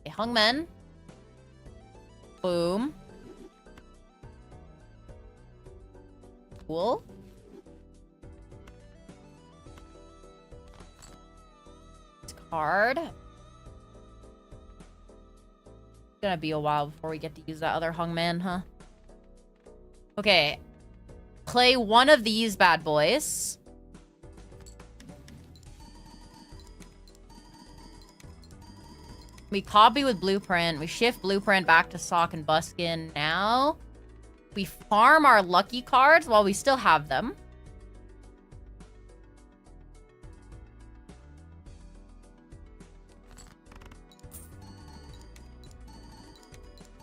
Okay, hungmen. Boom. Cool. Card. It's gonna be a while before we get to use that other hungman, huh? Okay. Play one of these bad boys. We copy with Blueprint. We shift Blueprint back to Sock and Buskin now. We farm our lucky cards while we still have them.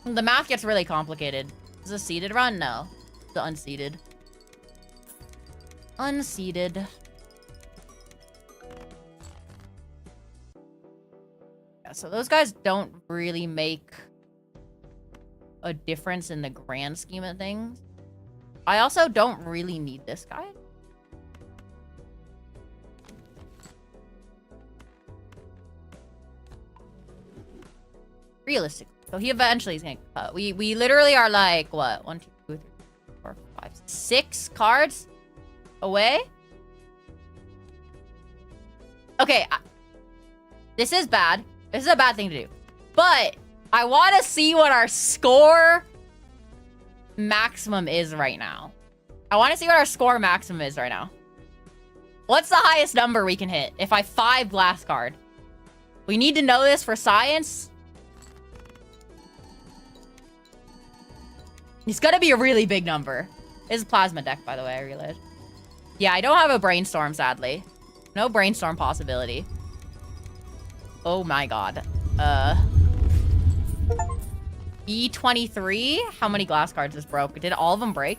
The math gets really complicated. Is this a seeded run? No. The unseeded. Unseeded. Yeah, so those guys don't really make a difference in the grand scheme of things. I also don't really need this guy. Realistically. So he eventually is gonna cut. We literally are like, what? 1, 2, 3, 4, 5, 6 cards away? Okay. This is bad. This is a bad thing to do. But I want to see what our score maximum is right now. I want to see what our score maximum is right now. What's the highest number we can hit if I 5 glass card? We need to know this for science. It's gonna be a really big number. This is a plasma deck, by the way, I realized. Yeah, I don't have a brainstorm, sadly. No brainstorm possibility. Oh my god. E23? How many glass cards is broke? Did all of them break?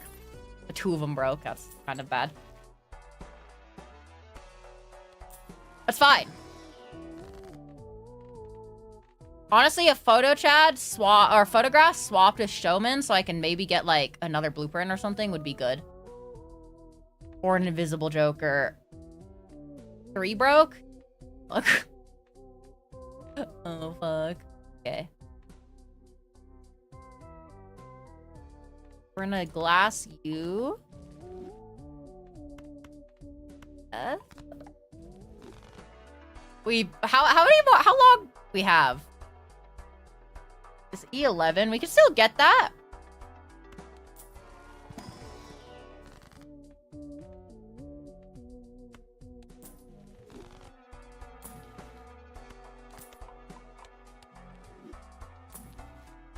2 of them broke. That's kind of bad. That's fine. Honestly, a photo chat swap or photograph swapped with Showman so I can maybe get like another blueprint or something would be good. Or an invisible joker. 3 broke? Fuck. Oh, fuck. Okay. We're gonna glass you. How long we have? This E11, we can still get that.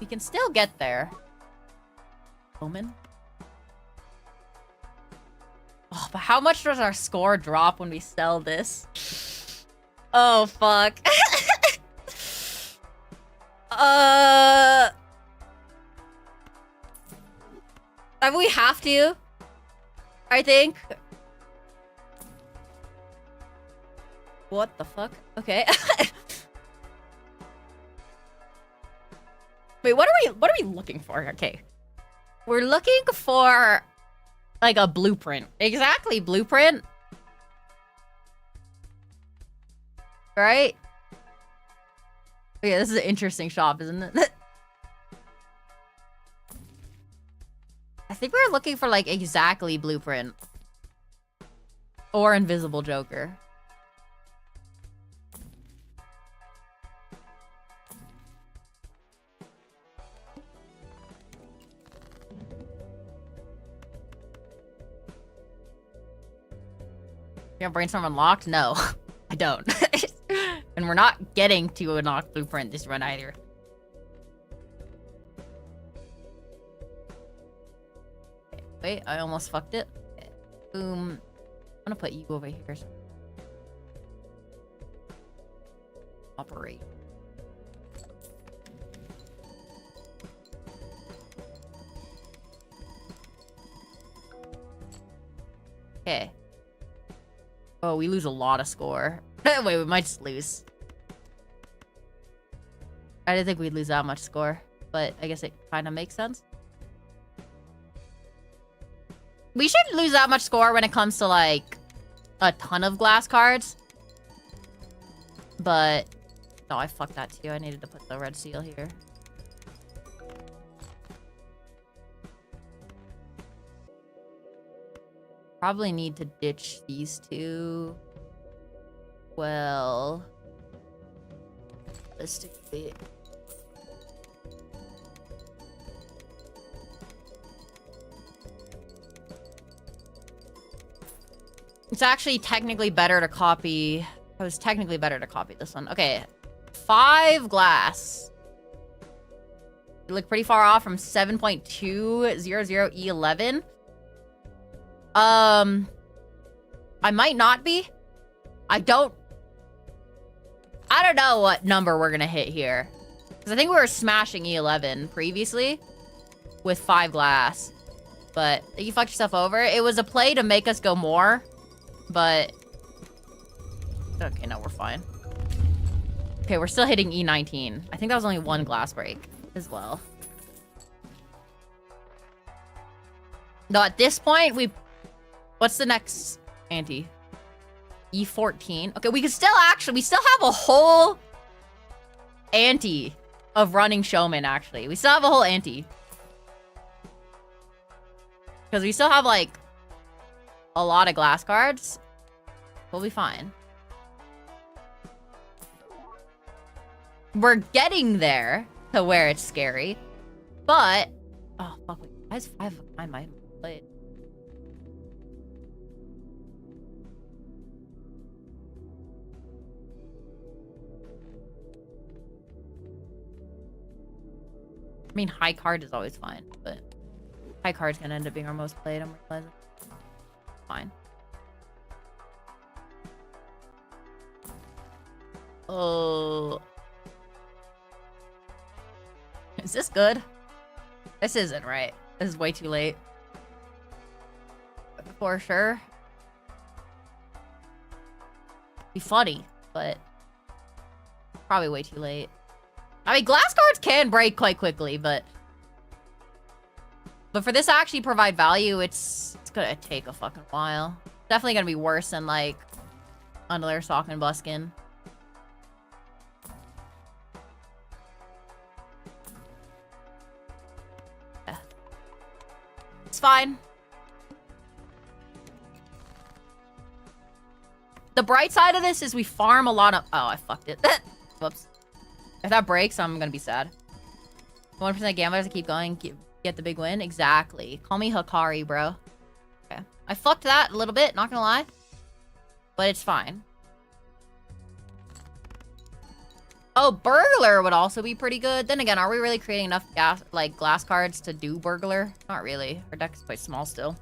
We can still get there. Omen. Oh, but how much does our score drop when we sell this? Oh, fuck. We have to. I think. What the fuck? Okay. Wait, what are we looking for? Okay. We're looking for like a blueprint. Exactly, blueprint. Right? Yeah, this is an interesting shop, isn't it? I think we're looking for like exactly blueprint. Or invisible joker. You have brainstorm unlocked? No, I don't. And we're not getting to unlock blueprint this run either. Okay, wait, I almost fucked it. Okay. Boom. I'm gonna put you over here. Operate. Okay. Oh, we lose a lot of score. Wait, we might just lose. I didn't think we'd lose that much score, but I guess it kind of makes sense. We shouldn't lose that much score when it comes to, like, a ton of glass cards. But... no, I fucked that too. I needed to put the red seal here. Probably need to ditch these two. Well, let's stick it. It's actually technically better to copy. It was technically better to copy this one. Okay. 5 glass. You look pretty far off from 7.200E11. I might not be. I don't know what number we're gonna hit here. Because I think we were smashing E11 previously with 5 glass. But you fucked yourself over. It was a play to make us go more. But okay, no, we're fine. Okay, we're still hitting E19. I think that was only 1 glass break as well. No, at this point, what's the next ante? E14. Okay, we still have a whole ante of running showman, actually. We still have a whole ante. Because we still have, like, a lot of glass cards. We'll be fine. We're getting there to where it's scary. But... oh, fuck. Wait. Why is 5 of a kind my plate? I mean, high card is always fine, but high card's gonna end up being our most played, I'm realizing. Fine. Oh. Is this good? This isn't right. This is way too late. For sure. Be funny, but probably way too late. I mean, glass cards can break quite quickly, but for this to actually provide value, it's gonna take a fucking while. Definitely gonna be worse than, like, Underlayer, Sock, and Buskin. Yeah. It's fine. The bright side of this is we farm a lot of... oh, I fucked it. Whoops. If that breaks, I'm gonna be sad. 1% gamblers to keep going, get the big win. Exactly. Call me Hikari, bro. Okay. I fucked that a little bit, not gonna lie. But it's fine. Oh, Burglar would also be pretty good. Then again, are we really creating enough glass cards to do Burglar? Not really. Our deck is quite small still.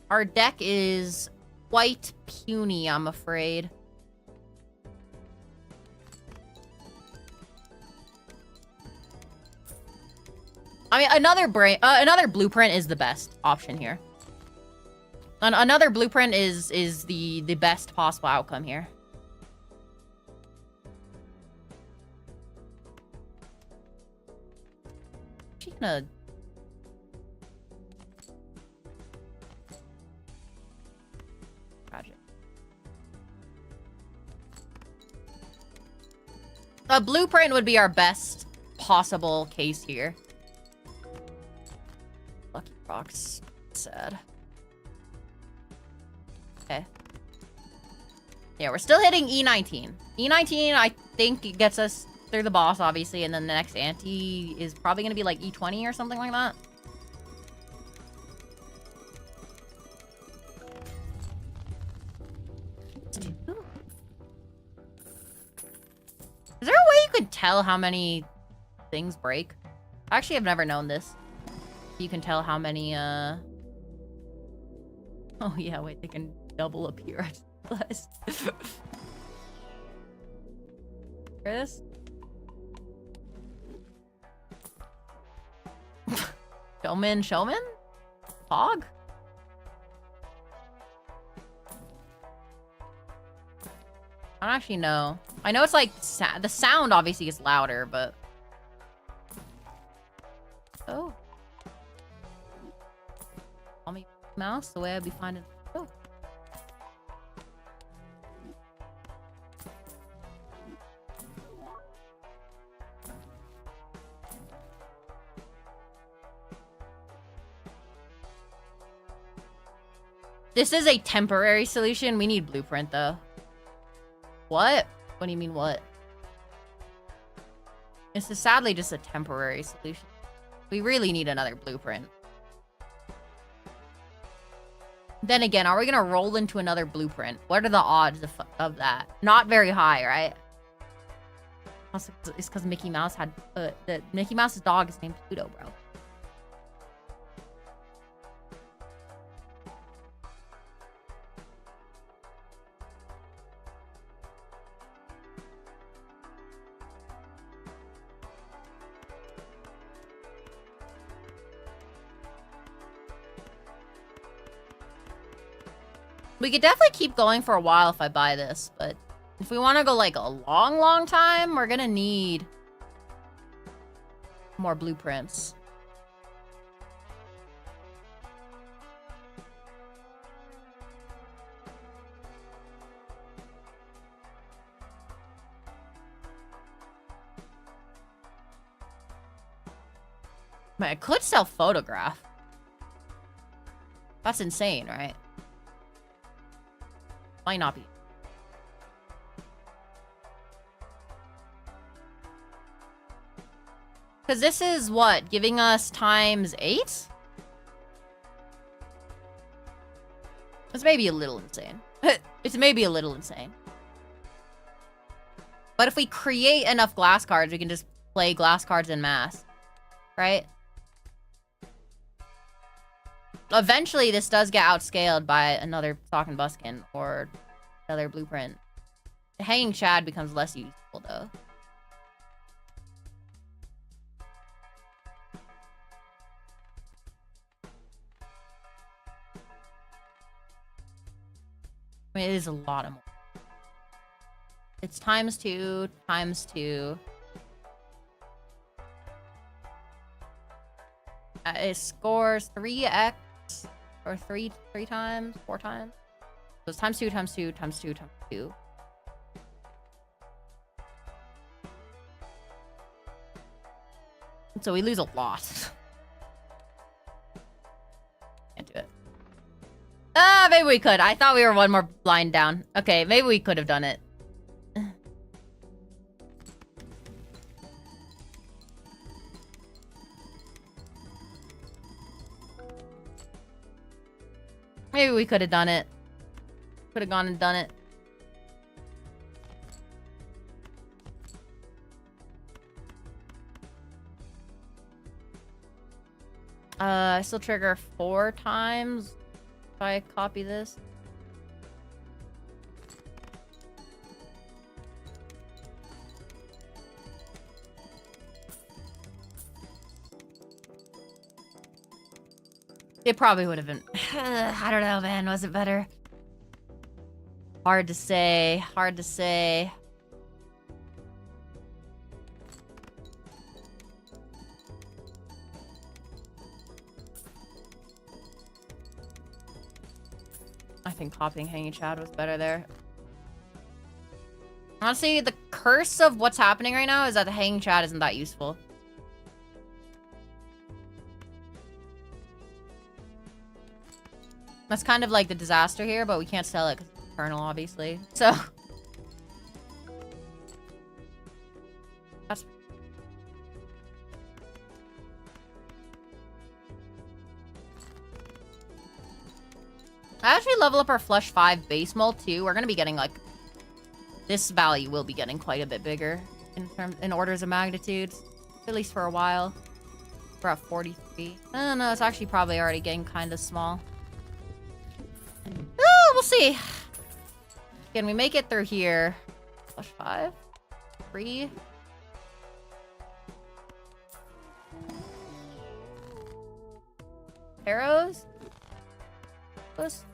Our deck is quite puny, I'm afraid. I mean, another blueprint is the best option here. Another blueprint is the best possible outcome here. She's gonna... project. A blueprint would be our best possible case here. Lucky Rock's sad. Okay. Yeah, we're still hitting E19. E19, I think, it gets us through the boss, obviously, and then the next ante is probably going to be like E20 or something like that. Is there a way you could tell how many things break? Actually, I've never known this. You can tell how many, oh yeah, wait, they can double appear. I just realized. Chris? Showman? Fog? I don't actually know. I know it's like, the sound obviously is louder, but... oh. Call me mouse the way I'd be finding... oh. This is a temporary solution. We need blueprint, though. What? What do you mean, what? This is sadly just a temporary solution. We really need another blueprint. Then again, are we gonna roll into another blueprint? What are the odds of that? Not very high, right? Also, it's because Mickey Mouse had... Mickey Mouse's dog is named Pluto, bro. We could definitely keep going for a while if I buy this, but if we want to go like a long, long time, we're gonna need more blueprints. Man, I could sell photograph. That's insane, right? Might not be. Because this is what? Giving us times 8? It's maybe a little insane. It's maybe a little insane. But if we create enough glass cards, we can just play glass cards en masse. Right? Eventually, this does get outscaled by another Sock and Buskin or another blueprint. The Hanging Shad becomes less useful, though. I mean, it is a lot of more. It's times 2, times 2. It scores 3x. Or 3 times, 4 times. So it's times 2, times 2, times 2, times 2. So we lose a lot. Can't do it. Maybe we could. I thought we were one more line down. Okay, maybe we could have done it. Maybe we could have done it. Could have gone and done it. I still trigger 4 times if I copy this. It probably would have been... I don't know, man. Was it better? Hard to say. Hard to say. I think copying Hanging Shad was better there. Honestly, the curse of what's happening right now is that the Hanging Shad isn't that useful. That's kind of like the disaster here, but we can't sell it because it's eternal, obviously. So... That's... I actually level up our Flush 5 base mold too. We're gonna be getting like... This value will be getting quite a bit bigger in orders of magnitude. At least for a while. We're at 43. I don't know, it's actually probably already getting kind of small. Oh, we'll see. Can we make it through here? Flush 5? 3? Arrows? Puss?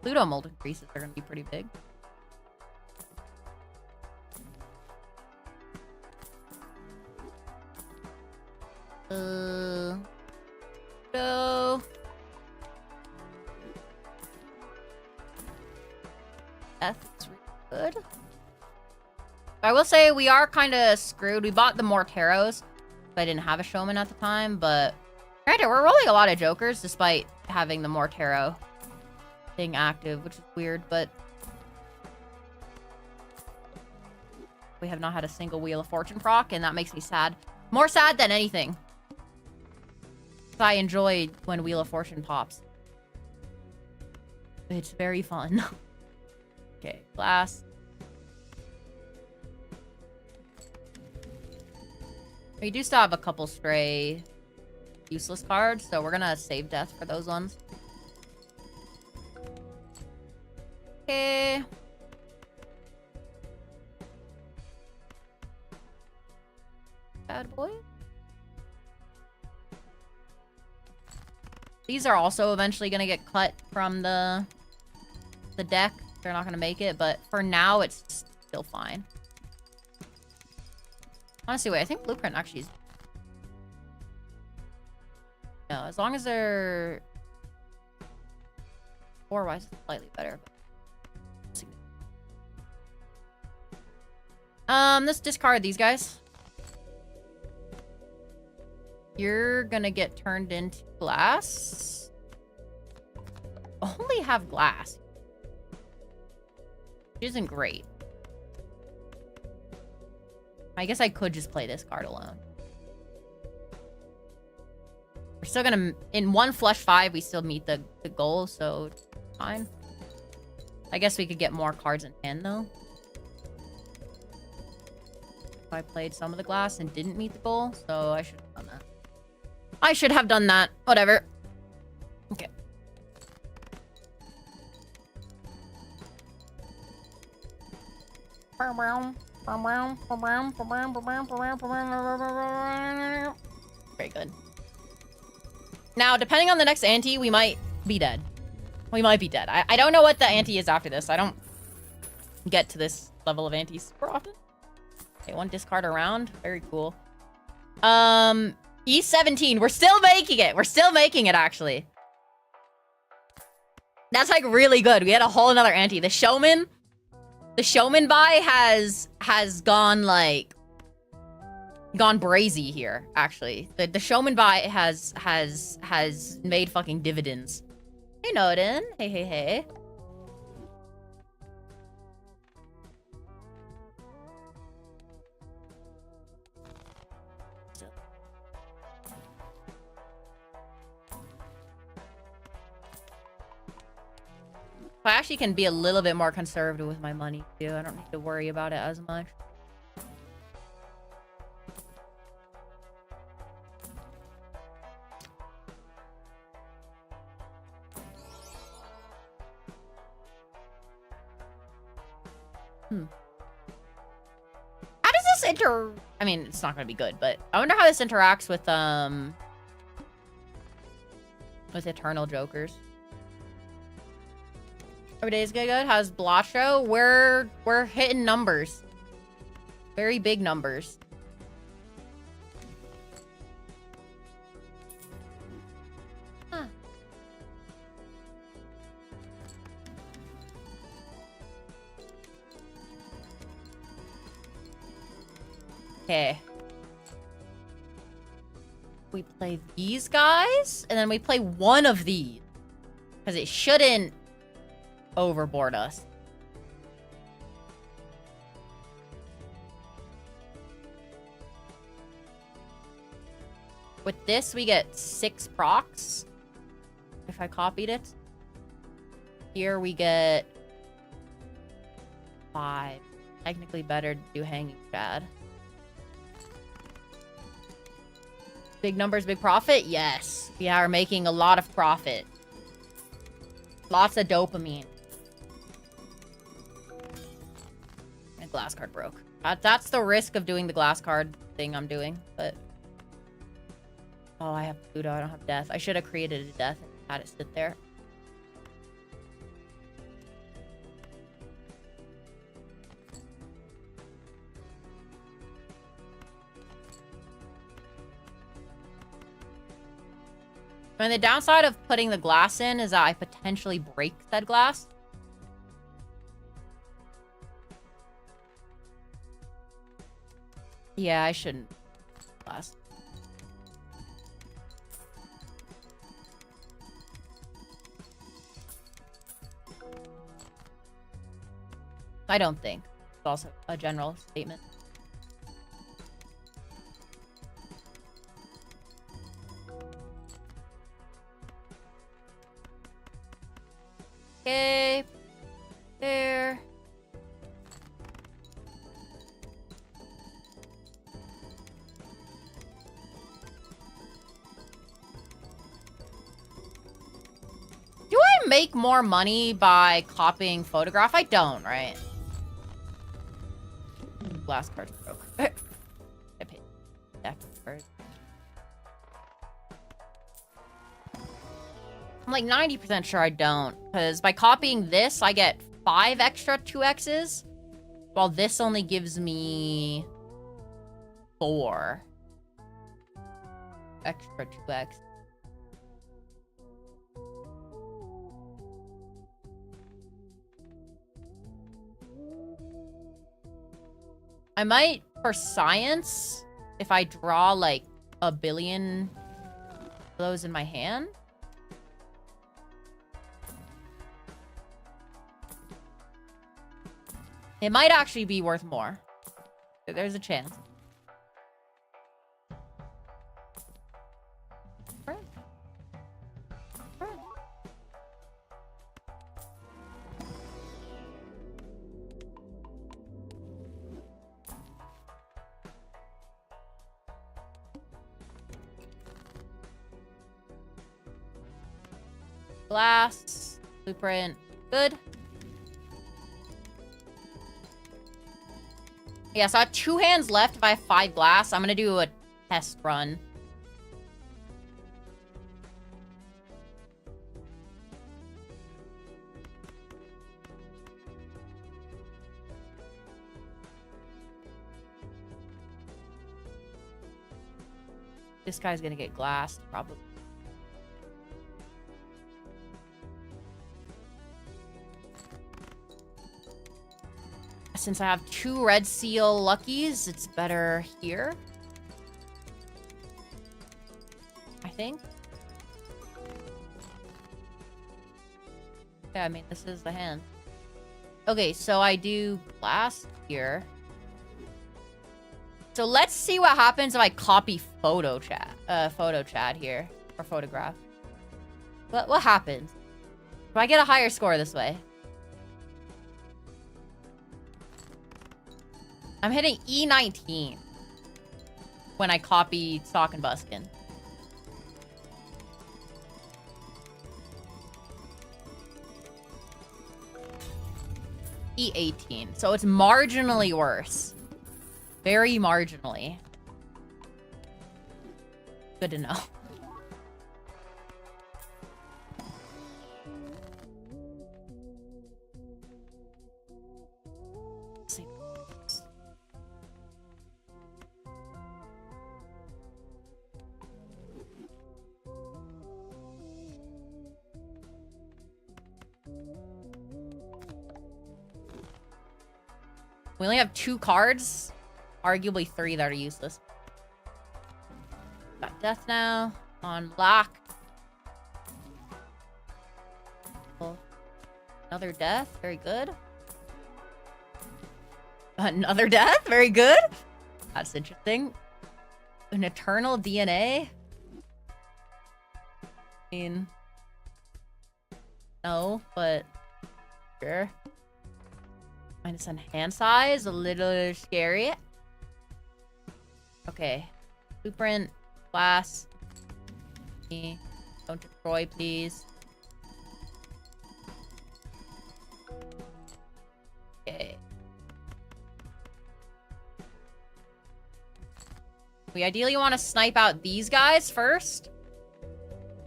Pluto mold increases are going to be pretty big. No. That's really good. I will say we are kind of screwed. We bought the Morteros, I didn't have a showman at the time, but granted, we're rolling a lot of jokers despite having the Mortero thing active, which is weird, but we have not had a single Wheel of Fortune proc, and that makes me sad. More sad than anything. I enjoy when Wheel of Fortune pops. It's very fun. Okay, glass. We do still have a couple stray useless cards, so we're gonna save death for those ones. Okay. Bad boy. These are also eventually gonna get cut from the deck. They're not gonna make it, but for now, it's still fine. Honestly, wait, I think Blueprint actually is... No, as long as they're... War-wise, it's slightly better. Let's discard these guys. You're gonna get turned into glass. Only have glass. Which isn't great. I guess I could just play this card alone. We're still gonna... In one flush 5, we still meet the goal, so it's fine. I guess we could get more cards in hand, though. I played some of the glass and didn't meet the goal, so I should have done that. I should have done that. Whatever. Okay. Very good. Now, depending on the next ante, we might be dead. We might be dead. I don't know what the ante is after this. I don't get to this level of antes super often. Okay, one discard around. Very cool. E17. We're still making it. We're still making it, actually. That's, like, really good. We had a whole another ante. The showman buy has gone, like, gone brazy here, actually. The showman buy has made fucking dividends. Hey, Noden. Hey, hey, hey. I actually can be a little bit more conservative with my money, too. I don't need to worry about it as much. How does this I mean, it's not going to be good, but I wonder how this interacts with Eternal Jokers. Every day is good. How's Balatro? We're hitting numbers. Very big numbers. Huh. Okay. We play these guys, and then we play one of these. Because it shouldn't overboard us. With this, we get 6 procs. If I copied it. Here we get 5. Technically better to do Hanging Chad. Big numbers, big profit? Yes. We are making a lot of profit. Lots of dopamine. And glass card broke. That's the risk of doing the glass card thing I'm doing, but... Oh, I have Pluto. I don't have death. I should have created a death and had it sit there. And the downside of putting the glass in is that I potentially break said glass. Yeah, I shouldn't. Glass. I don't think. It's also a general statement. Okay. There. Do I make more money by copying photograph? I don't, right? Last card broke. I paid deck first. I'm like 90% sure I don't, because by copying this, I get 5 extra 2x's, while this only gives me 4 extra 2x. I might, for science, if I draw like a billion of those in my hand. It might actually be worth more. There's a chance. Glass, blueprint, good. Yeah, so I have 2 hands left if I have 5 glass. I'm gonna do a test run. This guy's gonna get glass, probably. Since I have 2 red seal luckies, it's better here. I think. Yeah, I mean, this is the hand. Okay, so I do glass here. So let's see what happens if I copy photo chat here. Or photograph. What happens? Do I get a higher score this way? I'm hitting E19 when I copy Stock and Buskin. E18. So it's marginally worse. Very marginally. Good to know. We only have 2 cards. Arguably 3 that are useless. Got death now. On lock. Another death. Very good. Another death. Very good. That's interesting. An eternal DNA. I mean... no, but... sure. Minus on hand size, a little scary. Okay. Blueprint, glass. Don't destroy, please. Okay. We ideally want to snipe out these guys first.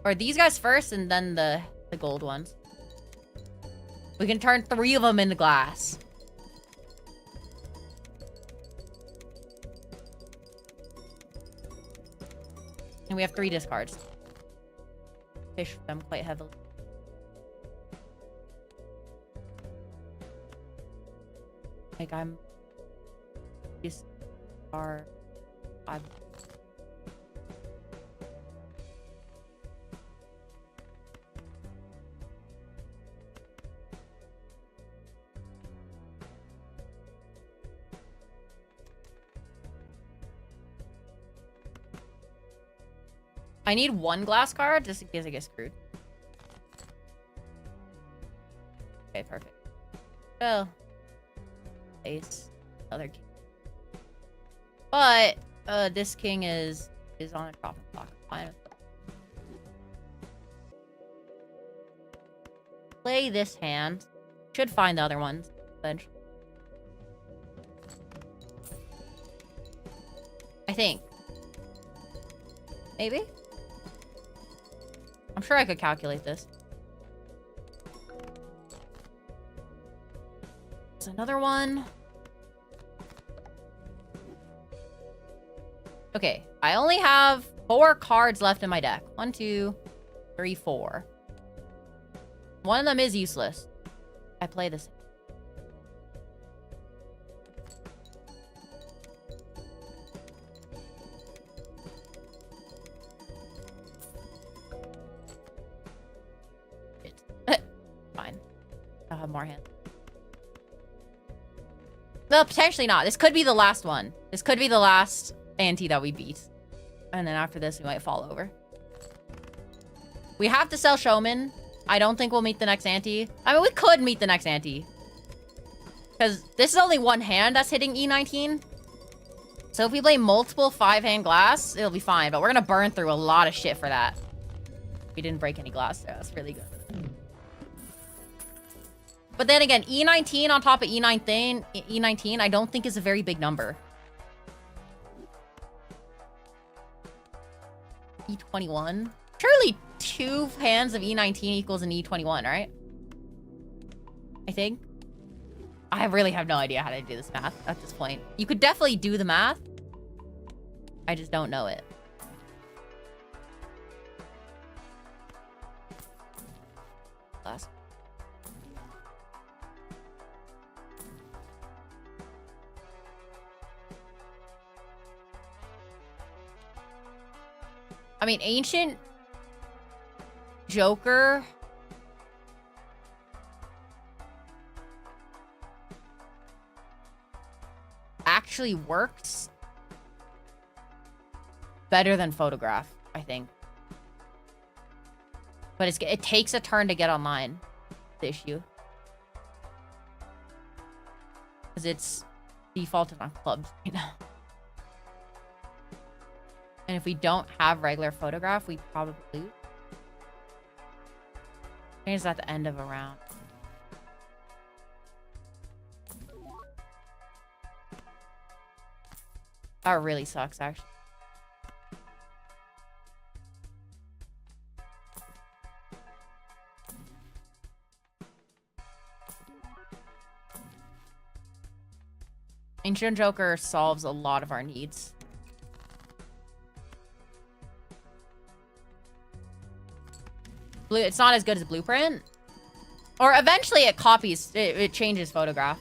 Or these guys first, and then the gold ones. We can turn 3 of them into glass. And we have 3 discards. Fish them quite heavily. Like I'm... these are... 5. I need one glass card just in case I get screwed. Okay, perfect. Oh. Ace. Other king. But, this king is on a dropping block. Fine. Play this hand. Should find the other ones eventually. I think. Maybe? I'm sure I could calculate this. There's another one. Okay, I only have 4 cards left in my deck. 1, 2, 3, 4. One of them is useless. I play this. Fine. I'll have more hands. Well, potentially not. This could be the last one. This could be the last ante that we beat. And then after this, we might fall over. We have to sell Showman. I don't think we'll meet the next ante. I mean, we could meet the next ante. Because this is only one hand that's hitting E19. So if we play multiple 5-hand glass, it'll be fine. But we're going to burn through a lot of shit for that. We didn't break any glass. So that's really good. But then again, E19 on top of E19, I don't think is a very big number. E21? Surely 2 hands of E19 equals an E21, right? I think. I really have no idea how to do this math at this point. You could definitely do the math. I just don't know it. Last. I mean, Ancient Joker actually works better than Photograph, I think. But it takes a turn to get online, the issue. Because it's defaulted on clubs right now. And if we don't have regular Photograph, we probably lose. I think it's at the end of a round. That really sucks, actually. Ancient Joker solves a lot of our needs. It's not as good as Blueprint. Or eventually it copies, it changes Photograph.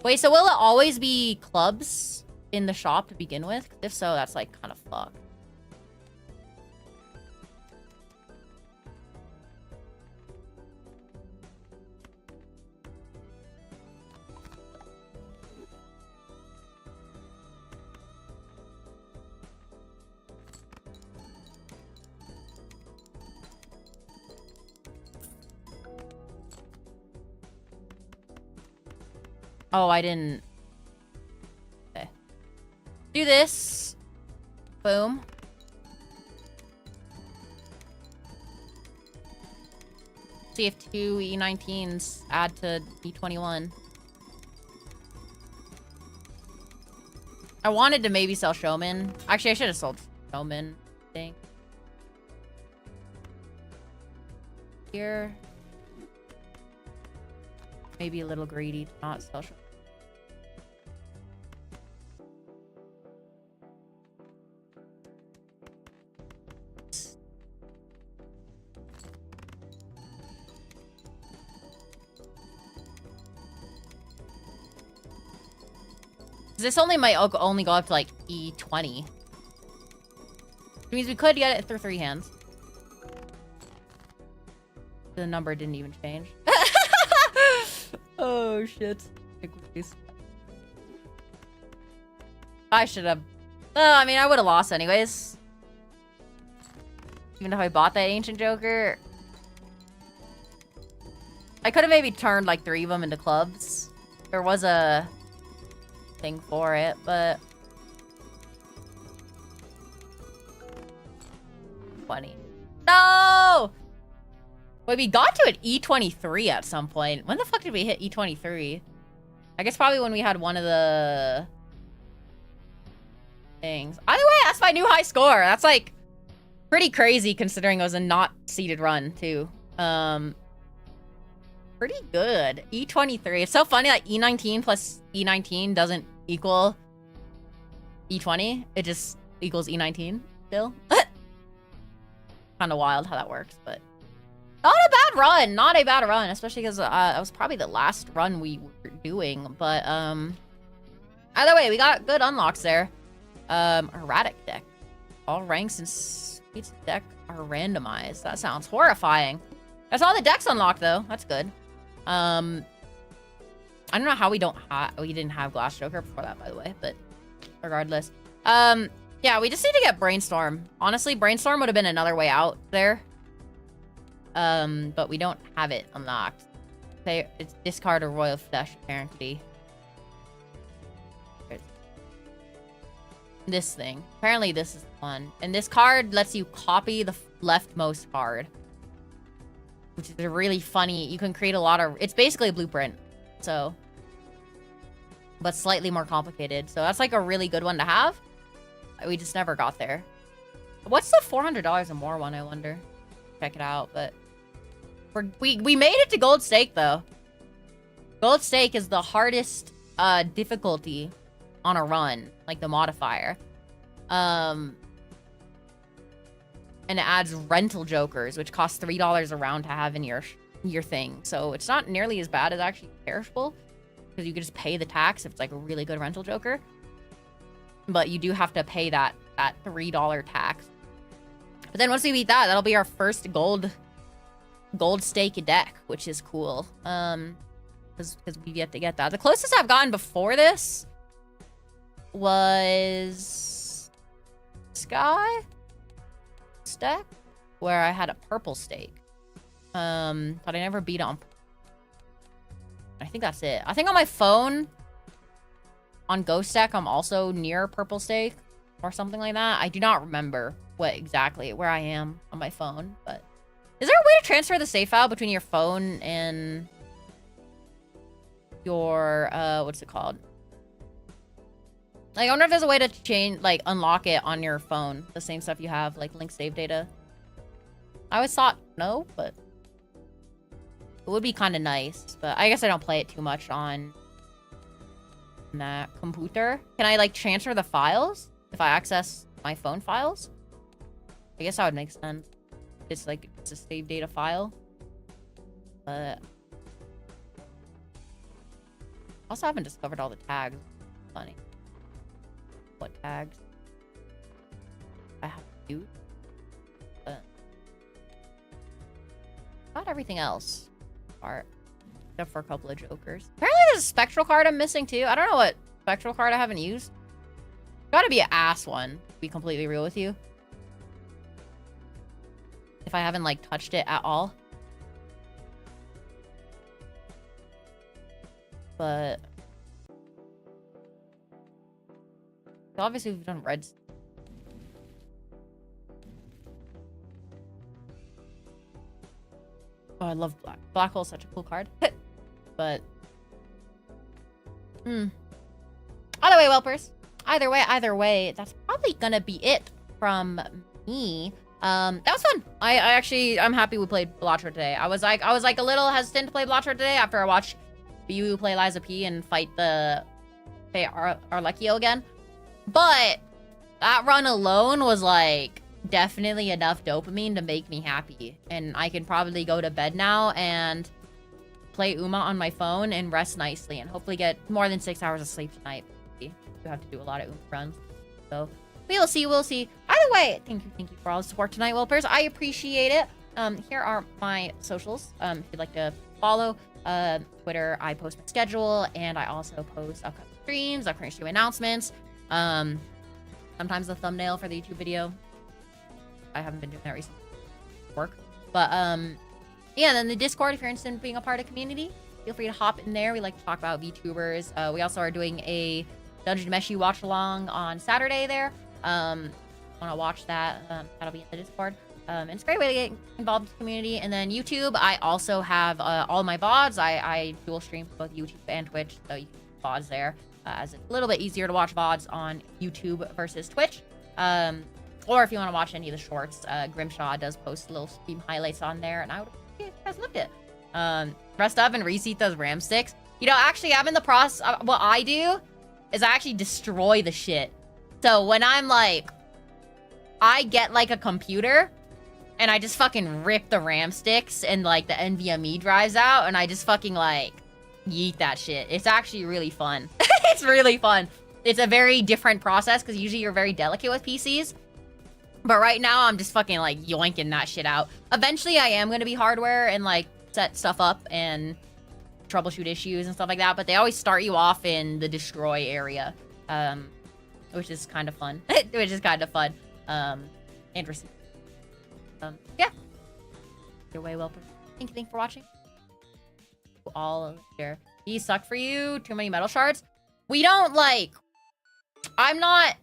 Wait, so will it always be clubs in the shop to begin with? If so, that's like kind of fucked. Oh, I didn't. Okay. Do this. Boom. See if 2 E19s add to E21. I wanted to maybe sell Showman. Actually, I should have sold Showman, I think. Here. Maybe a little greedy to not sell Showman. This only might only go up to like E20. Which means we could get it through 3 hands. The number didn't even change. Oh shit. I should have. I mean, I would have lost anyways. Even if I bought that Ancient Joker, I could have maybe turned like 3 of them into clubs. There was a thing for it, but 20. No! Wait, we got to an E23 at some point. When the fuck did we hit E23? I guess probably when we had one of the things. Either way, that's my new high score. That's like pretty crazy considering it was a not seeded run too. Pretty good. E23. It's so funny that E19 plus E19 doesn't equal E20. It just equals E19 still. Kind of wild how that works, but not a bad run. Not a bad run, especially because it was probably the last run we were doing. But either way, we got good unlocks there. Erratic deck. All ranks and speeds of deck are randomized. That sounds horrifying. That's all the decks unlocked though. That's good. I don't know how we didn't have Glass Joker before that, by the way, but regardless. Yeah, we just need to get Brainstorm. Honestly, Brainstorm would have been another way out there. But we don't have it unlocked. Okay, it's discard a Royal Flush, apparently. This thing. Apparently this is the one. And this card lets you copy the leftmost card. Which is really funny. You can create a lot of... It's basically a blueprint. So... But slightly more complicated. So that's like a really good one to have. We just never got there. What's the $400 and more one, I wonder? Check it out, but... We made it to Gold Stake, though. Gold Stake is the hardest difficulty on a run. Like the modifier. And it adds rental jokers, which cost $3 a round to have in your thing. So it's not nearly as bad as actually perishable. Because you can just pay the tax if it's like a really good rental joker. But you do have to pay that $3 tax. But then once we beat that, that'll be our first gold stake deck, which is cool. Because we've yet to get that. The closest I've gotten before this was Sky Stack, where I had a purple stake. But I never beat on. I think that's it. I think on my phone, on Ghost Stack, I'm also near purple stake or something like that. I do not remember where I am on my phone, but is there a way to transfer the save file between your phone and your what's it called? Like, I wonder if there's a way to change, like, unlock it on your phone, the same stuff you have, like link save data. I always thought no, but it would be kind of nice. But I guess I don't play it too much on that computer. Can I, like, transfer the files if I access my phone files? I guess that would make sense. It's like, it's a save data file. But also haven't discovered all the tags. Funny. What tags I have to use? But not everything else. Art. Except for a couple of jokers. Apparently there's a spectral card I'm missing too. I don't know what spectral card I haven't used. Gotta be an ass one, to be completely real with you. If I haven't, like, touched it at all. But obviously we've done reds. Oh, I love black. Black hole is such a cool card. But either way, whelpers. Either way, that's probably gonna be it from me. That was fun. I'm happy we played Balatro today. I was like a little hesitant to play Balatro today after I watched BU play Liza P and fight the Arlecchio again. But that run alone was like definitely enough dopamine to make me happy. And I can probably go to bed now and play Uma on my phone and rest nicely and hopefully get more than 6 hours of sleep tonight. You have to do a lot of Uma runs. So we'll see. Either way, thank you for all the support tonight, whelpers. I appreciate it. Here are my socials. If you'd like to follow Twitter, I post my schedule and I also post upcoming streams, upcoming stream announcements. Sometimes the thumbnail for the YouTube video. I haven't been doing that recently. work. But yeah, then the Discord, if you're interested in being a part of the community, feel free to hop in there. We like to talk about VTubers. We also are doing a Dungeon Meshi watch along on Saturday there. Want to watch that? That'll be in the Discord. And it's a great way to get involved in the community. And then YouTube, I also have all my VODs. I dual stream both YouTube and Twitch, so you can VODs there, as it's a little bit easier to watch VODs on YouTube versus Twitch. Or if you want to watch any of the shorts, Grimshaw does post little stream highlights on there, and I would appreciate if you guys loved it. Rest up and reseat those RAM sticks. You know, actually, I'm in the process. What I do is I actually destroy the shit. So when I'm like, I get like a computer, and I just fucking rip the RAM sticks and like the NVMe drives out, and I just fucking like yeet that shit. It's actually really fun. It's really fun. It's a very different process because usually you're very delicate with PCs. But right now I'm just fucking like yoinking that shit out. Eventually I am going to be hardware and like set stuff up and troubleshoot issues and stuff like that. But they always start you off in the destroy area, which is kind of fun. Which is kind of fun. Interesting. Yeah. Your way, whelpers. Thank you for watching. All here. These suck for you. Too many metal shards. We don't like. I'm not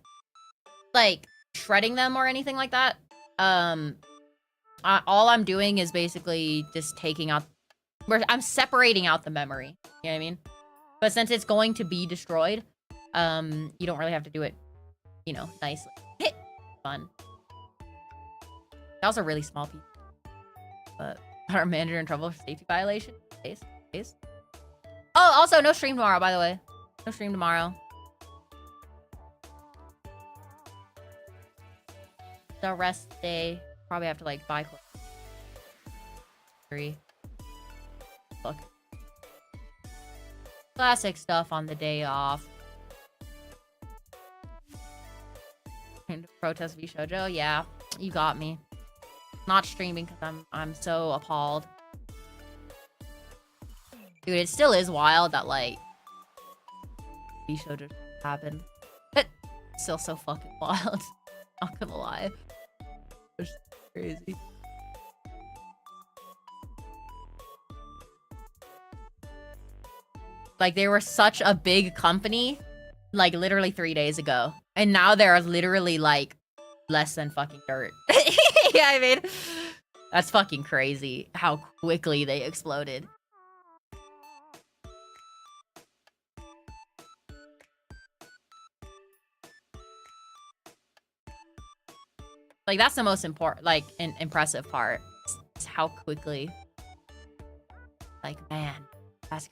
like shredding them or anything like that. All I'm doing is basically just taking out. I'm separating out the memory. You know what I mean? But since it's going to be destroyed, you don't really have to do it, you know, nicely. Fun. That was a really small piece. But our manager in trouble for safety violation. Case. Oh, also no stream tomorrow, by the way. No stream tomorrow. The rest day, probably have to like buy clothes. 3. Look. Classic stuff on the day off. And protest V Shoujo, yeah, you got me. Not streaming because I'm so appalled. Dude, it still is wild that like V Shoujo happened. Still so fucking wild. Not gonna lie. It's crazy. Like they were such a big company, like literally 3 days ago. And now they're literally like less than fucking dirt. Yeah, I mean, that's fucking crazy how quickly they exploded. Like that's the most important, like, impressive part. Is how quickly. Like, man, that's.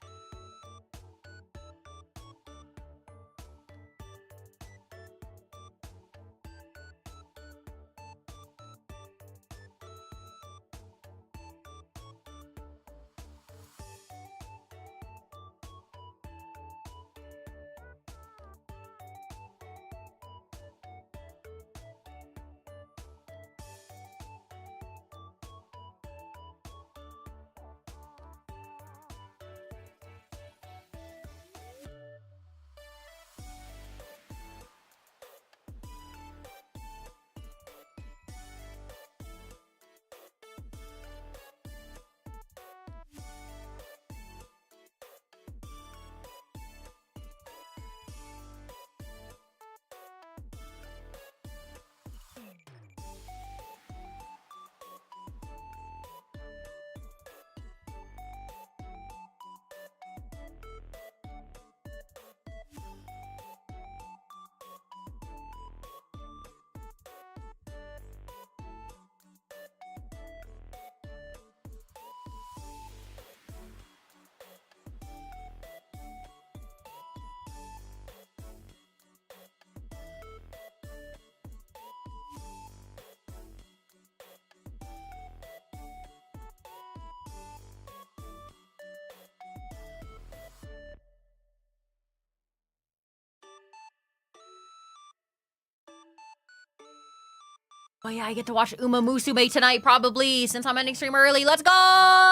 Oh yeah, I get to watch Uma Musume tonight, probably, since I'm ending stream early. Let's go!